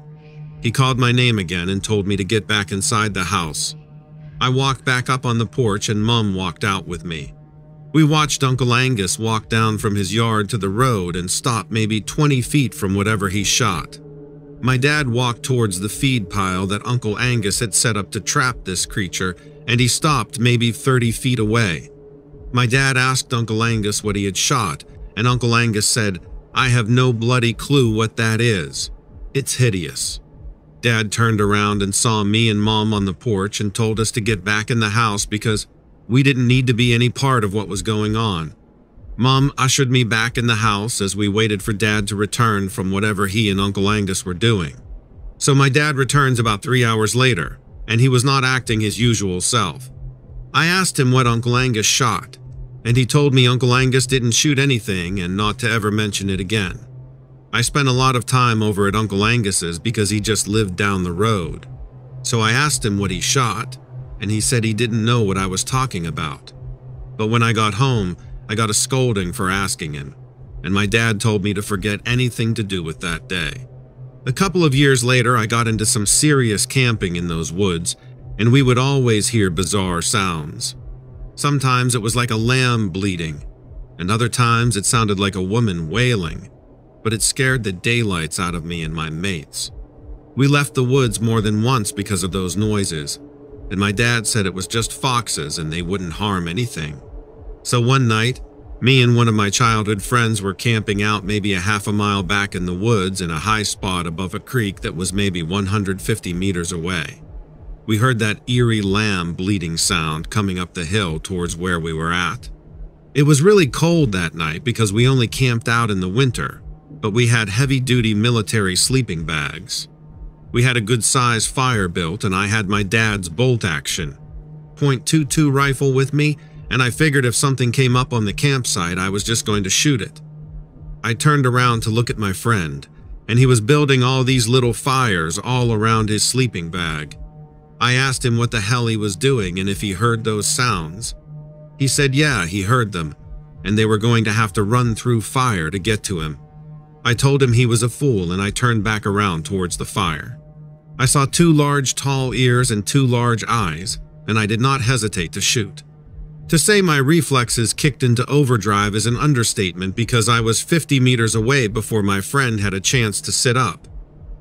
He called my name again and told me to get back inside the house. I walked back up on the porch and Mom walked out with me. We watched Uncle Angus walk down from his yard to the road and stop maybe 20 feet from whatever he shot. My dad walked towards the feed pile that Uncle Angus had set up to trap this creature, and he stopped maybe 30 feet away. My dad asked Uncle Angus what he had shot, and Uncle Angus said, "I have no bloody clue what that is. It's hideous." Dad turned around and saw me and Mom on the porch and told us to get back in the house because we didn't need to be any part of what was going on. Mom ushered me back in the house as we waited for Dad to return from whatever he and Uncle Angus were doing. So my dad returns about 3 hours later, and he was not acting his usual self. I asked him what Uncle Angus shot, and he told me Uncle Angus didn't shoot anything and not to ever mention it again. I spent a lot of time over at Uncle Angus's because he just lived down the road. So I asked him what he shot, and he said he didn't know what I was talking about. But when I got home, I got a scolding for asking him, and my dad told me to forget anything to do with that day. A couple of years later, I got into some serious camping in those woods, and we would always hear bizarre sounds. Sometimes it was like a lamb bleating, and other times it sounded like a woman wailing, but it scared the daylights out of me and my mates. We left the woods more than once because of those noises, and my dad said it was just foxes and they wouldn't harm anything. So one night, me and one of my childhood friends were camping out maybe a half a mile back in the woods in a high spot above a creek that was maybe 150 meters away. We heard that eerie lamb bleating sound coming up the hill towards where we were at. It was really cold that night because we only camped out in the winter, but we had heavy-duty military sleeping bags. We had a good-sized fire built, and I had my dad's bolt-action .22 rifle with me, and I figured if something came up on the campsite, I was just going to shoot it. I turned around to look at my friend, and he was building all these little fires all around his sleeping bag. I asked him what the hell he was doing and if he heard those sounds. He said yeah, he heard them, and they were going to have to run through fire to get to him. I told him he was a fool, and I turned back around towards the fire. I saw 2 large tall ears and 2 large eyes, and I did not hesitate to shoot. To say my reflexes kicked into overdrive is an understatement because I was 50 meters away before my friend had a chance to sit up.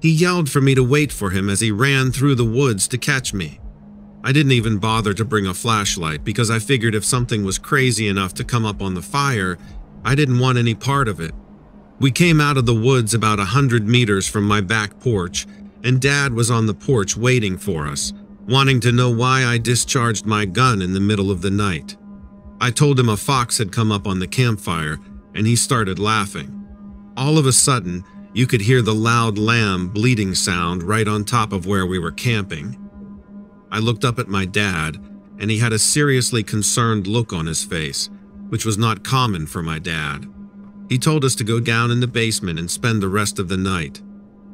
He yelled for me to wait for him as he ran through the woods to catch me. I didn't even bother to bring a flashlight because I figured if something was crazy enough to come up on the fire, I didn't want any part of it. We came out of the woods about 100 meters from my back porch, and Dad was on the porch waiting for us, wanting to know why I discharged my gun in the middle of the night. I told him a fox had come up on the campfire, and he started laughing. All of a sudden, you could hear the loud lamb bleating sound right on top of where we were camping. I looked up at my dad, and he had a seriously concerned look on his face, which was not common for my dad. He told us to go down in the basement and spend the rest of the night.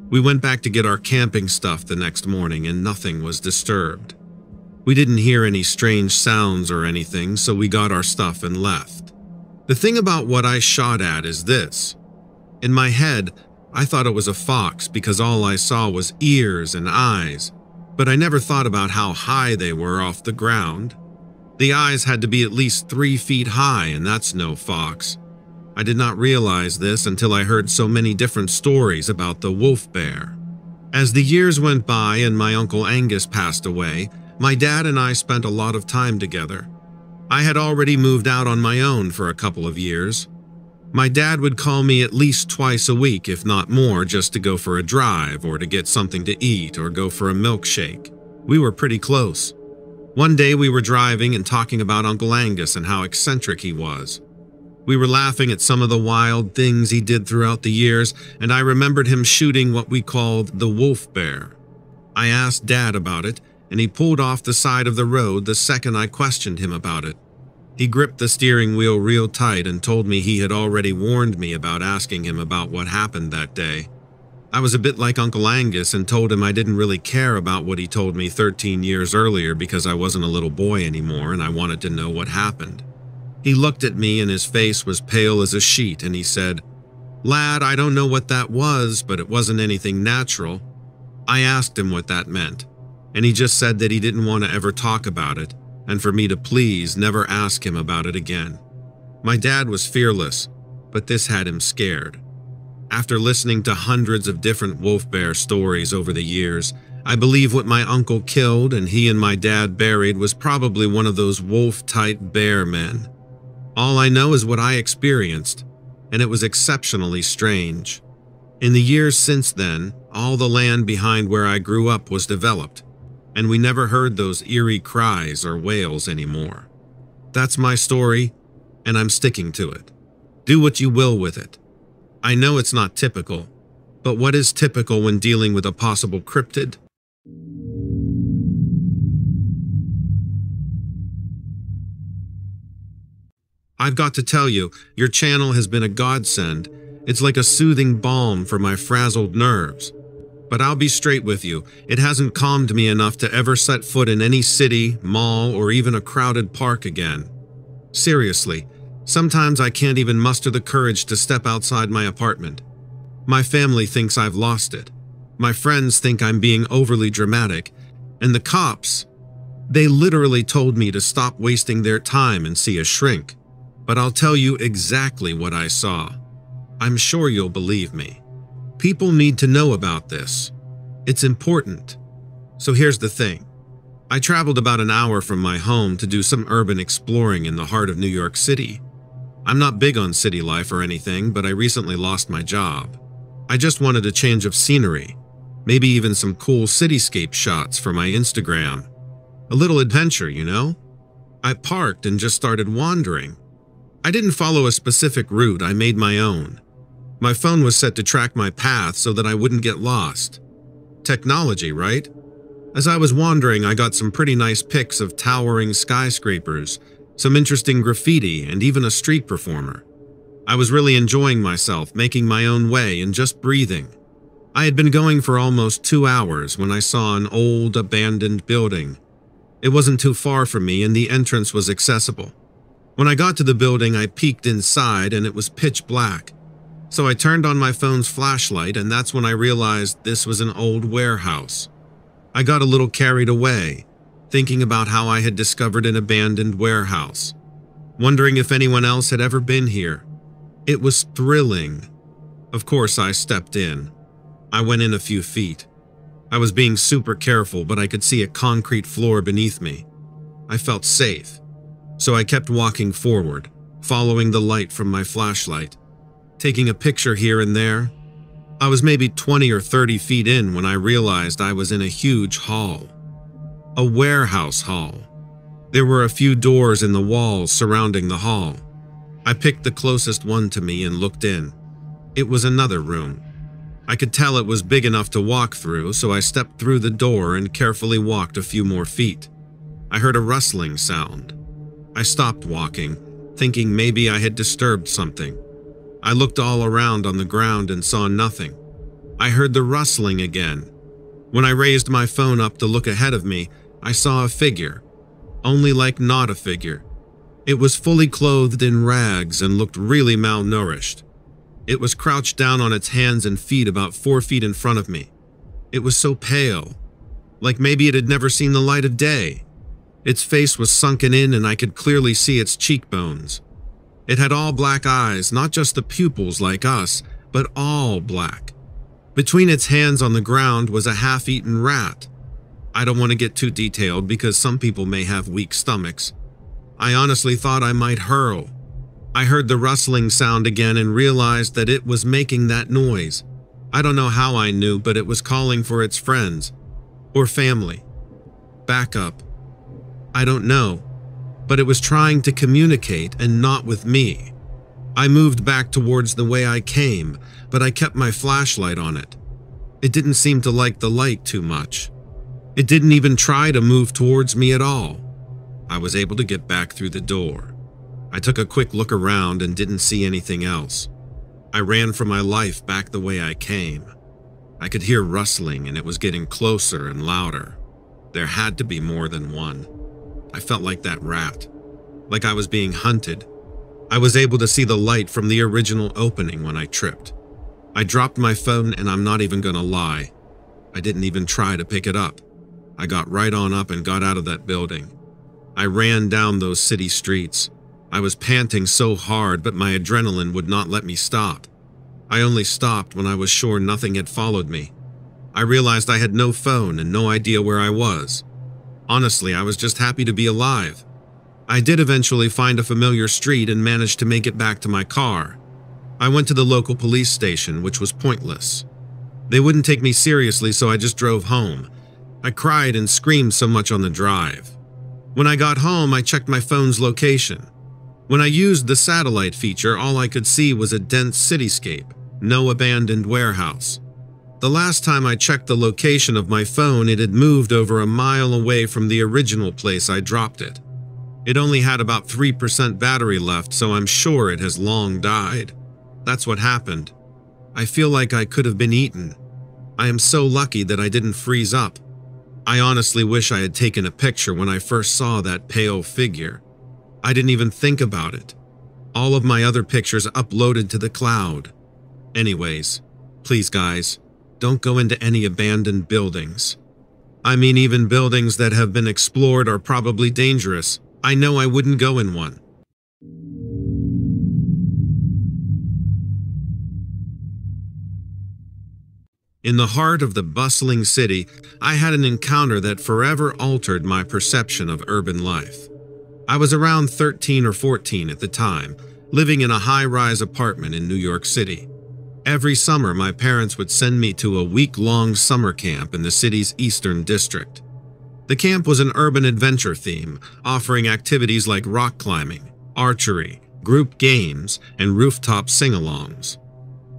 We went back to get our camping stuff the next morning, and nothing was disturbed. We didn't hear any strange sounds or anything, so we got our stuff and left. The thing about what I shot at is this. In my head, I thought it was a fox because all I saw was ears and eyes, but I never thought about how high they were off the ground. The eyes had to be at least 3 feet high, and that's no fox. I did not realize this until I heard so many different stories about the wolf bear. As the years went by and my Uncle Angus passed away, my dad and I spent a lot of time together. I had already moved out on my own for a couple of years. My dad would call me at least twice a week, if not more, just to go for a drive or to get something to eat or go for a milkshake. We were pretty close. One day we were driving and talking about Uncle Angus and how eccentric he was. We were laughing at some of the wild things he did throughout the years, and I remembered him shooting what we called the wolf bear. I asked Dad about it, and he pulled off the side of the road the second I questioned him about it. He gripped the steering wheel real tight and told me he had already warned me about asking him about what happened that day. I was a bit like Uncle Angus and told him I didn't really care about what he told me 13 years earlier because I wasn't a little boy anymore and I wanted to know what happened. He looked at me and his face was pale as a sheet and he said, "Lad, I don't know what that was, but it wasn't anything natural." I asked him what that meant, and he just said that he didn't want to ever talk about it and for me to please never ask him about it again. My dad was fearless, but this had him scared. After listening to hundreds of different wolf bear stories over the years, I believe what my uncle killed and he and my dad buried was probably one of those wolf-type bear men. All I know is what I experienced, and it was exceptionally strange. In the years since then, all the land behind where I grew up was developed, and we never heard those eerie cries or wails anymore. That's my story, and I'm sticking to it. Do what you will with it. I know it's not typical, but what is typical when dealing with a possible cryptid? I've got to tell you, your channel has been a godsend. It's like a soothing balm for my frazzled nerves. But I'll be straight with you, it hasn't calmed me enough to ever set foot in any city, mall, or even a crowded park again. Seriously, sometimes I can't even muster the courage to step outside my apartment. My family thinks I've lost it. My friends think I'm being overly dramatic. And the cops, they literally told me to stop wasting their time and see a shrink. But I'll tell you exactly what I saw. I'm sure you'll believe me. People need to know about this. It's important. So here's the thing. I traveled about an hour from my home to do some urban exploring in the heart of New York City. I'm not big on city life or anything, but I recently lost my job. I just wanted a change of scenery, maybe even some cool cityscape shots for my Instagram. A little adventure, you know? I parked and just started wandering. I didn't follow a specific route, I made my own. My phone was set to track my path so that I wouldn't get lost. Technology, right? As I was wandering, I got some pretty nice pics of towering skyscrapers, some interesting graffiti, and even a street performer. I was really enjoying myself, making my own way and just breathing. I had been going for almost 2 hours when I saw an old, abandoned building. It wasn't too far from me and the entrance was accessible. When I got to the building, I peeked inside and it was pitch black. So I turned on my phone's flashlight and that's when I realized this was an old warehouse. I got a little carried away, thinking about how I had discovered an abandoned warehouse, wondering if anyone else had ever been here. It was thrilling. Of course, I stepped in. I went in a few feet. I was being super careful, but I could see a concrete floor beneath me. I felt safe. So I kept walking forward, following the light from my flashlight. taking a picture here and there. I was maybe 20 or 30 feet in when I realized I was in a huge hall. A warehouse hall. There were a few doors in the walls surrounding the hall. I picked the closest one to me and looked in. It was another room. I could tell it was big enough to walk through, so I stepped through the door and carefully walked a few more feet. I heard a rustling sound. I stopped walking, thinking maybe I had disturbed something. I looked all around on the ground and saw nothing. I heard the rustling again. When I raised my phone up to look ahead of me, I saw a figure, only like not a figure. It was fully clothed in rags and looked really malnourished. It was crouched down on its hands and feet about 4 feet in front of me. It was so pale, like maybe it had never seen the light of day. Its face was sunken in and I could clearly see its cheekbones. It had all black eyes, not just the pupils like us, but all black. Between its hands on the ground was a half-eaten rat. I don't want to get too detailed because some people may have weak stomachs. I honestly thought I might hurl. I heard the rustling sound again and realized that it was making that noise. I don't know how I knew, but it was calling for its friends or family. Backup. I don't know, but it was trying to communicate and not with me. I moved back towards the way I came, but I kept my flashlight on it. It didn't seem to like the light too much. It didn't even try to move towards me at all. I was able to get back through the door. I took a quick look around and didn't see anything else. I ran for my life back the way I came. I could hear rustling and it was getting closer and louder. There had to be more than one. I felt like that rat, like I was being hunted. I was able to see the light from the original opening when I tripped. I dropped my phone and I'm not even gonna lie. I didn't even try to pick it up. I got right on up and got out of that building. I ran down those city streets. I was panting so hard, but my adrenaline would not let me stop. I only stopped when I was sure nothing had followed me. I realized I had no phone and no idea where I was. Honestly, I was just happy to be alive. I did eventually find a familiar street and managed to make it back to my car. I went to the local police station, which was pointless. They wouldn't take me seriously, so I just drove home. I cried and screamed so much on the drive. When I got home, I checked my phone's location. When I used the satellite feature, all I could see was a dense cityscape, no abandoned warehouse. The last time I checked the location of my phone, it had moved over a mile away from the original place I dropped it. It only had about 3% battery left, so I'm sure it has long died. That's what happened. I feel like I could have been eaten. I am so lucky that I didn't freeze up. I honestly wish I had taken a picture when I first saw that pale figure. I didn't even think about it. All of my other pictures uploaded to the cloud. Anyways, please guys, don't go into any abandoned buildings. I mean, even buildings that have been explored are probably dangerous. I know I wouldn't go in one. In the heart of the bustling city, I had an encounter that forever altered my perception of urban life. I was around 13 or 14 at the time, living in a high-rise apartment in New York City. Every summer, my parents would send me to a week-long summer camp in the city's eastern district. The camp was an urban adventure theme, offering activities like rock climbing, archery, group games, and rooftop sing-alongs.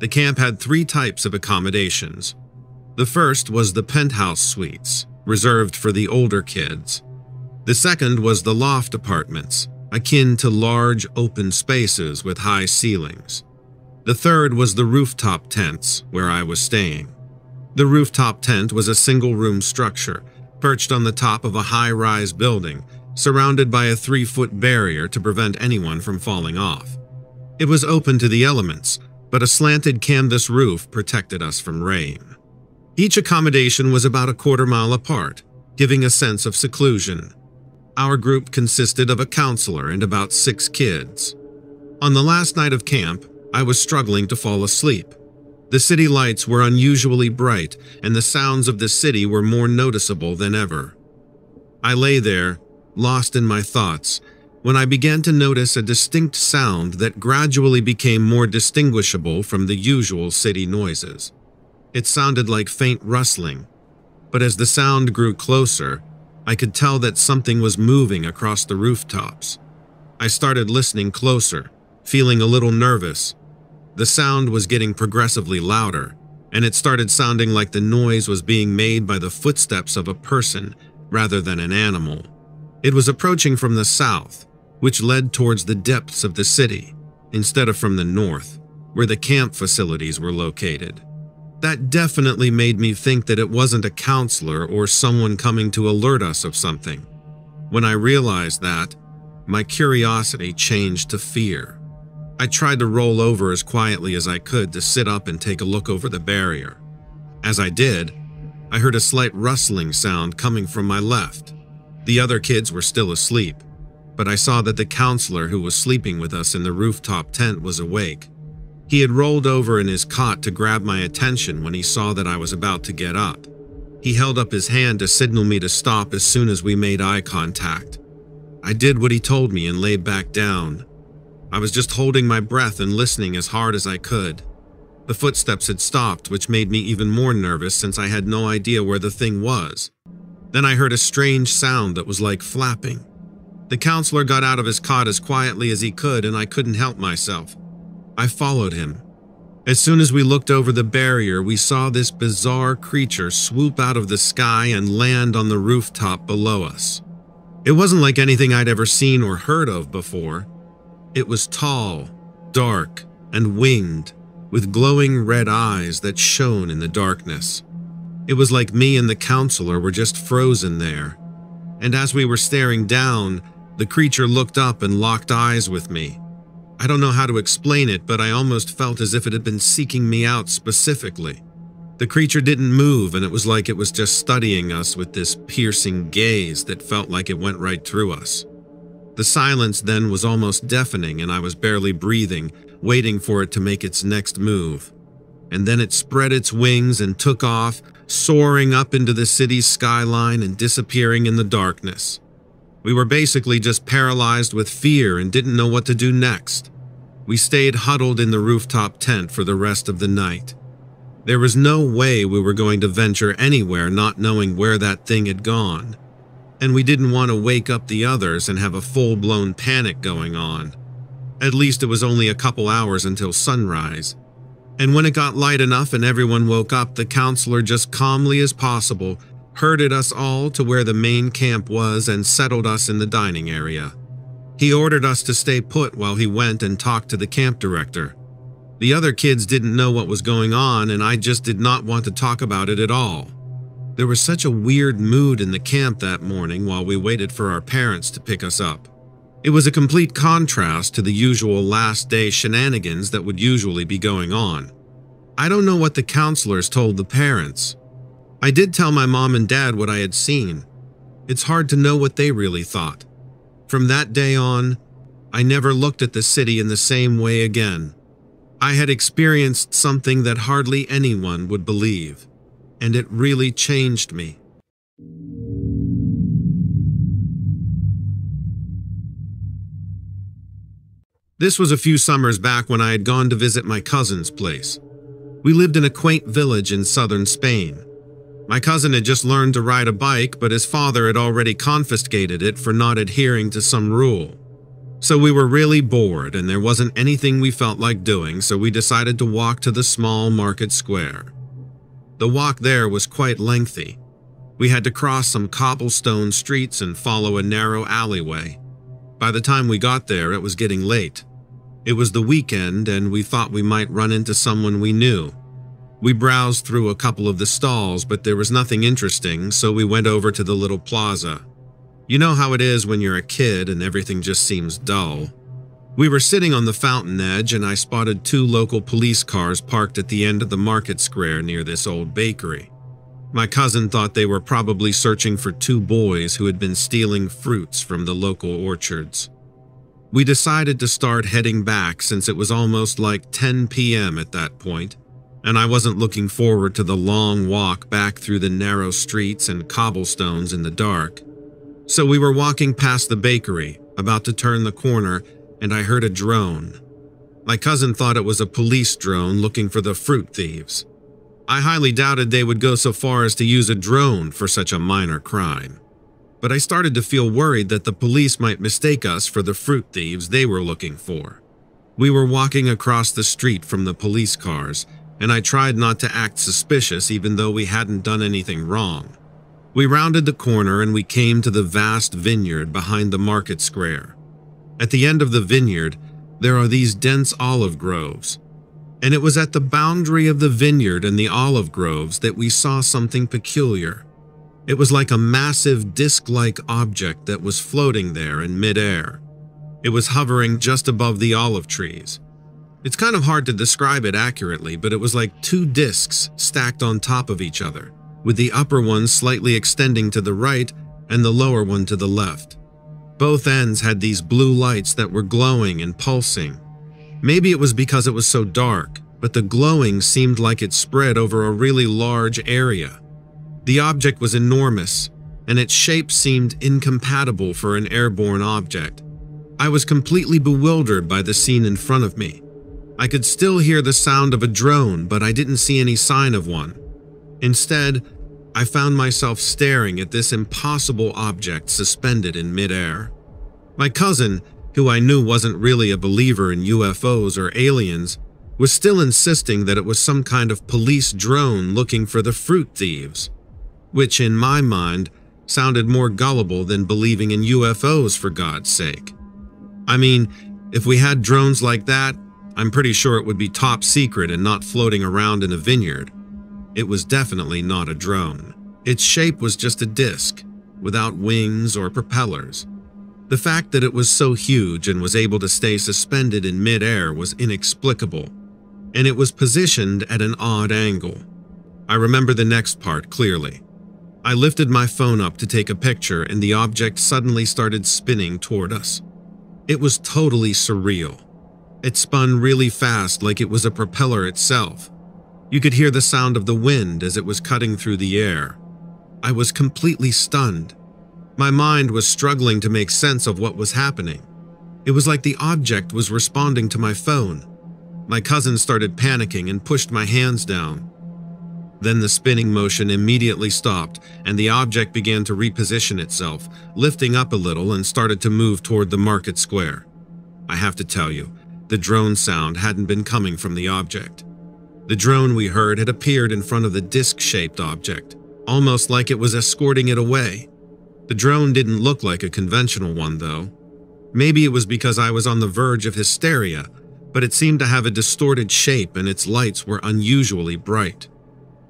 The camp had 3 types of accommodations. The first was the penthouse suites, reserved for the older kids. The second was the loft apartments, akin to large open spaces with high ceilings. The third was the rooftop tents, where I was staying. The rooftop tent was a single-room structure, perched on the top of a high-rise building, surrounded by a 3-foot barrier to prevent anyone from falling off. It was open to the elements, but a slanted canvas roof protected us from rain. Each accommodation was about a quarter-mile apart, giving a sense of seclusion. Our group consisted of a counselor and about 6 kids. On the last night of camp, I was struggling to fall asleep. The city lights were unusually bright, and the sounds of the city were more noticeable than ever. I lay there, lost in my thoughts, when I began to notice a distinct sound that gradually became more distinguishable from the usual city noises. It sounded like faint rustling, but as the sound grew closer, I could tell that something was moving across the rooftops. I started listening closer, feeling a little nervous. The sound was getting progressively louder, and it started sounding like the noise was being made by the footsteps of a person rather than an animal. It was approaching from the south, which led towards the depths of the city, instead of from the north, where the camp facilities were located. That definitely made me think that it wasn't a counselor or someone coming to alert us of something. When I realized that, my curiosity changed to fear. I tried to roll over as quietly as I could to sit up and take a look over the barrier. As I did, I heard a slight rustling sound coming from my left. The other kids were still asleep, but I saw that the counselor who was sleeping with us in the rooftop tent was awake. He had rolled over in his cot to grab my attention when he saw that I was about to get up. He held up his hand to signal me to stop as soon as we made eye contact. I did what he told me and laid back down. I was just holding my breath and listening as hard as I could. The footsteps had stopped, which made me even more nervous since I had no idea where the thing was. Then I heard a strange sound that was like flapping. The counselor got out of his cot as quietly as he could, and I couldn't help myself. I followed him. As soon as we looked over the barrier, we saw this bizarre creature swoop out of the sky and land on the rooftop below us. It wasn't like anything I'd ever seen or heard of before. It was tall, dark, and winged, with glowing red eyes that shone in the darkness. It was like me and the counselor were just frozen there. And as we were staring down, the creature looked up and locked eyes with me. I don't know how to explain it, but I almost felt as if it had been seeking me out specifically. The creature didn't move, and it was like it was just studying us with this piercing gaze that felt like it went right through us. The silence then was almost deafening, and I was barely breathing, waiting for it to make its next move. And then it spread its wings and took off, soaring up into the city's skyline and disappearing in the darkness. We were basically just paralyzed with fear and didn't know what to do next. We stayed huddled in the rooftop tent for the rest of the night. There was no way we were going to venture anywhere not knowing where that thing had gone. And we didn't want to wake up the others and have a full-blown panic going on. At least it was only a couple hours until sunrise. And when it got light enough and everyone woke up, the counselor just calmly as possible herded us all to where the main camp was and settled us in the dining area. He ordered us to stay put while he went and talked to the camp director. The other kids didn't know what was going on, and I just did not want to talk about it at all. There was such a weird mood in the camp that morning while we waited for our parents to pick us up. It was a complete contrast to the usual last day shenanigans that would usually be going on. I don't know what the counselors told the parents. I did tell my mom and dad what I had seen. It's hard to know what they really thought. From that day on, I never looked at the city in the same way again. I had experienced something that hardly anyone would believe, and it really changed me. This was a few summers back when I had gone to visit my cousin's place. We lived in a quaint village in southern Spain. My cousin had just learned to ride a bike, but his father had already confiscated it for not adhering to some rule. So we were really bored, and there wasn't anything we felt like doing, so we decided to walk to the small market square. The walk there was quite lengthy. We had to cross some cobblestone streets and follow a narrow alleyway. By the time we got there, it was getting late. It was the weekend, and we thought we might run into someone we knew. We browsed through a couple of the stalls, but there was nothing interesting, so we went over to the little plaza. You know how it is when you're a kid and everything just seems dull. We were sitting on the fountain edge, and I spotted 2 local police cars parked at the end of the market square near this old bakery. My cousin thought they were probably searching for 2 boys who had been stealing fruits from the local orchards. We decided to start heading back since it was almost like 10 p.m. at that point, and I wasn't looking forward to the long walk back through the narrow streets and cobblestones in the dark. So we were walking past the bakery about to turn the corner, and I heard a drone. My cousin thought it was a police drone looking for the fruit thieves. I highly doubted they would go so far as to use a drone for such a minor crime. But I started to feel worried that the police might mistake us for the fruit thieves they were looking for. We were walking across the street from the police cars, and I tried not to act suspicious even though we hadn't done anything wrong. We rounded the corner and we came to the vast vineyard behind the market square. At the end of the vineyard, there are these dense olive groves. And it was at the boundary of the vineyard and the olive groves that we saw something peculiar. It was like a massive disc-like object that was floating there in midair. It was hovering just above the olive trees. It's kind of hard to describe it accurately, but it was like two discs stacked on top of each other, with the upper one slightly extending to the right and the lower one to the left. Both ends had these blue lights that were glowing and pulsing. Maybe it was because it was so dark, but the glowing seemed like it spread over a really large area. The object was enormous, and its shape seemed incompatible for an airborne object. I was completely bewildered by the scene in front of me. I could still hear the sound of a drone, but I didn't see any sign of one. Instead, I found myself staring at this impossible object suspended in midair. My cousin, who I knew wasn't really a believer in UFOs or aliens, was still insisting that it was some kind of police drone looking for the fruit thieves, which in my mind sounded more gullible than believing in UFOs, for God's sake. I mean, if we had drones like that, I'm pretty sure it would be top secret and not floating around in a vineyard. It was definitely not a drone. Its shape was just a disc, without wings or propellers. The fact that it was so huge and was able to stay suspended in midair was inexplicable, and it was positioned at an odd angle. I remember the next part clearly. I lifted my phone up to take a picture, and the object suddenly started spinning toward us. It was totally surreal. It spun really fast, like it was a propeller itself. You could hear the sound of the wind as it was cutting through the air. I was completely stunned. My mind was struggling to make sense of what was happening. It was like the object was responding to my phone. My cousin started panicking and pushed my hands down. Then the spinning motion immediately stopped, and the object began to reposition itself, lifting up a little and started to move toward the market square. I have to tell you, the drone sound hadn't been coming from the object. The drone we heard had appeared in front of the disc-shaped object, almost like it was escorting it away. The drone didn't look like a conventional one, though. Maybe it was because I was on the verge of hysteria, but it seemed to have a distorted shape and its lights were unusually bright.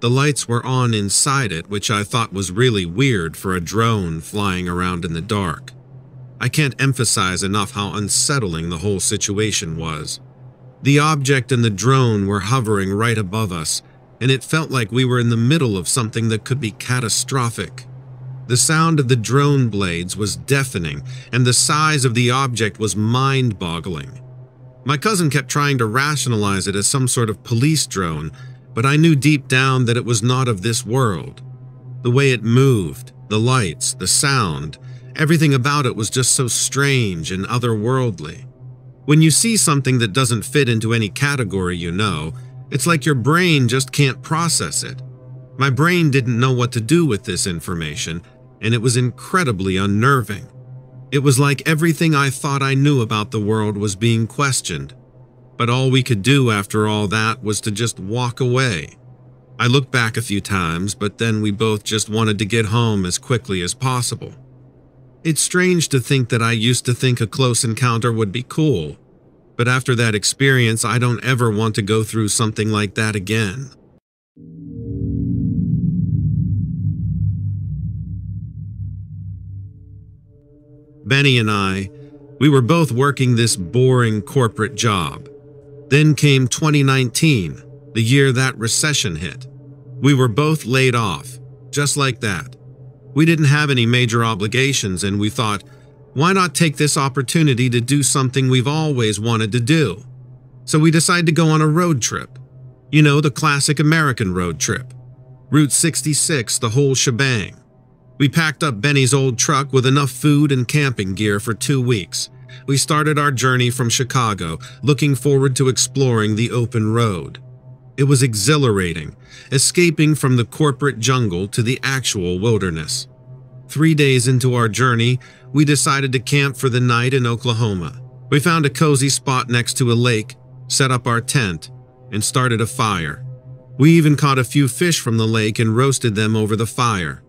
The lights were on inside it, which I thought was really weird for a drone flying around in the dark. I can't emphasize enough how unsettling the whole situation was. The object and the drone were hovering right above us, and it felt like we were in the middle of something that could be catastrophic. The sound of the drone blades was deafening, and the size of the object was mind-boggling. My cousin kept trying to rationalize it as some sort of police drone, but I knew deep down that it was not of this world. The way it moved, the lights, the sound, everything about it was just so strange and otherworldly. When you see something that doesn't fit into any category, it's like your brain just can't process it. My brain didn't know what to do with this information, and it was incredibly unnerving. It was like everything I thought I knew about the world was being questioned. But all we could do after all that was to just walk away. I looked back a few times, but then we both just wanted to get home as quickly as possible. It's strange to think that I used to think a close encounter would be cool, but after that experience, I don't ever want to go through something like that again. Benny and I, we were both working this boring corporate job. Then came 2019, the year that recession hit. We were both laid off, just like that. We didn't have any major obligations, and we thought, why not take this opportunity to do something we've always wanted to do? So we decided to go on a road trip. The classic American road trip. Route 66, the whole shebang. We packed up Benny's old truck with enough food and camping gear for 2 weeks. We started our journey from Chicago, looking forward to exploring the open road. It was exhilarating, escaping from the corporate jungle to the actual wilderness. 3 days into our journey, we decided to camp for the night in Oklahoma. We found a cozy spot next to a lake, set up our tent, and started a fire. We even caught a few fish from the lake and roasted them over the fire.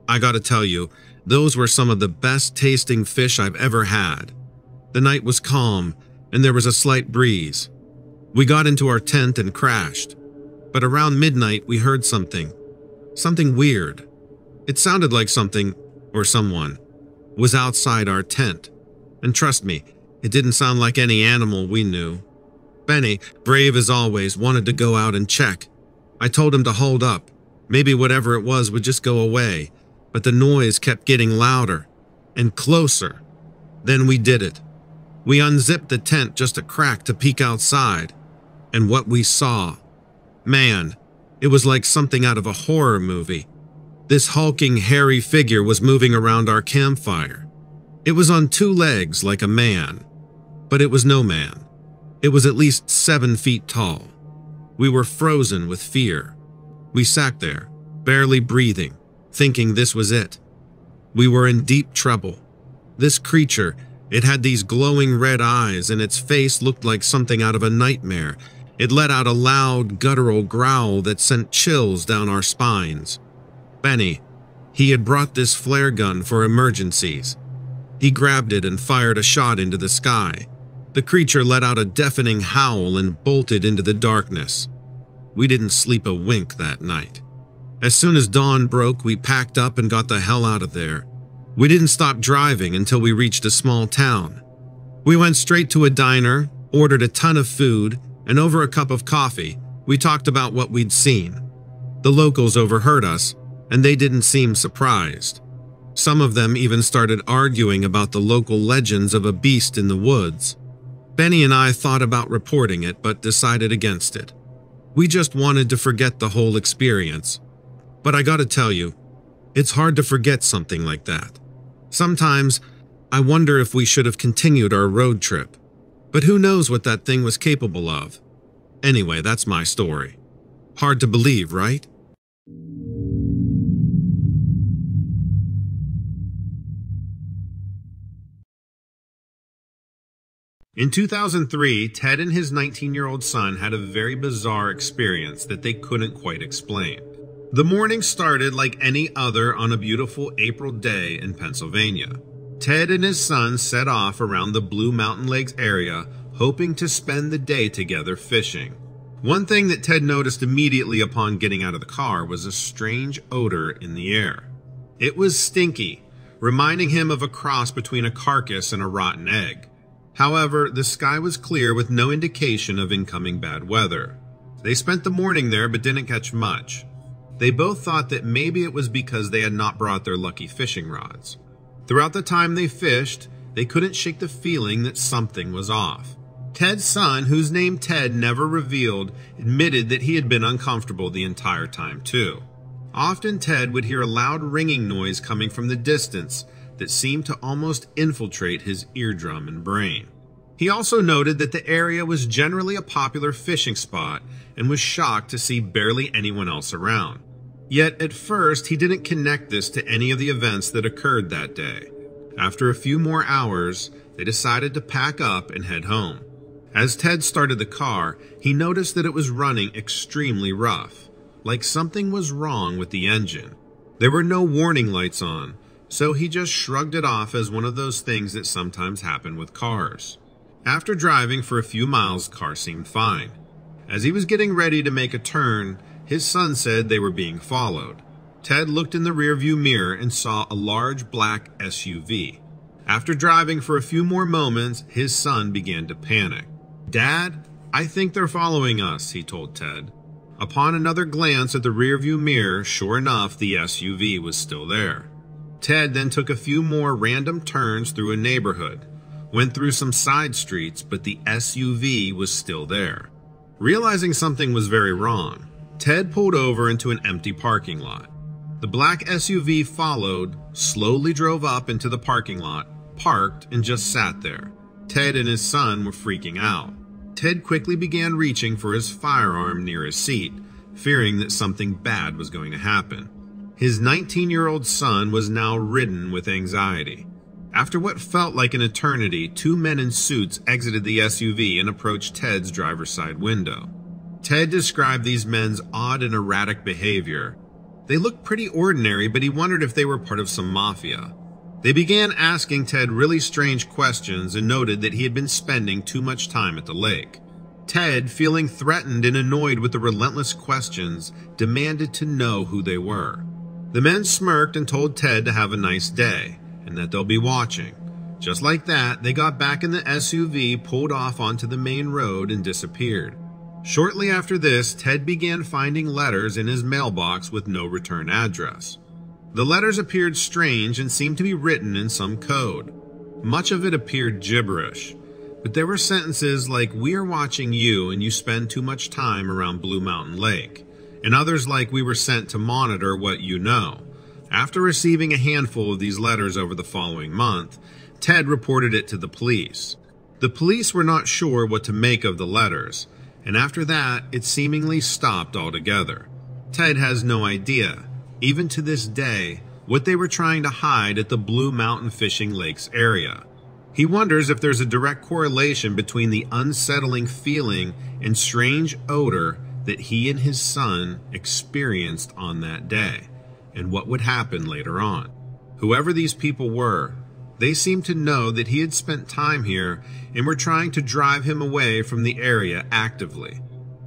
I gotta tell you, those were some of the best tasting fish I've ever had. The night was calm, and there was a slight breeze. We got into our tent and crashed. But around midnight, we heard something. Something weird. It sounded like something, or someone, was outside our tent. And trust me, it didn't sound like any animal we knew. Benny, brave as always, wanted to go out and check. I told him to hold up. Maybe whatever it was would just go away. But the noise kept getting louder and closer. Then we did it. We unzipped the tent just a crack to peek outside. And what we saw, man, it was like something out of a horror movie. This hulking, hairy figure was moving around our campfire. It was on 2 legs like a man, but it was no man. It was at least 7 feet tall. We were frozen with fear. We sat there, barely breathing, thinking this was it. We were in deep trouble. This creature, it had these glowing red eyes, and its face looked like something out of a nightmare. It let out a loud, guttural growl that sent chills down our spines. Benny, he had brought this flare gun for emergencies. He grabbed it and fired a shot into the sky. The creature let out a deafening howl and bolted into the darkness. We didn't sleep a wink that night. As soon as dawn broke, we packed up and got the hell out of there. We didn't stop driving until we reached a small town. We went straight to a diner, ordered a ton of food, and over a cup of coffee, we talked about what we'd seen. The locals overheard us, and they didn't seem surprised. Some of them even started arguing about the local legends of a beast in the woods. Benny and I thought about reporting it, but decided against it. We just wanted to forget the whole experience. But I gotta tell you, it's hard to forget something like that. Sometimes, I wonder if we should have continued our road trip. But who knows what that thing was capable of? Anyway, that's my story. Hard to believe, right? In 2003, Ted and his 19-year-old son had a very bizarre experience that they couldn't quite explain. The morning started like any other on a beautiful April day in Pennsylvania. Ted and his son set off around the Blue Mountain Lakes area, hoping to spend the day together fishing. One thing that Ted noticed immediately upon getting out of the car was a strange odor in the air. It was stinky, reminding him of a cross between a carcass and a rotten egg. However, the sky was clear with no indication of incoming bad weather. They spent the morning there but didn't catch much. They both thought that maybe it was because they had not brought their lucky fishing rods. Throughout the time they fished, they couldn't shake the feeling that something was off. Ted's son, whose name Ted never revealed, admitted that he had been uncomfortable the entire time too. Often Ted would hear a loud ringing noise coming from the distance that seemed to almost infiltrate his eardrum and brain. He also noted that the area was generally a popular fishing spot and was shocked to see barely anyone else around. Yet at first he didn't connect this to any of the events that occurred that day. After a few more hours, they decided to pack up and head home. As Ted started the car, he noticed that it was running extremely rough, like something was wrong with the engine. There were no warning lights on, so he just shrugged it off as one of those things that sometimes happen with cars. After driving for a few miles, the car seemed fine. As he was getting ready to make a turn, his son said they were being followed. Ted looked in the rearview mirror and saw a large black SUV. After driving for a few more moments, his son began to panic. "Dad, I think they're following us," he told Ted. Upon another glance at the rearview mirror, sure enough, the SUV was still there. Ted then took a few more random turns through a neighborhood, went through some side streets, but the SUV was still there. Realizing something was very wrong, Ted pulled over into an empty parking lot. The black SUV followed, slowly drove up into the parking lot, parked, and just sat there. Ted and his son were freaking out. Ted quickly began reaching for his firearm near his seat, fearing that something bad was going to happen. His 19-year-old son was now ridden with anxiety. After what felt like an eternity, two men in suits exited the SUV and approached Ted's driver's side window. Ted described these men's odd and erratic behavior. They looked pretty ordinary, but he wondered if they were part of some mafia. They began asking Ted really strange questions and noted that he had been spending too much time at the lake. Ted, feeling threatened and annoyed with the relentless questions, demanded to know who they were. The men smirked and told Ted to have a nice day, and that they'll be watching. Just like that, they got back in the SUV, pulled off onto the main road, and disappeared. Shortly after this, Ted began finding letters in his mailbox with no return address. The letters appeared strange and seemed to be written in some code. Much of it appeared gibberish, but there were sentences like, "We are watching you and you spend too much time around Blue Mountain Lake," and others like, "We were sent to monitor what you know." After receiving a handful of these letters over the following month, Ted reported it to the police. The police were not sure what to make of the letters, and after that, it seemingly stopped altogether. Ted has no idea, even to this day, what they were trying to hide at the Blue Mountain Fishing Lakes area. He wonders if there's a direct correlation between the unsettling feeling and strange odor that he and his son experienced on that day, and what would happen later on. Whoever these people were, they seemed to know that he had spent time here and were trying to drive him away from the area actively.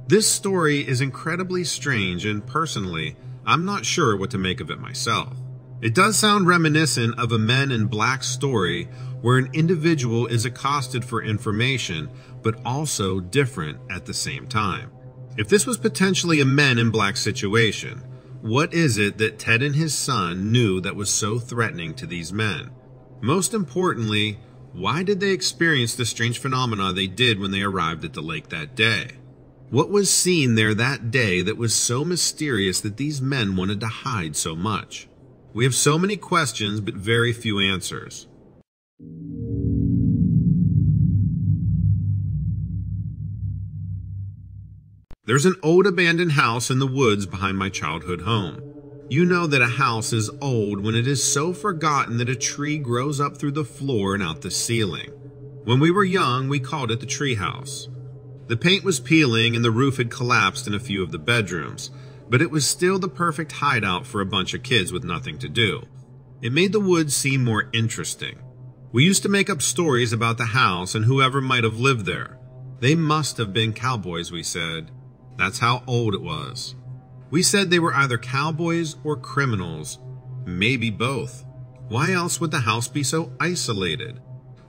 This story is incredibly strange, and personally, I'm not sure what to make of it myself. It does sound reminiscent of a Men in Black story where an individual is accosted for information, but also different at the same time. If this was potentially a Men in Black situation, what is it that Ted and his son knew that was so threatening to these men? Most importantly, why did they experience the strange phenomena they did when they arrived at the lake that day? What was seen there that day that was so mysterious that these men wanted to hide so much? We have so many questions, but very few answers. There's an old abandoned house in the woods behind my childhood home. You know that a house is old when it is so forgotten that a tree grows up through the floor and out the ceiling. When we were young, we called it the tree house. The paint was peeling and the roof had collapsed in a few of the bedrooms, but it was still the perfect hideout for a bunch of kids with nothing to do. It made the woods seem more interesting. We used to make up stories about the house and whoever might have lived there. They must have been cowboys, we said. That's how old it was. We said they were either cowboys or criminals, maybe both. Why else would the house be so isolated?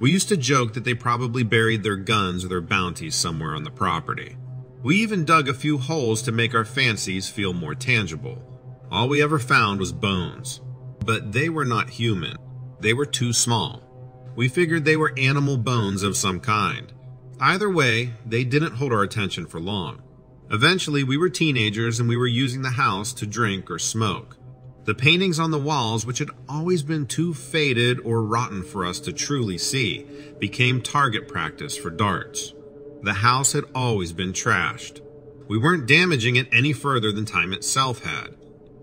We used to joke that they probably buried their guns or their bounties somewhere on the property. We even dug a few holes to make our fancies feel more tangible. All we ever found was bones. But they were not human. They were too small. We figured they were animal bones of some kind. Either way, they didn't hold our attention for long. Eventually, we were teenagers and we were using the house to drink or smoke. The paintings on the walls, which had always been too faded or rotten for us to truly see, became target practice for darts. The house had always been trashed. We weren't damaging it any further than time itself had.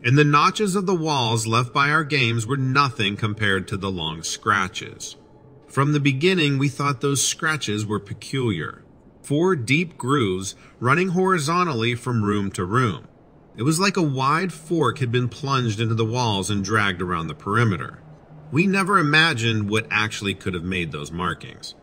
And the notches of the walls left by our games were nothing compared to the long scratches. From the beginning, we thought those scratches were peculiar. 4 deep grooves running horizontally from room to room. It was like a wide fork had been plunged into the walls and dragged around the perimeter. We never imagined what actually could have made those markings.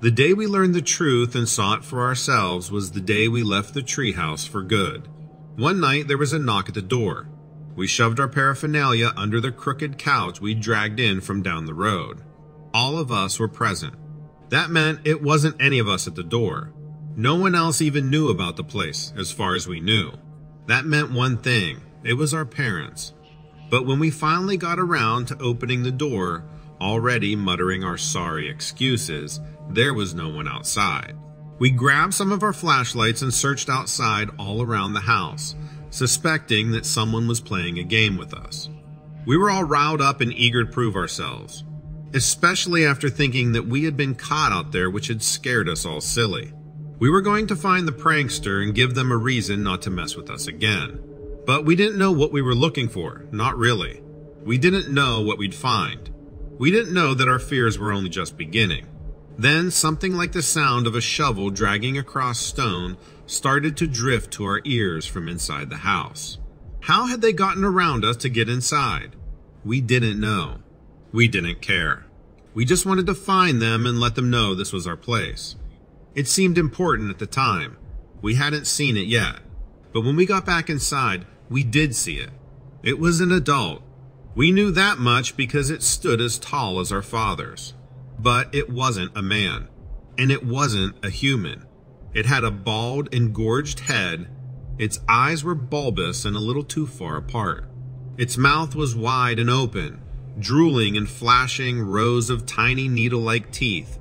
The day we learned the truth and saw it for ourselves was the day we left the treehouse for good. One night there was a knock at the door. We shoved our paraphernalia under the crooked couch we dragged in from down the road. All of us were present. That meant it wasn't any of us at the door. No one else even knew about the place, as far as we knew. That meant one thing, it was our parents. But when we finally got around to opening the door, already muttering our sorry excuses, there was no one outside. We grabbed some of our flashlights and searched outside all around the house, suspecting that someone was playing a game with us. We were all riled up and eager to prove ourselves, especially after thinking that we had been caught out there, which had scared us all silly. We were going to find the prankster and give them a reason not to mess with us again. But we didn't know what we were looking for, not really. We didn't know what we'd find. We didn't know that our fears were only just beginning. Then something like the sound of a shovel dragging across stone started to drift to our ears from inside the house. How had they gotten around us to get inside? We didn't know. We didn't care. We just wanted to find them and let them know this was our place. It seemed important at the time. We hadn't seen it yet. But when we got back inside, we did see it. It was an adult. We knew that much because it stood as tall as our fathers. But it wasn't a man. And it wasn't a human. It had a bald, engorged head. Its eyes were bulbous and a little too far apart. Its mouth was wide and open, drooling and flashing rows of tiny needle-like teeth.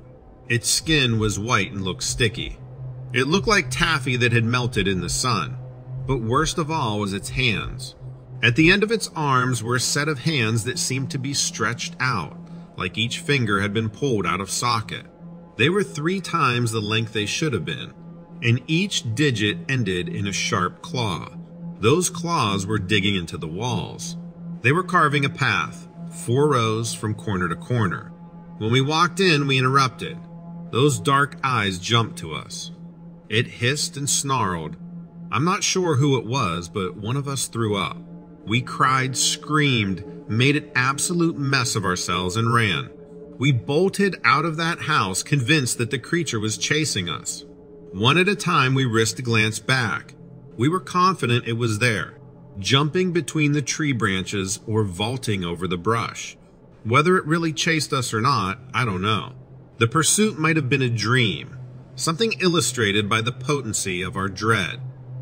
Its skin was white and looked sticky. It looked like taffy that had melted in the sun. But worst of all was its hands. At the end of its arms were a set of hands that seemed to be stretched out, like each finger had been pulled out of socket. They were 3 times the length they should have been, and each digit ended in a sharp claw. Those claws were digging into the walls. They were carving a path, 4 rows from corner to corner. When we walked in, we interrupted. Those dark eyes jumped to us. It hissed and snarled. I'm not sure who it was, but one of us threw up. We cried, screamed, made an absolute mess of ourselves, and ran. We bolted out of that house, convinced that the creature was chasing us. One at a time, we risked a glance back. We were confident it was there, jumping between the tree branches or vaulting over the brush. Whether it really chased us or not, I don't know. The pursuit might have been a dream, something illustrated by the potency of our dread.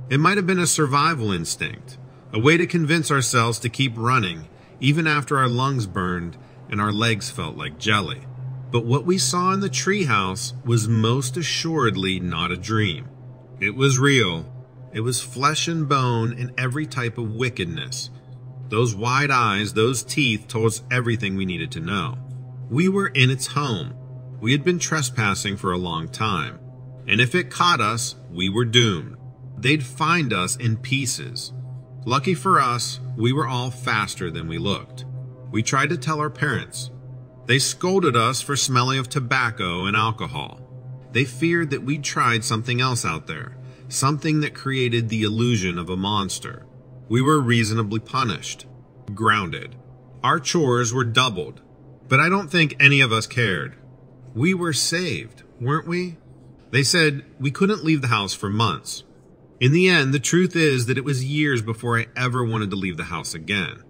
It might have been a survival instinct, a way to convince ourselves to keep running, even after our lungs burned and our legs felt like jelly. But what we saw in the treehouse was most assuredly not a dream. It was real. It was flesh and bone and every type of wickedness. Those wide eyes, those teeth told us everything we needed to know. We were in its home. We had been trespassing for a long time. And if it caught us, we were doomed. They'd find us in pieces. Lucky for us, we were all faster than we looked. We tried to tell our parents. They scolded us for smelling of tobacco and alcohol. They feared that we'd tried something else out there, something that created the illusion of a monster. We were reasonably punished, grounded. Our chores were doubled, but I don't think any of us cared. We were saved, weren't we? They said we couldn't leave the house for months. In the end, the truth is that it was years before I ever wanted to leave the house again.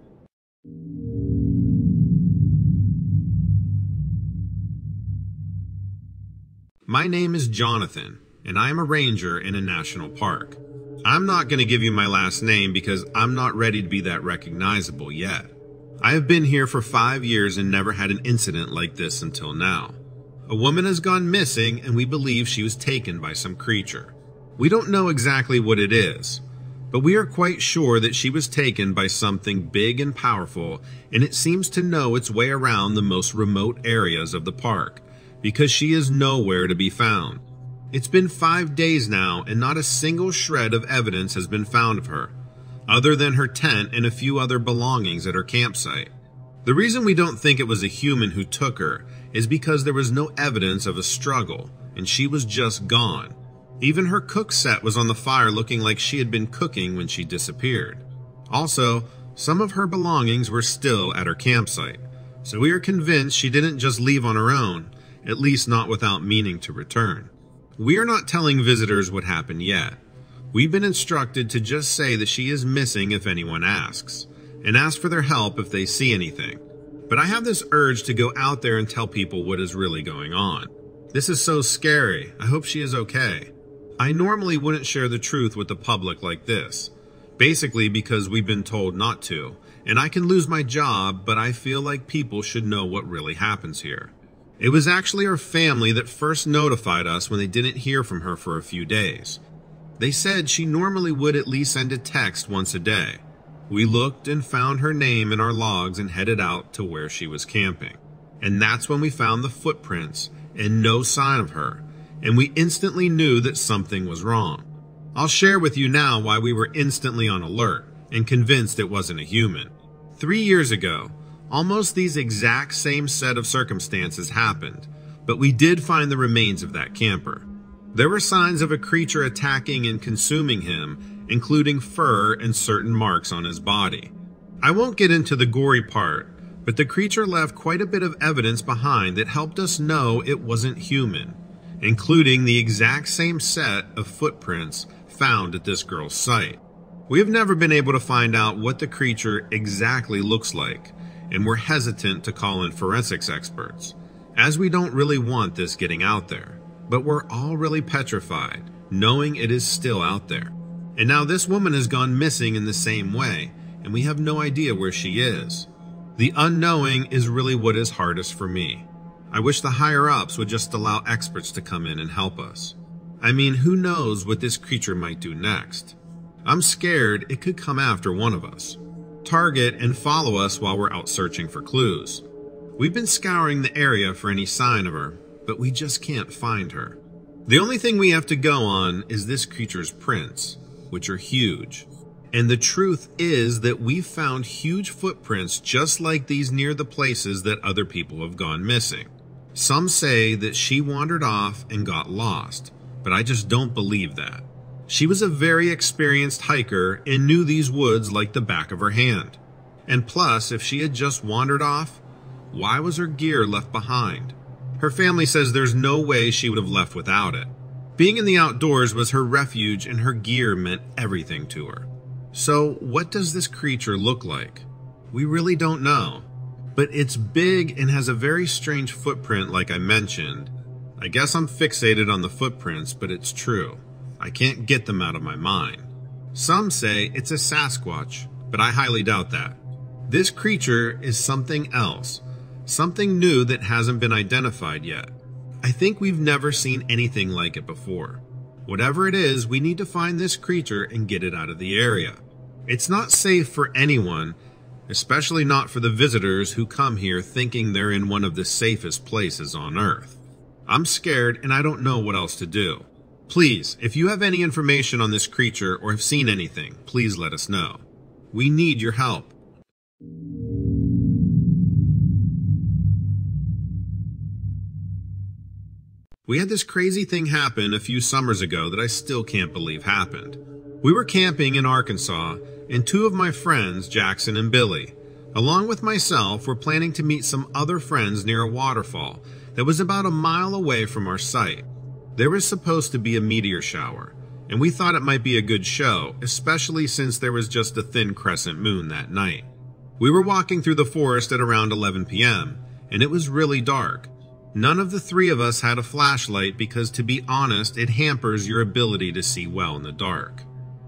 My name is Jonathan, and I am a ranger in a national park. I'm not going to give you my last name because I'm not ready to be that recognizable yet. I have been here for 5 years and never had an incident like this until now. A woman has gone missing and we believe she was taken by some creature. We don't know exactly what it is, but we are quite sure that she was taken by something big and powerful, and it seems to know its way around the most remote areas of the park, because she is nowhere to be found. It's been 5 days now, and not a single shred of evidence has been found of her, other than her tent and a few other belongings at her campsite. The reason we don't think it was a human who took her is because there was no evidence of a struggle, and she was just gone. Even her cook set was on the fire looking like she had been cooking when she disappeared. Also, some of her belongings were still at her campsite, so we are convinced she didn't just leave on her own, at least not without meaning to return. We are not telling visitors what happened yet. We've been instructed to just say that she is missing if anyone asks, and ask for their help if they see anything. But I have this urge to go out there and tell people what is really going on. This is so scary. I hope she is okay. I normally wouldn't share the truth with the public like this, basically because we've been told not to, and I can lose my job, but I feel like people should know what really happens here. It was actually her family that first notified us when they didn't hear from her for a few days. They said she normally would at least send a text once a day. We looked and found her name in our logs and headed out to where she was camping. And that's when we found the footprints and no sign of her, and we instantly knew that something was wrong. I'll share with you now why we were instantly on alert and convinced it wasn't a human. 3 years ago, almost these exact same set of circumstances happened, but we did find the remains of that camper. There were signs of a creature attacking and consuming him, including fur and certain marks on his body. I won't get into the gory part, but the creature left quite a bit of evidence behind that helped us know it wasn't human, including the exact same set of footprints found at this girl's site. We have never been able to find out what the creature exactly looks like, and we're hesitant to call in forensics experts, as we don't really want this getting out there. But we're all really petrified, knowing it is still out there. And now this woman has gone missing in the same way, and we have no idea where she is. The unknowing is really what is hardest for me. I wish the higher-ups would just allow experts to come in and help us. I mean, who knows what this creature might do next? I'm scared it could come after one of us, target and follow us while we're out searching for clues. We've been scouring the area for any sign of her, but we just can't find her. The only thing we have to go on is this creature's prints, which are huge. And the truth is that we've found huge footprints just like these near the places that other people have gone missing. Some say that she wandered off and got lost, but I just don't believe that. She was a very experienced hiker and knew these woods like the back of her hand. And plus, if she had just wandered off, why was her gear left behind? Her family says there's no way she would have left without it. Being in the outdoors was her refuge and her gear meant everything to her. So what does this creature look like? We really don't know. But it's big and has a very strange footprint like I mentioned. I guess I'm fixated on the footprints, but it's true. I can't get them out of my mind. Some say it's a Sasquatch, but I highly doubt that. This creature is something else, something new that hasn't been identified yet. I think we've never seen anything like it before. Whatever it is, we need to find this creature and get it out of the area. It's not safe for anyone, especially not for the visitors who come here thinking they're in one of the safest places on Earth. I'm scared and I don't know what else to do. Please, if you have any information on this creature or have seen anything, please let us know. We need your help. We had this crazy thing happen a few summers ago that I still can't believe happened. We were camping in Arkansas, and two of my friends, Jackson and Billy, along with myself, were planning to meet some other friends near a waterfall that was about a mile away from our site. There was supposed to be a meteor shower, and we thought it might be a good show, especially since there was just a thin crescent moon that night. We were walking through the forest at around 11 p.m., and it was really dark. None of the three of us had a flashlight because, to be honest, it hampers your ability to see well in the dark.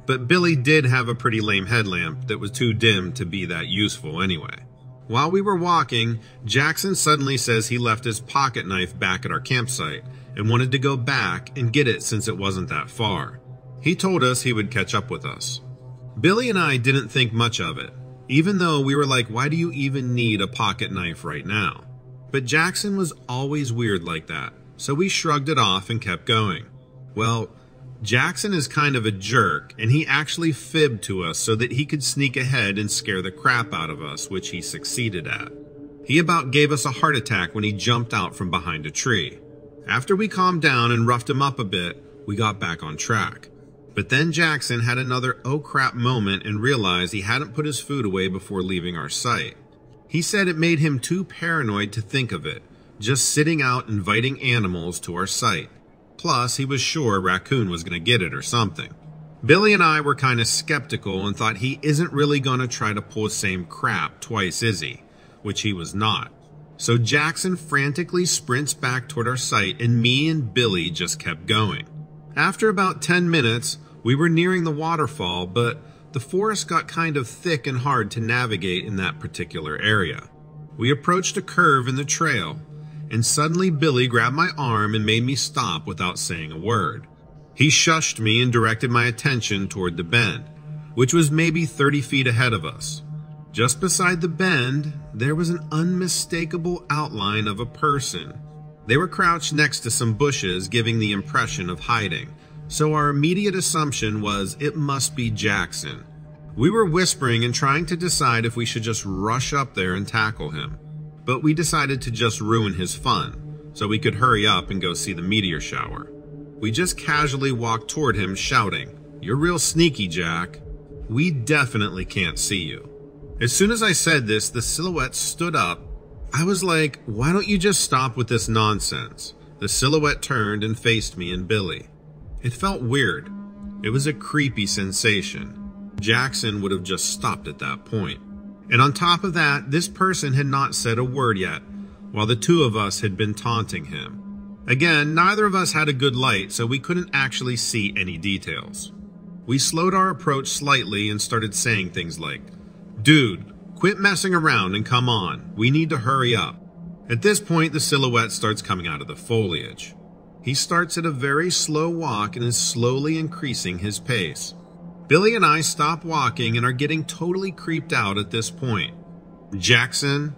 But Billy did have a pretty lame headlamp that was too dim to be that useful anyway. While we were walking, Jackson suddenly says he left his pocket knife back at our campsite and wanted to go back and get it since it wasn't that far. He told us he would catch up with us. Billy and I didn't think much of it, even though we were like, why do you even need a pocket knife right now? But Jackson was always weird like that, so we shrugged it off and kept going. Well, Jackson is kind of a jerk, and he actually fibbed to us so that he could sneak ahead and scare the crap out of us, which he succeeded at. He about gave us a heart attack when he jumped out from behind a tree. After we calmed down and roughed him up a bit, we got back on track. But then Jackson had another oh crap moment and realized he hadn't put his food away before leaving our site. He said it made him too paranoid to think of it, just sitting out inviting animals to our site. Plus, he was sure a raccoon was going to get it or something. Billy and I were kind of skeptical and thought he isn't really going to try to pull the same crap twice, is he? Which he was not. So Jackson frantically sprints back toward our site and me and Billy just kept going. After about 10 minutes, we were nearing the waterfall, but the forest got kind of thick and hard to navigate in that particular area. We approached a curve in the trail, and suddenly Billy grabbed my arm and made me stop without saying a word. He shushed me and directed my attention toward the bend, which was maybe 30 feet ahead of us. Just beside the bend, there was an unmistakable outline of a person. They were crouched next to some bushes, giving the impression of hiding, so our immediate assumption was it must be Jackson. We were whispering and trying to decide if we should just rush up there and tackle him, but we decided to just ruin his fun, so we could hurry up and go see the meteor shower. We just casually walked toward him shouting, "You're real sneaky, Jack. We definitely can't see you." As soon as I said this, the silhouette stood up. I was like, why don't you just stop with this nonsense? The silhouette turned and faced me and Billy. It felt weird. It was a creepy sensation. Jackson would have just stopped at that point. And on top of that, this person had not said a word yet, while the two of us had been taunting him. Again, neither of us had a good light, so we couldn't actually see any details. We slowed our approach slightly and started saying things like, "Dude, quit messing around and come on. We need to hurry up." At this point, the silhouette starts coming out of the foliage. He starts at a very slow walk and is slowly increasing his pace. Billy and I stop walking and are getting totally creeped out at this point. "Jackson,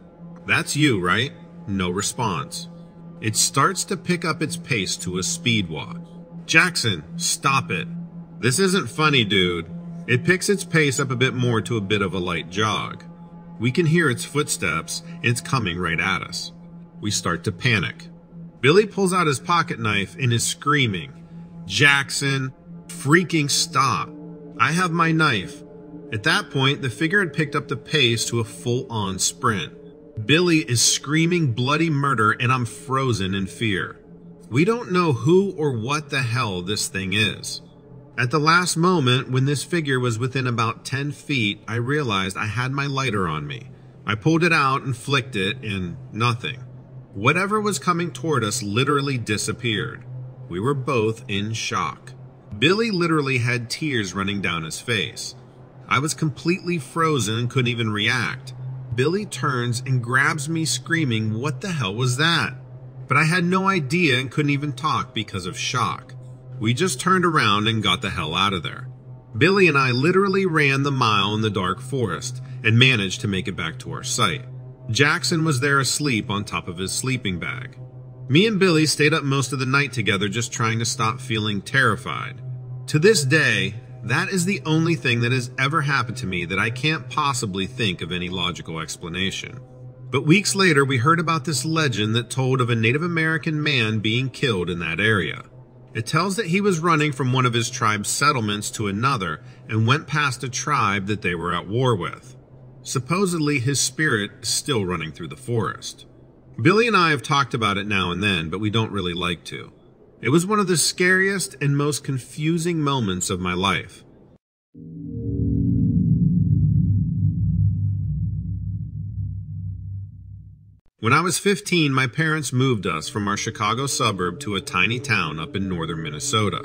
that's you, right?" No response. It starts to pick up its pace to a speed walk. "Jackson, stop it. This isn't funny, dude." It picks its pace up a bit more to a bit of a light jog. We can hear its footsteps, and it's coming right at us. We start to panic. Billy pulls out his pocket knife and is screaming, "Jackson, freaking stop. I have my knife." At that point, the figure had picked up the pace to a full-on sprint. Billy is screaming bloody murder, and I'm frozen in fear. We don't know who or what the hell this thing is. At the last moment, when this figure was within about 10 feet, I realized I had my lighter on me. I pulled it out and flicked it, and nothing. Whatever was coming toward us literally disappeared. We were both in shock. Billy literally had tears running down his face. I was completely frozen and couldn't even react. Billy turns and grabs me screaming, "What the hell was that?" But I had no idea and couldn't even talk because of shock. We just turned around and got the hell out of there. Billy and I literally ran the mile in the dark forest and managed to make it back to our site. Jackson was there asleep on top of his sleeping bag. Me and Billy stayed up most of the night together just trying to stop feeling terrified. To this day, that is the only thing that has ever happened to me that I can't possibly think of any logical explanation. But weeks later, we heard about this legend that told of a Native American man being killed in that area. It tells that he was running from one of his tribe's settlements to another and went past a tribe that they were at war with. Supposedly, his spirit is still running through the forest. Billy and I have talked about it now and then, but we don't really like to. It was one of the scariest and most confusing moments of my life. When I was 15, my parents moved us from our Chicago suburb to a tiny town up in northern Minnesota.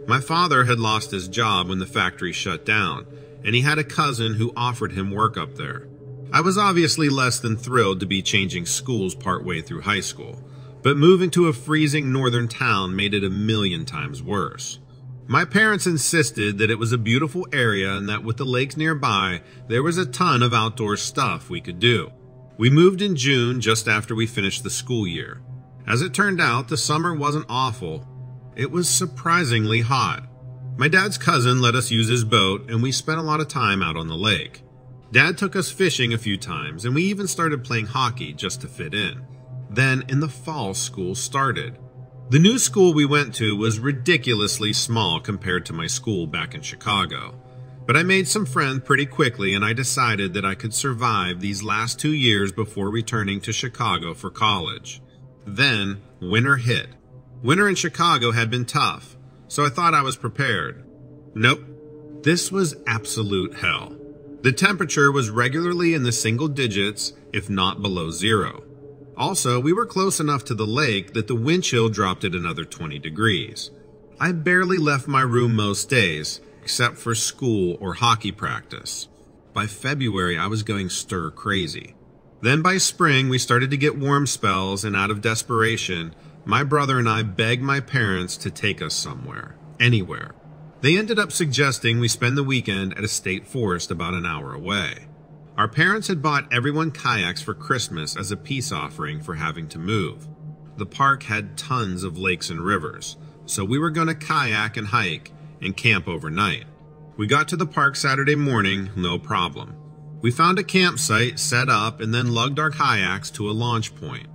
My father had lost his job when the factory shut down, and he had a cousin who offered him work up there. I was obviously less than thrilled to be changing schools partway through high school, but moving to a freezing northern town made it a million times worse. My parents insisted that it was a beautiful area and that with the lakes nearby, there was a ton of outdoor stuff we could do. We moved in June just after we finished the school year. As it turned out, the summer wasn't awful. It was surprisingly hot. My dad's cousin let us use his boat, and we spent a lot of time out on the lake. Dad took us fishing a few times, and we even started playing hockey just to fit in. Then, in the fall, school started. The new school we went to was ridiculously small compared to my school back in Chicago. But I made some friends pretty quickly, and I decided that I could survive these last 2 years before returning to Chicago for college. Then, winter hit. Winter in Chicago had been tough, so I thought I was prepared. Nope. This was absolute hell. The temperature was regularly in the single digits, if not below zero. Also, we were close enough to the lake that the wind chill dropped at another 20 degrees. I barely left my room most days, except for school or hockey practice. By February, I was going stir crazy. Then by spring, we started to get warm spells, and out of desperation, my brother and I begged my parents to take us somewhere, anywhere. They ended up suggesting we spend the weekend at a state forest about an hour away. Our parents had bought everyone kayaks for Christmas as a peace offering for having to move. The park had tons of lakes and rivers, so we were going to kayak and hike and camp overnight. We got to the park Saturday morning, no problem. We found a campsite, set up, and then lugged our kayaks to a launch point.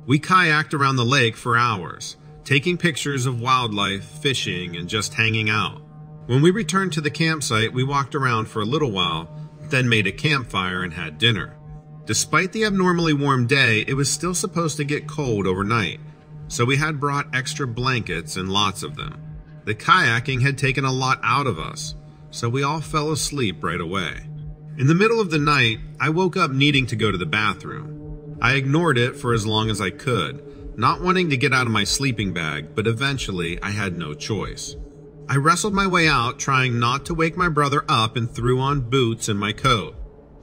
We kayaked around the lake for hours, taking pictures of wildlife, fishing, and just hanging out. When we returned to the campsite, we walked around for a little while, then made a campfire and had dinner. Despite the abnormally warm day, it was still supposed to get cold overnight, so we had brought extra blankets and lots of them. The kayaking had taken a lot out of us, so we all fell asleep right away. In the middle of the night, I woke up needing to go to the bathroom. I ignored it for as long as I could, not wanting to get out of my sleeping bag, but eventually I had no choice. I wrestled my way out, trying not to wake my brother up, and threw on boots and my coat.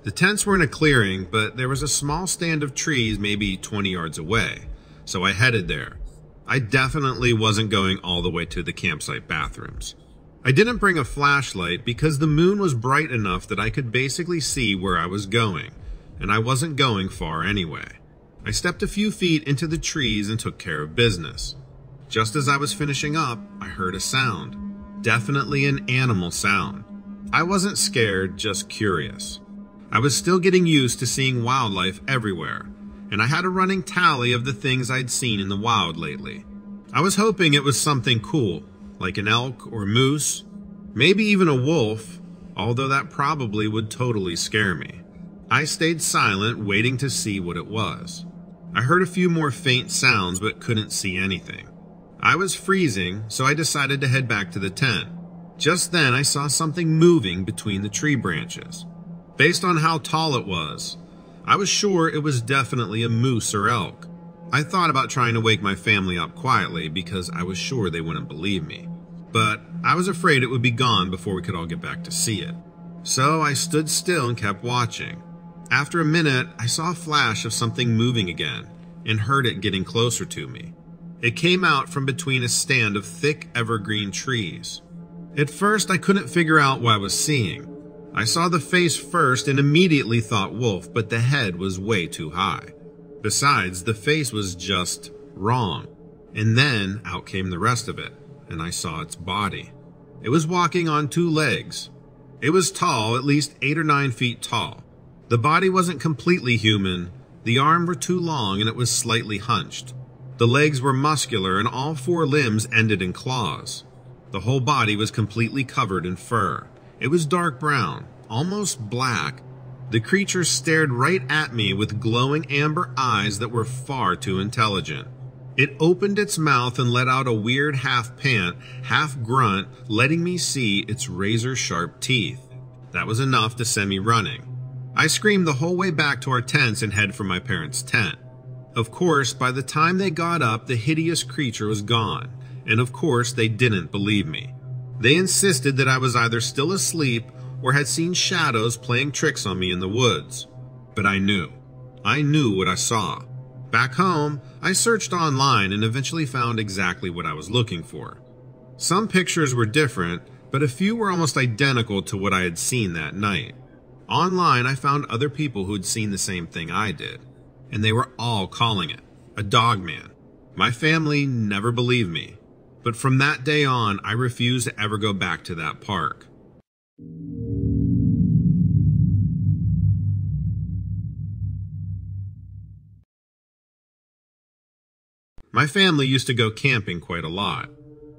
The tents were in a clearing, but there was a small stand of trees maybe 20 yards away, so I headed there. I definitely wasn't going all the way to the campsite bathrooms. I didn't bring a flashlight because the moon was bright enough that I could basically see where I was going, and I wasn't going far anyway. I stepped a few feet into the trees and took care of business. Just as I was finishing up, I heard a sound. Definitely an animal sound. I wasn't scared, just curious. I was still getting used to seeing wildlife everywhere, and I had a running tally of the things I'd seen in the wild lately. I was hoping it was something cool, like an elk or moose, maybe even a wolf, although that probably would totally scare me. I stayed silent, waiting to see what it was. I heard a few more faint sounds but couldn't see anything. I was freezing, so I decided to head back to the tent. Just then I saw something moving between the tree branches. Based on how tall it was, I was sure it was definitely a moose or elk. I thought about trying to wake my family up quietly because I was sure they wouldn't believe me. But I was afraid it would be gone before we could all get back to see it. So I stood still and kept watching. After a minute, I saw a flash of something moving again and heard it getting closer to me. It came out from between a stand of thick evergreen trees. At first, I couldn't figure out what I was seeing. I saw the face first and immediately thought wolf, but the head was way too high. Besides, the face was just wrong. And then out came the rest of it, and I saw its body. It was walking on two legs. It was tall, at least 8 or 9 feet tall. The body wasn't completely human. The arms were too long and it was slightly hunched. The legs were muscular and all 4 limbs ended in claws. The whole body was completely covered in fur. It was dark brown, almost black. The creature stared right at me with glowing amber eyes that were far too intelligent. It opened its mouth and let out a weird half pant, half grunt, letting me see its razor-sharp teeth. That was enough to send me running. I screamed the whole way back to our tents and headed for my parents' tent. Of course, by the time they got up, the hideous creature was gone, and of course they didn't believe me. They insisted that I was either still asleep or had seen shadows playing tricks on me in the woods. But I knew. I knew what I saw. Back home, I searched online and eventually found exactly what I was looking for. Some pictures were different, but a few were almost identical to what I had seen that night. Online, I found other people who had seen the same thing I did, and they were all calling it a dogman. My family never believed me, but from that day on, I refused to ever go back to that park. My family used to go camping quite a lot.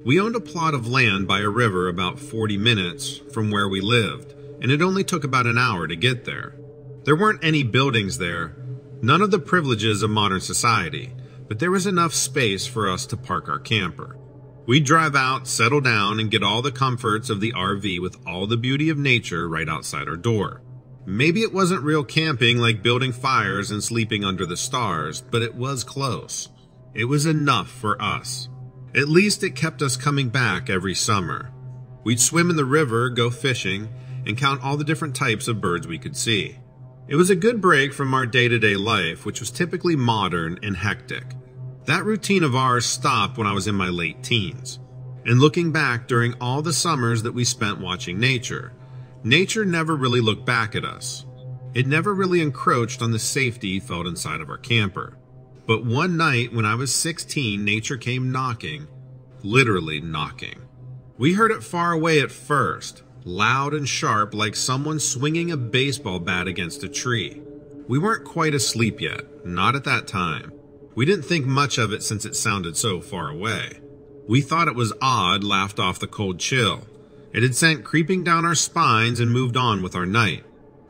We owned a plot of land by a river about 40 minutes from where we lived, and it only took about an hour to get there. There weren't any buildings there, none of the privileges of modern society, but there was enough space for us to park our camper. We'd drive out, settle down, and get all the comforts of the RV with all the beauty of nature right outside our door. Maybe it wasn't real camping like building fires and sleeping under the stars, but it was close. It was enough for us. At least it kept us coming back every summer. We'd swim in the river, go fishing, and count all the different types of birds we could see. It was a good break from our day-to-day life, which was typically modern and hectic. That routine of ours stopped when I was in my late teens. And looking back during all the summers that we spent watching nature, nature never really looked back at us. It never really encroached on the safety felt inside of our camper. But one night when I was 16, nature came knocking, literally knocking. We heard it far away at first, loud and sharp like someone swinging a baseball bat against a tree. We weren't quite asleep yet, not at that time. We didn't think much of it since it sounded so far away. We thought it was odd, laughed off the cold chill. It had sent creeping down our spines and moved on with our night.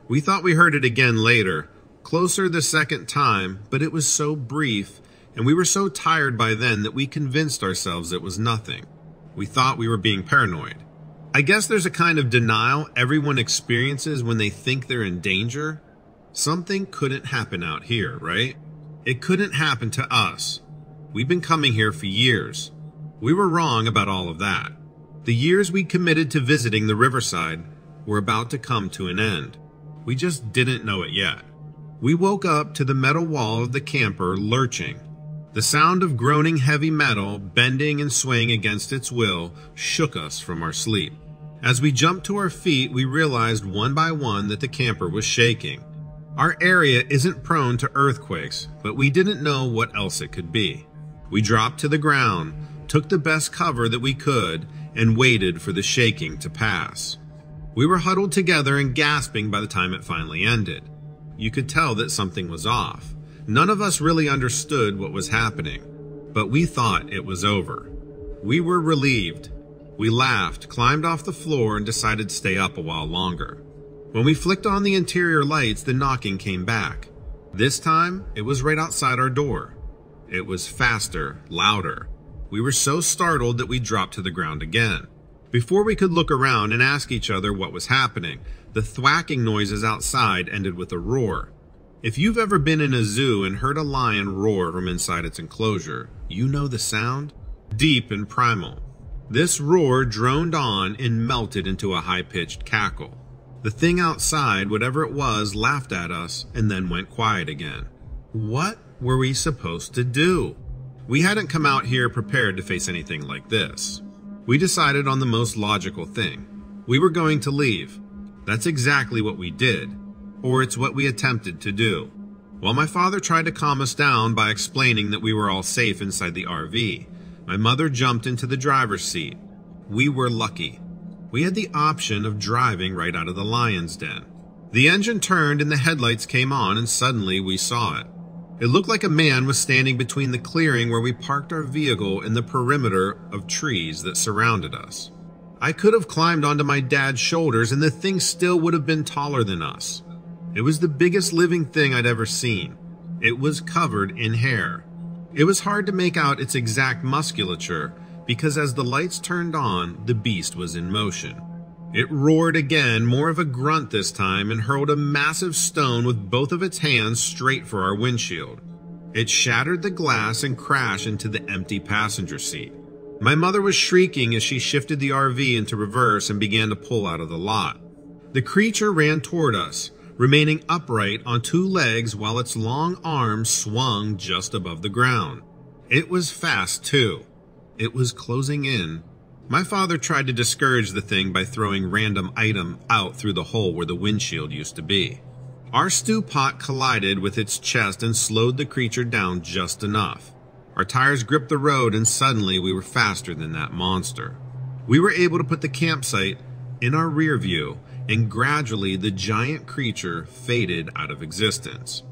We thought we heard it again later, closer the second time, but it was so brief, and we were so tired by then that we convinced ourselves it was nothing. We thought we were being paranoid. I guess there's a kind of denial everyone experiences when they think they're in danger. Something couldn't happen out here, right? It couldn't happen to us. We've been coming here for years. We were wrong about all of that. The years we committed to visiting the riverside were about to come to an end. We just didn't know it yet. We woke up to the metal wall of the camper lurching. The sound of groaning heavy metal bending and swaying against its will shook us from our sleep. As we jumped to our feet, we realized one by one that the camper was shaking. Our area isn't prone to earthquakes, but we didn't know what else it could be. We dropped to the ground, took the best cover that we could, and waited for the shaking to pass. We were huddled together and gasping by the time it finally ended. You could tell that something was off. None of us really understood what was happening, but we thought it was over. We were relieved. We laughed, climbed off the floor, and decided to stay up a while longer. When we flicked on the interior lights, the knocking came back. This time, it was right outside our door. It was faster, louder. We were so startled that we dropped to the ground again. Before we could look around and ask each other what was happening, the thwacking noises outside ended with a roar. If you've ever been in a zoo and heard a lion roar from inside its enclosure, you know the sound? Deep and primal. This roar droned on and melted into a high-pitched cackle. The thing outside, whatever it was, laughed at us and then went quiet again. What were we supposed to do? We hadn't come out here prepared to face anything like this. We decided on the most logical thing. We were going to leave. That's exactly what we did, or it's what we attempted to do. While my father tried to calm us down by explaining that we were all safe inside the RV, my mother jumped into the driver's seat. We were lucky. We had the option of driving right out of the lion's den. The engine turned and the headlights came on, and suddenly we saw it. It looked like a man was standing between the clearing where we parked our vehicle and the perimeter of trees that surrounded us. I could have climbed onto my dad's shoulders and the thing still would have been taller than us. It was the biggest living thing I'd ever seen. It was covered in hair. It was hard to make out its exact musculature because as the lights turned on, the beast was in motion. It roared again, more of a grunt this time, and hurled a massive stone with both of its hands straight for our windshield. It shattered the glass and crashed into the empty passenger seat. My mother was shrieking as she shifted the RV into reverse and began to pull out of the lot. The creature ran toward us, remaining upright on two legs while its long arms swung just above the ground. It was fast, too. It was closing in. My father tried to discourage the thing by throwing random items out through the hole where the windshield used to be. Our stew pot collided with its chest and slowed the creature down just enough. Our tires gripped the road and suddenly we were faster than that monster. We were able to put the campsite in our rear view and gradually the giant creature faded out of existence.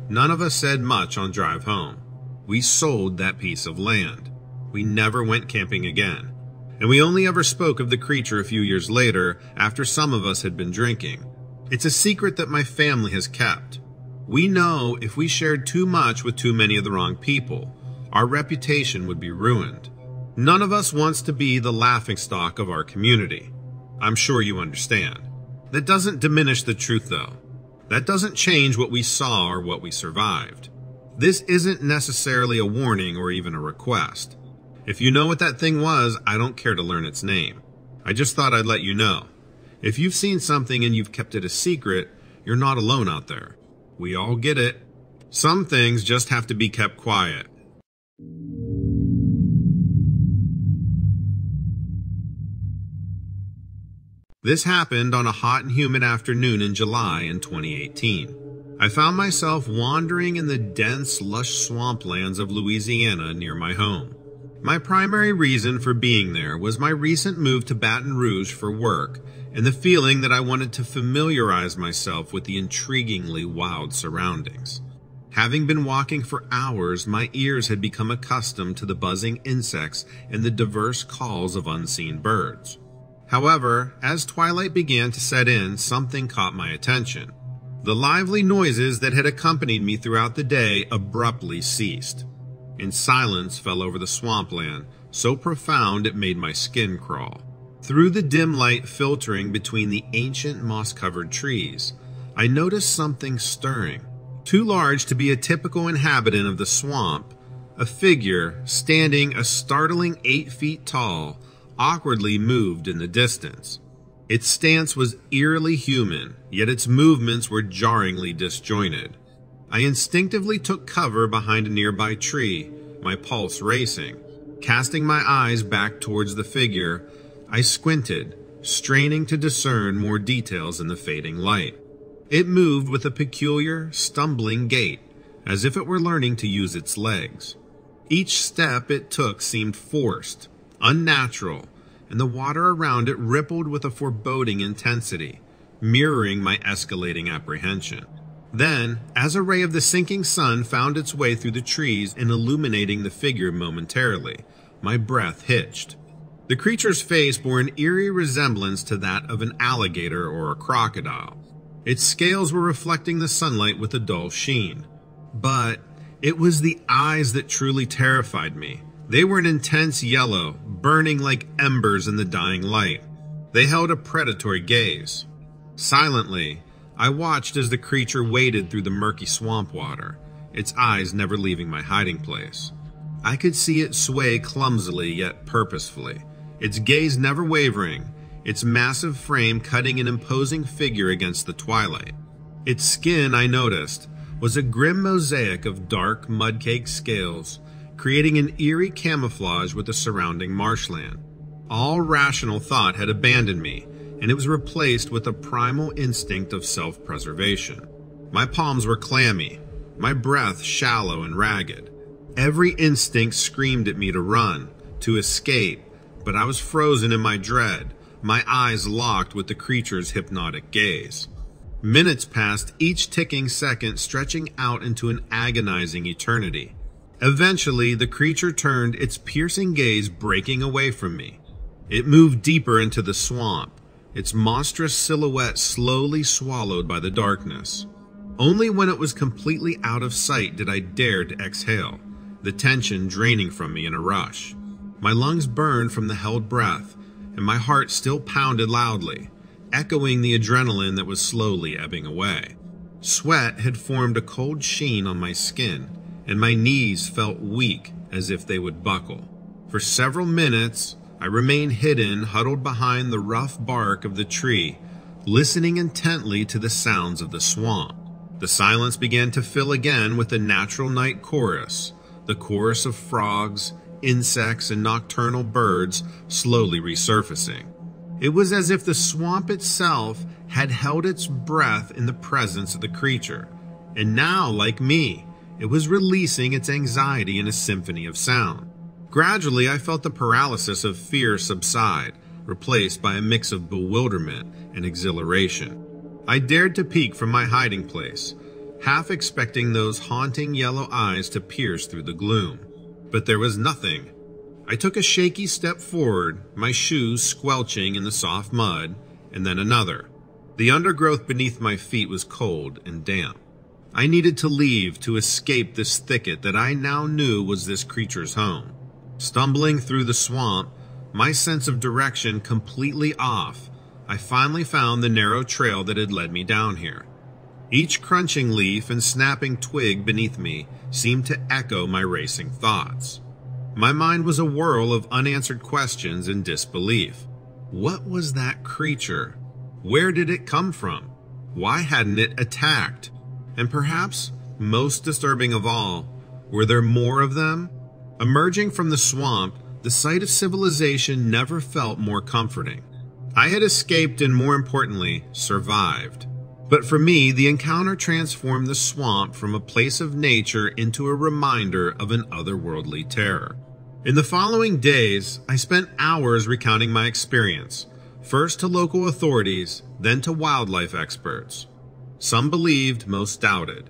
None of us said much on drive home. We sold that piece of land. We never went camping again. And we only ever spoke of the creature a few years later after some of us had been drinking. It's a secret that my family has kept. We know if we shared too much with too many of the wrong people, our reputation would be ruined. None of us wants to be the laughingstock of our community. I'm sure you understand. That doesn't diminish the truth though. That doesn't change what we saw or what we survived. This isn't necessarily a warning or even a request. If you know what that thing was, I don't care to learn its name. I just thought I'd let you know. If you've seen something and you've kept it a secret, you're not alone out there. We all get it. Some things just have to be kept quiet. This happened on a hot and humid afternoon in July in 2018. I found myself wandering in the dense, lush swamplands of Louisiana near my home. My primary reason for being there was my recent move to Baton Rouge for work and the feeling that I wanted to familiarize myself with the intriguingly wild surroundings. Having been walking for hours, my ears had become accustomed to the buzzing insects and the diverse calls of unseen birds. However, as twilight began to set in, something caught my attention. The lively noises that had accompanied me throughout the day abruptly ceased, and silence fell over the swampland, so profound it made my skin crawl. Through the dim light filtering between the ancient moss-covered trees, I noticed something stirring. Too large to be a typical inhabitant of the swamp, a figure standing a startling 8 feet tall awkwardly moved in the distance. Its stance was eerily human, yet its movements were jarringly disjointed. I instinctively took cover behind a nearby tree, my pulse racing. Casting my eyes back towards the figure, I squinted, straining to discern more details in the fading light. It moved with a peculiar, stumbling gait, as if it were learning to use its legs. Each step it took seemed forced, unnatural, and the water around it rippled with a foreboding intensity, mirroring my escalating apprehension. Then, as a ray of the sinking sun found its way through the trees and illuminating the figure momentarily, my breath hitched. The creature's face bore an eerie resemblance to that of an alligator or a crocodile. Its scales were reflecting the sunlight with a dull sheen. But it was the eyes that truly terrified me. They were an intense yellow, burning like embers in the dying light. They held a predatory gaze. Silently, I watched as the creature waded through the murky swamp water, its eyes never leaving my hiding place. I could see it sway clumsily yet purposefully, its gaze never wavering, its massive frame cutting an imposing figure against the twilight. Its skin, I noticed, was a grim mosaic of dark, mud-caked scales, creating an eerie camouflage with the surrounding marshland. All rational thought had abandoned me, and it was replaced with a primal instinct of self-preservation. My palms were clammy, my breath shallow and ragged. Every instinct screamed at me to run, to escape, but I was frozen in my dread, my eyes locked with the creature's hypnotic gaze. Minutes passed, each ticking second stretching out into an agonizing eternity. Eventually, the creature turned, its piercing gaze breaking away from me. It moved deeper into the swamp, its monstrous silhouette slowly swallowed by the darkness. Only when it was completely out of sight did I dare to exhale, the tension draining from me in a rush. My lungs burned from the held breath, and my heart still pounded loudly, echoing the adrenaline that was slowly ebbing away. Sweat had formed a cold sheen on my skin, and my knees felt weak as if they would buckle. For several minutes, I remained hidden, huddled behind the rough bark of the tree, listening intently to the sounds of the swamp. The silence began to fill again with the natural night chorus, the chorus of frogs, insects, and nocturnal birds slowly resurfacing. It was as if the swamp itself had held its breath in the presence of the creature, and now, like me, it was releasing its anxiety in a symphony of sound. Gradually, I felt the paralysis of fear subside, replaced by a mix of bewilderment and exhilaration. I dared to peek from my hiding place, half expecting those haunting yellow eyes to pierce through the gloom. But there was nothing. I took a shaky step forward, my shoes squelching in the soft mud, and then another. The undergrowth beneath my feet was cold and damp. I needed to leave to escape this thicket that I now knew was this creature's home. Stumbling through the swamp, my sense of direction completely off, I finally found the narrow trail that had led me down here. Each crunching leaf and snapping twig beneath me seemed to echo my racing thoughts. My mind was a whirl of unanswered questions and disbelief. What was that creature? Where did it come from? Why hadn't it attacked? And perhaps, most disturbing of all, were there more of them? Emerging from the swamp, the sight of civilization never felt more comforting. I had escaped and, more importantly, survived. But for me, the encounter transformed the swamp from a place of nature into a reminder of an otherworldly terror. In the following days, I spent hours recounting my experience, first to local authorities, then to wildlife experts. Some believed, most doubted.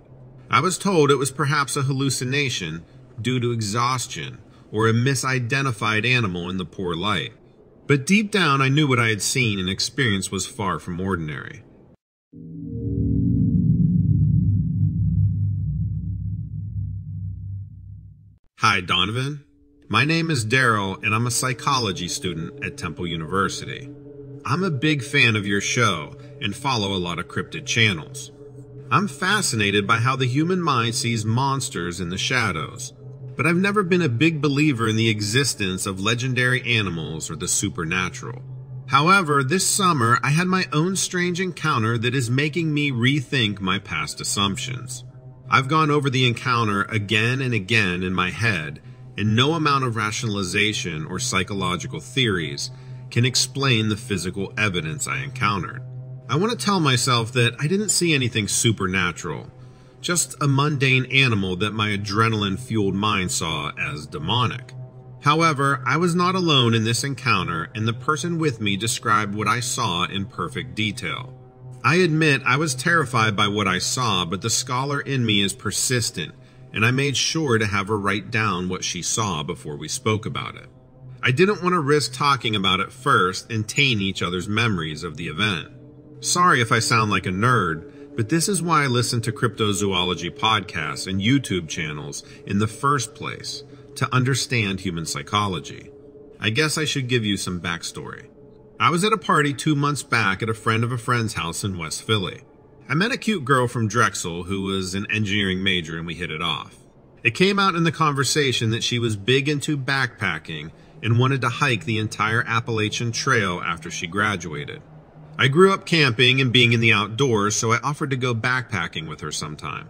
I was told it was perhaps a hallucination due to exhaustion or a misidentified animal in the poor light. But deep down, I knew what I had seen and experienced was far from ordinary. Hi, Donovan. My name is Daryl, and I'm a psychology student at Temple University. I'm a big fan of your show and follow a lot of cryptid channels. I'm fascinated by how the human mind sees monsters in the shadows, but I've never been a big believer in the existence of legendary animals or the supernatural. However, this summer I had my own strange encounter that is making me rethink my past assumptions. I've gone over the encounter again and again in my head, and no amount of rationalization or psychological theories can explain the physical evidence I encountered. I want to tell myself that I didn't see anything supernatural, just a mundane animal that my adrenaline-fueled mind saw as demonic. However, I was not alone in this encounter, and the person with me described what I saw in perfect detail. I admit I was terrified by what I saw, but the scholar in me is persistent, and I made sure to have her write down what she saw before we spoke about it. I didn't want to risk talking about it first and taint each other's memories of the event. Sorry if I sound like a nerd, but this is why I listen to cryptozoology podcasts and YouTube channels in the first place, to understand human psychology. I guess I should give you some backstory. I was at a party 2 months back at a friend of a friend's house in West Philly. I met a cute girl from Drexel who was an engineering major, and we hit it off. It came out in the conversation that she was big into backpacking and wanted to hike the entire Appalachian Trail after she graduated. I grew up camping and being in the outdoors, so I offered to go backpacking with her sometime.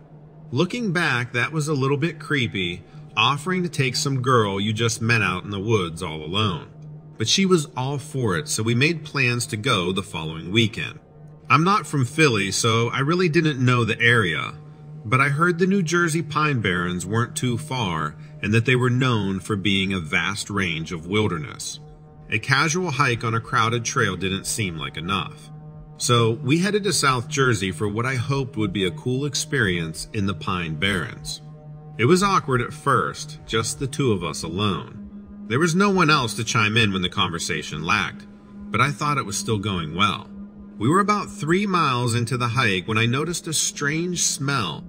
Looking back, that was a little bit creepy, offering to take some girl you just met out in the woods all alone. But she was all for it, so we made plans to go the following weekend. I'm not from Philly, so I really didn't know the area, but I heard the New Jersey Pine Barrens weren't too far and that they were known for being a vast range of wilderness. A casual hike on a crowded trail didn't seem like enough. So we headed to South Jersey for what I hoped would be a cool experience in the Pine Barrens. It was awkward at first, just the two of us alone. There was no one else to chime in when the conversation lagged, but I thought it was still going well. We were about 3 miles into the hike when I noticed a strange smell.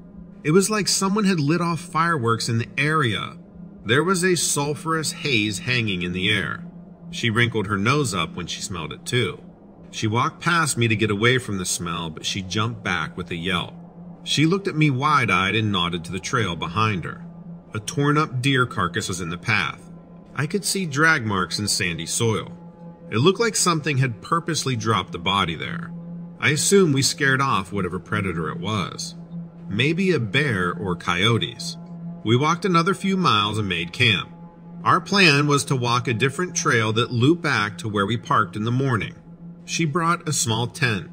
It was like someone had lit off fireworks in the area. There was a sulfurous haze hanging in the air. She wrinkled her nose up when she smelled it too. She walked past me to get away from the smell, but she jumped back with a yelp. She looked at me wide-eyed and nodded to the trail behind her. A torn-up deer carcass was in the path. I could see drag marks in sandy soil. It looked like something had purposely dropped the body there. I assume we scared off whatever predator it was. Maybe a bear or coyotes. We walked another few miles and made camp. Our plan was to walk a different trail that looped back to where we parked in the morning. She brought a small tent.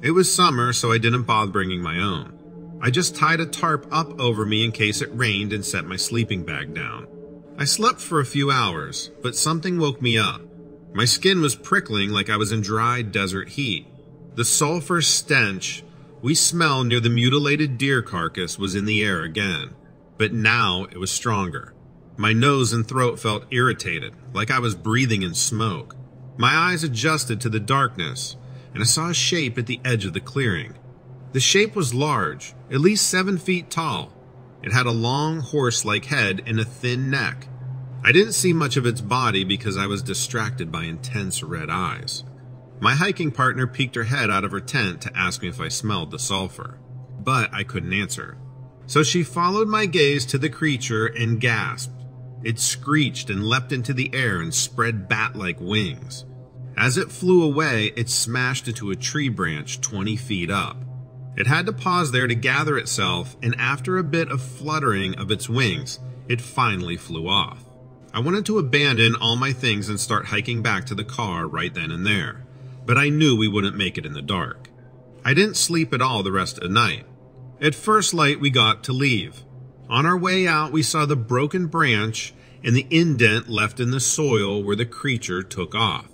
It was summer, so I didn't bother bringing my own. I just tied a tarp up over me in case it rained and set my sleeping bag down. I slept for a few hours, but something woke me up. My skin was prickling like I was in dry desert heat. The sulfur stench we smelled near the mutilated deer carcass was in the air again, but now it was stronger. My nose and throat felt irritated, like I was breathing in smoke. My eyes adjusted to the darkness, and I saw a shape at the edge of the clearing. The shape was large, at least 7 feet tall. It had a long horse-like head and a thin neck. I didn't see much of its body because I was distracted by intense red eyes. My hiking partner peeked her head out of her tent to ask me if I smelled the sulfur, but I couldn't answer. So she followed my gaze to the creature and gasped. It screeched and leapt into the air and spread bat-like wings. As it flew away, it smashed into a tree branch 20 feet up. It had to pause there to gather itself, and after a bit of fluttering of its wings, it finally flew off. I wanted to abandon all my things and start hiking back to the car right then and there. but I knew we wouldn't make it in the dark. I didn't sleep at all the rest of the night. At first light, we got to leave. On our way out, we saw the broken branch and the indent left in the soil where the creature took off.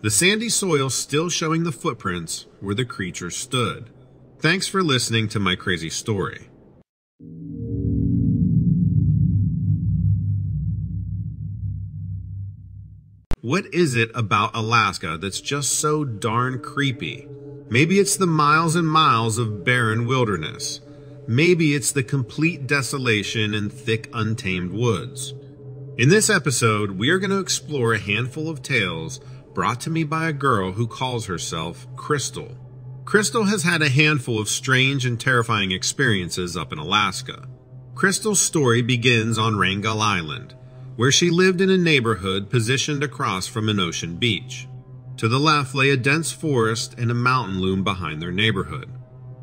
The sandy soil still showing the footprints where the creature stood. Thanks for listening to my crazy story. What is it about Alaska that's just so darn creepy? Maybe it's the miles and miles of barren wilderness. Maybe it's the complete desolation and thick, untamed woods. In this episode, we are going to explore a handful of tales brought to me by a girl who calls herself Crystal. Crystal has had a handful of strange and terrifying experiences up in Alaska. Crystal's story begins on Wrangell Island, where she lived in a neighborhood positioned across from an ocean beach. To the left lay a dense forest and a mountain loom behind their neighborhood.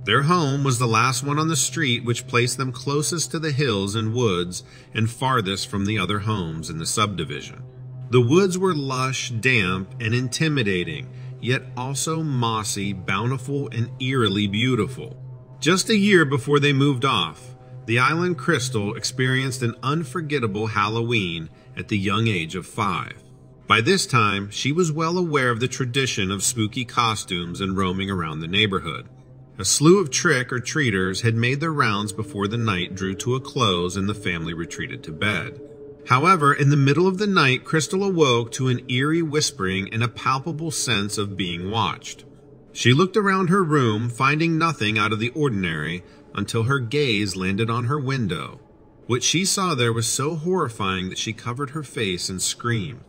Their home was the last one on the street, which placed them closest to the hills and woods and farthest from the other homes in the subdivision. The woods were lush, damp, and intimidating, yet also mossy, bountiful, and eerily beautiful. Just a year before they moved off, the island Crystal experienced an unforgettable Halloween at the young age of 5. By this time, she was well aware of the tradition of spooky costumes and roaming around the neighborhood. A slew of trick-or-treaters had made their rounds before the night drew to a close and the family retreated to bed. However, in the middle of the night, Crystal awoke to an eerie whispering and a palpable sense of being watched. She looked around her room, finding nothing out of the ordinary, until her gaze landed on her window. What she saw there was so horrifying that she covered her face and screamed.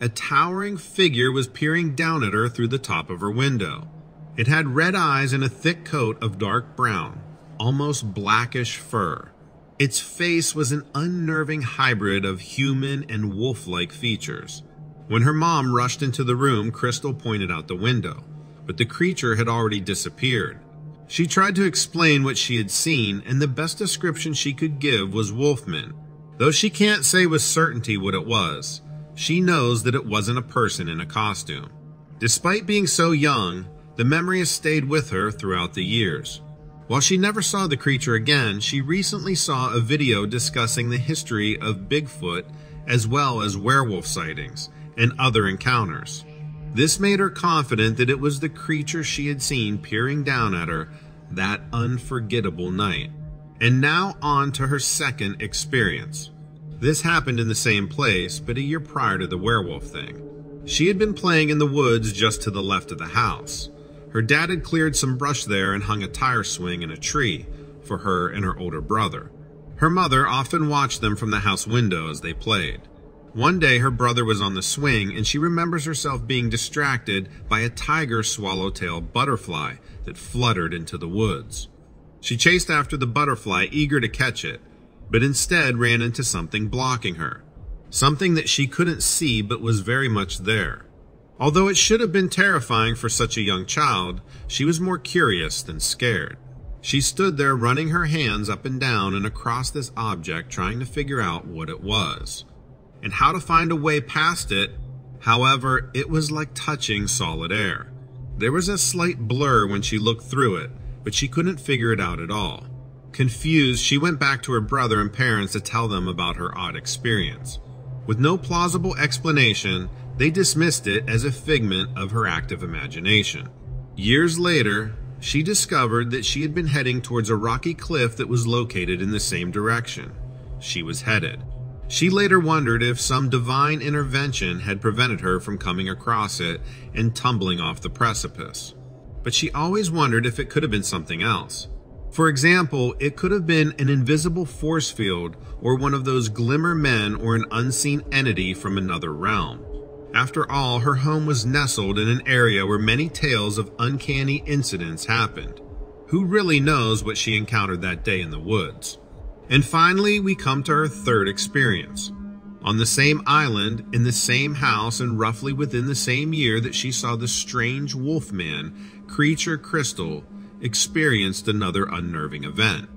A towering figure was peering down at her through the top of her window. It had red eyes and a thick coat of dark brown, almost blackish fur. Its face was an unnerving hybrid of human and wolf-like features. When her mom rushed into the room, Crystal pointed out the window, but the creature had already disappeared. She tried to explain what she had seen, and the best description she could give was wolfman. Though she can't say with certainty what it was, she knows that it wasn't a person in a costume. Despite being so young, the memory has stayed with her throughout the years. While she never saw the creature again, she recently saw a video discussing the history of Bigfoot as well as werewolf sightings and other encounters. This made her confident that it was the creature she had seen peering down at her that unforgettable night. And now on to her second experience. This happened in the same place, but a year prior to the werewolf thing. She had been playing in the woods just to the left of the house. Her dad had cleared some brush there and hung a tire swing in a tree for her and her older brother. Her mother often watched them from the house window as they played. One day her brother was on the swing and she remembers herself being distracted by a tiger swallowtail butterfly that fluttered into the woods. She chased after the butterfly, eager to catch it, but instead ran into something blocking her. Something that she couldn't see but was very much there. Although it should have been terrifying for such a young child, she was more curious than scared. She stood there running her hands up and down and across this object, trying to figure out what it was and how to find a way past it. However, it was like touching solid air. There was a slight blur when she looked through it, but she couldn't figure it out at all. Confused, she went back to her brother and parents to tell them about her odd experience. With no plausible explanation, they dismissed it as a figment of her active imagination. Years later, she discovered that she had been heading towards a rocky cliff that was located in the same direction she was headed. She later wondered if some divine intervention had prevented her from coming across it and tumbling off the precipice. But she always wondered if it could have been something else. For example, it could have been an invisible force field or one of those glimmer men or an unseen entity from another realm. After all, her home was nestled in an area where many tales of uncanny incidents happened. Who really knows what she encountered that day in the woods? And finally, we come to her third experience. On the same island, in the same house, and roughly within the same year that she saw the strange wolfman, creature Crystal experienced another unnerving event.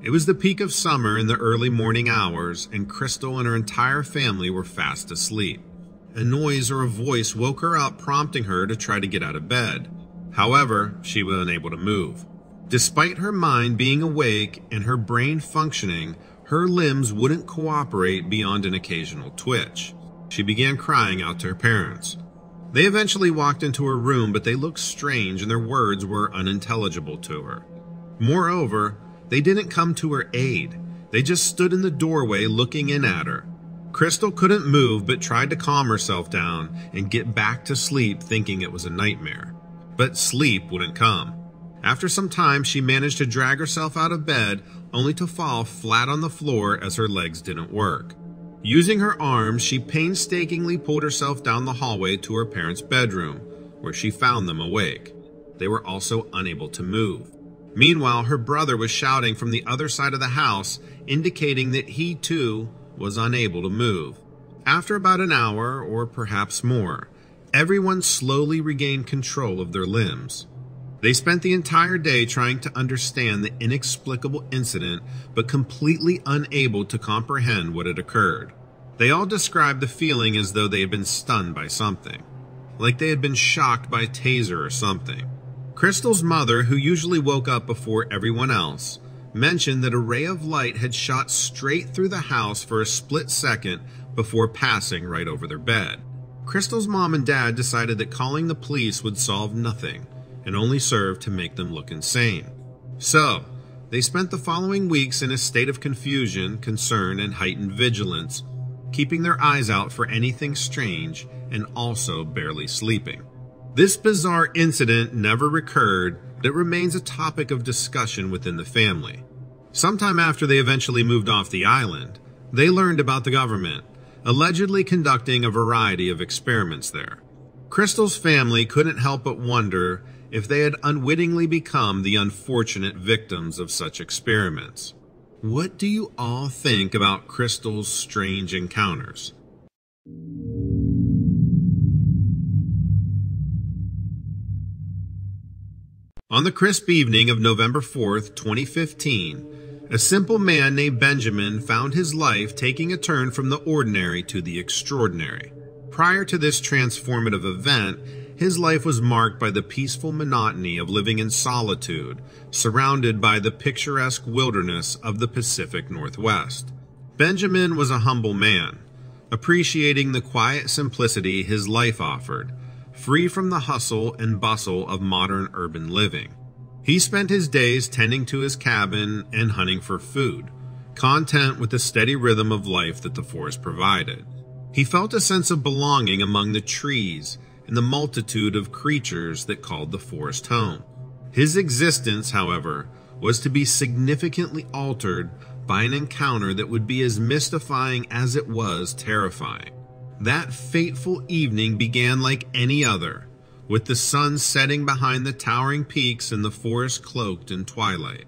It was the peak of summer in the early morning hours, and Crystal and her entire family were fast asleep. A noise or a voice woke her up, prompting her to try to get out of bed. However, she was unable to move. Despite her mind being awake and her brain functioning, her limbs wouldn't cooperate beyond an occasional twitch. She began crying out to her parents. They eventually walked into her room, but they looked strange and their words were unintelligible to her. Moreover, they didn't come to her aid. They just stood in the doorway looking in at her. Crystal couldn't move but tried to calm herself down and get back to sleep, thinking it was a nightmare. But sleep wouldn't come. After some time, she managed to drag herself out of bed, only to fall flat on the floor as her legs didn't work. Using her arms, she painstakingly pulled herself down the hallway to her parents' bedroom, where she found them awake. They were also unable to move. Meanwhile, her brother was shouting from the other side of the house, indicating that he too was unable to move. After about an hour, or perhaps more, everyone slowly regained control of their limbs. They spent the entire day trying to understand the inexplicable incident, but completely unable to comprehend what had occurred. They all described the feeling as though they had been stunned by something, like they had been shocked by a taser or something. Crystal's mother, who usually woke up before everyone else, mentioned that a ray of light had shot straight through the house for a split second before passing right over their bed. Crystal's mom and dad decided that calling the police would solve nothing and only serve to make them look insane. So, they spent the following weeks in a state of confusion, concern, and heightened vigilance, keeping their eyes out for anything strange and also barely sleeping. This bizarre incident never recurred, but it remains a topic of discussion within the family. Sometime after they eventually moved off the island, they learned about the government allegedly conducting a variety of experiments there. Crystal's family couldn't help but wonder if they had unwittingly become the unfortunate victims of such experiments. What do you all think about Crystal's strange encounters? On the crisp evening of November 4th, 2015, a simple man named Benjamin found his life taking a turn from the ordinary to the extraordinary. Prior to this transformative event, his life was marked by the peaceful monotony of living in solitude, surrounded by the picturesque wilderness of the Pacific Northwest. Benjamin was a humble man, appreciating the quiet simplicity his life offered, free from the hustle and bustle of modern urban living. He spent his days tending to his cabin and hunting for food, content with the steady rhythm of life that the forest provided. He felt a sense of belonging among the trees and the multitude of creatures that called the forest home. His existence, however, was to be significantly altered by an encounter that would be as mystifying as it was terrifying. That fateful evening began like any other, with the sun setting behind the towering peaks and the forest cloaked in twilight.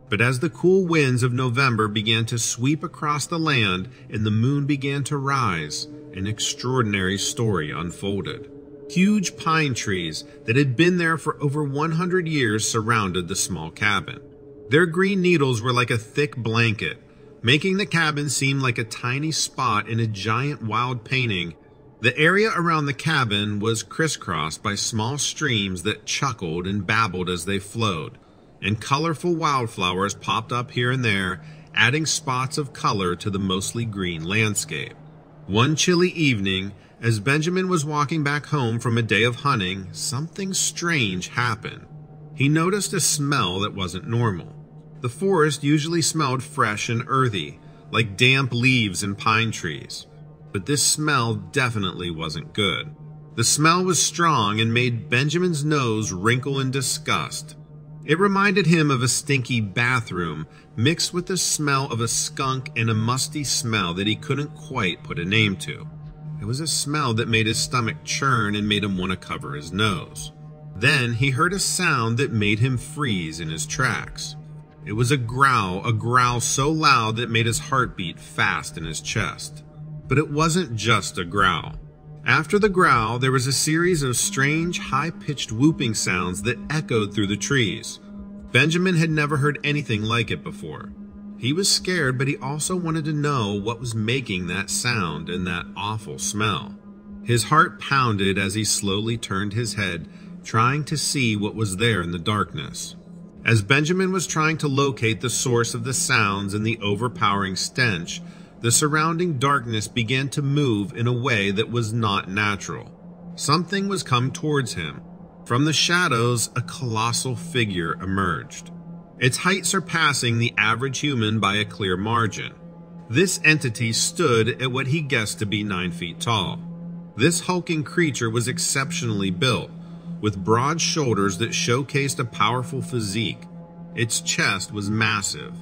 But as the cool winds of November began to sweep across the land and the moon began to rise, an extraordinary story unfolded. Huge pine trees that had been there for over 100 years surrounded the small cabin. Their green needles were like a thick blanket, making the cabin seem like a tiny spot in a giant wild painting. The area around the cabin was crisscrossed by small streams that chuckled and babbled as they flowed, and colorful wildflowers popped up here and there, adding spots of color to the mostly green landscape. One chilly evening, as Benjamin was walking back home from a day of hunting, something strange happened. He noticed a smell that wasn't normal. The forest usually smelled fresh and earthy, like damp leaves and pine trees. But this smell definitely wasn't good. The smell was strong and made Benjamin's nose wrinkle in disgust. It reminded him of a stinky bathroom mixed with the smell of a skunk and a musty smell that he couldn't quite put a name to. It was a smell that made his stomach churn and made him want to cover his nose. Then he heard a sound that made him freeze in his tracks. It was a growl so loud that made his heart beat fast in his chest. But it wasn't just a growl. After the growl, there was a series of strange, high-pitched whooping sounds that echoed through the trees. Benjamin had never heard anything like it before. He was scared, but he also wanted to know what was making that sound and that awful smell. His heart pounded as he slowly turned his head, trying to see what was there in the darkness. As Benjamin was trying to locate the source of the sounds and the overpowering stench, the surrounding darkness began to move in a way that was not natural. Something was coming towards him. From the shadows, a colossal figure emerged, its height surpassing the average human by a clear margin. This entity stood at what he guessed to be 9 feet tall. This hulking creature was exceptionally built, with broad shoulders that showcased a powerful physique. Its chest was massive.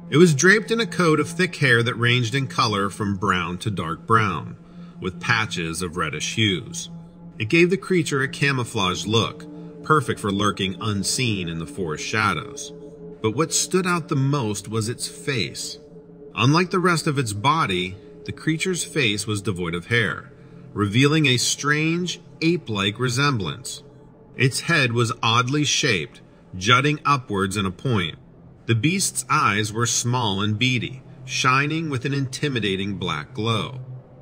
It was draped in a coat of thick hair that ranged in color from brown to dark brown, with patches of reddish hues. It gave the creature a camouflage look, perfect for lurking unseen in the forest shadows. But what stood out the most was its face. Unlike the rest of its body, the creature's face was devoid of hair, revealing a strange, ape-like resemblance. Its head was oddly shaped, jutting upwards in a point. The beast's eyes were small and beady, shining with an intimidating black glow.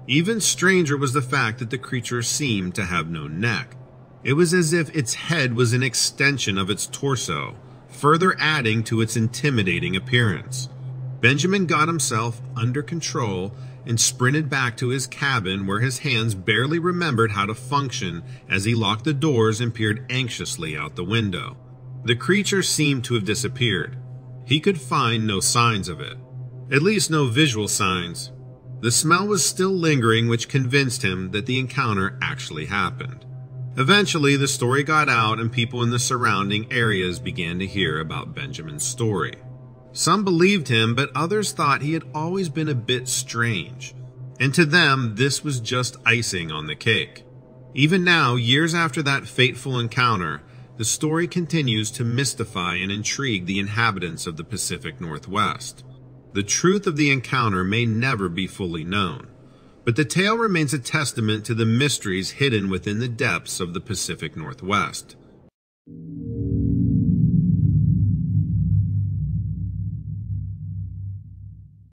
Even stranger was the fact that the creature seemed to have no neck. It was as if its head was an extension of its torso, further adding to its intimidating appearance. Benjamin got himself under control and sprinted back to his cabin, where his hands barely remembered how to function as he locked the doors and peered anxiously out the window. The creature seemed to have disappeared. He could find no signs of it, at least no visual signs. The smell was still lingering, which convinced him that the encounter actually happened. Eventually, the story got out and people in the surrounding areas began to hear about Benjamin's story. Some believed him, but others thought he had always been a bit strange. And to them, this was just icing on the cake. Even now, years after that fateful encounter, the story continues to mystify and intrigue the inhabitants of the Pacific Northwest. The truth of the encounter may never be fully known, but the tale remains a testament to the mysteries hidden within the depths of the Pacific Northwest.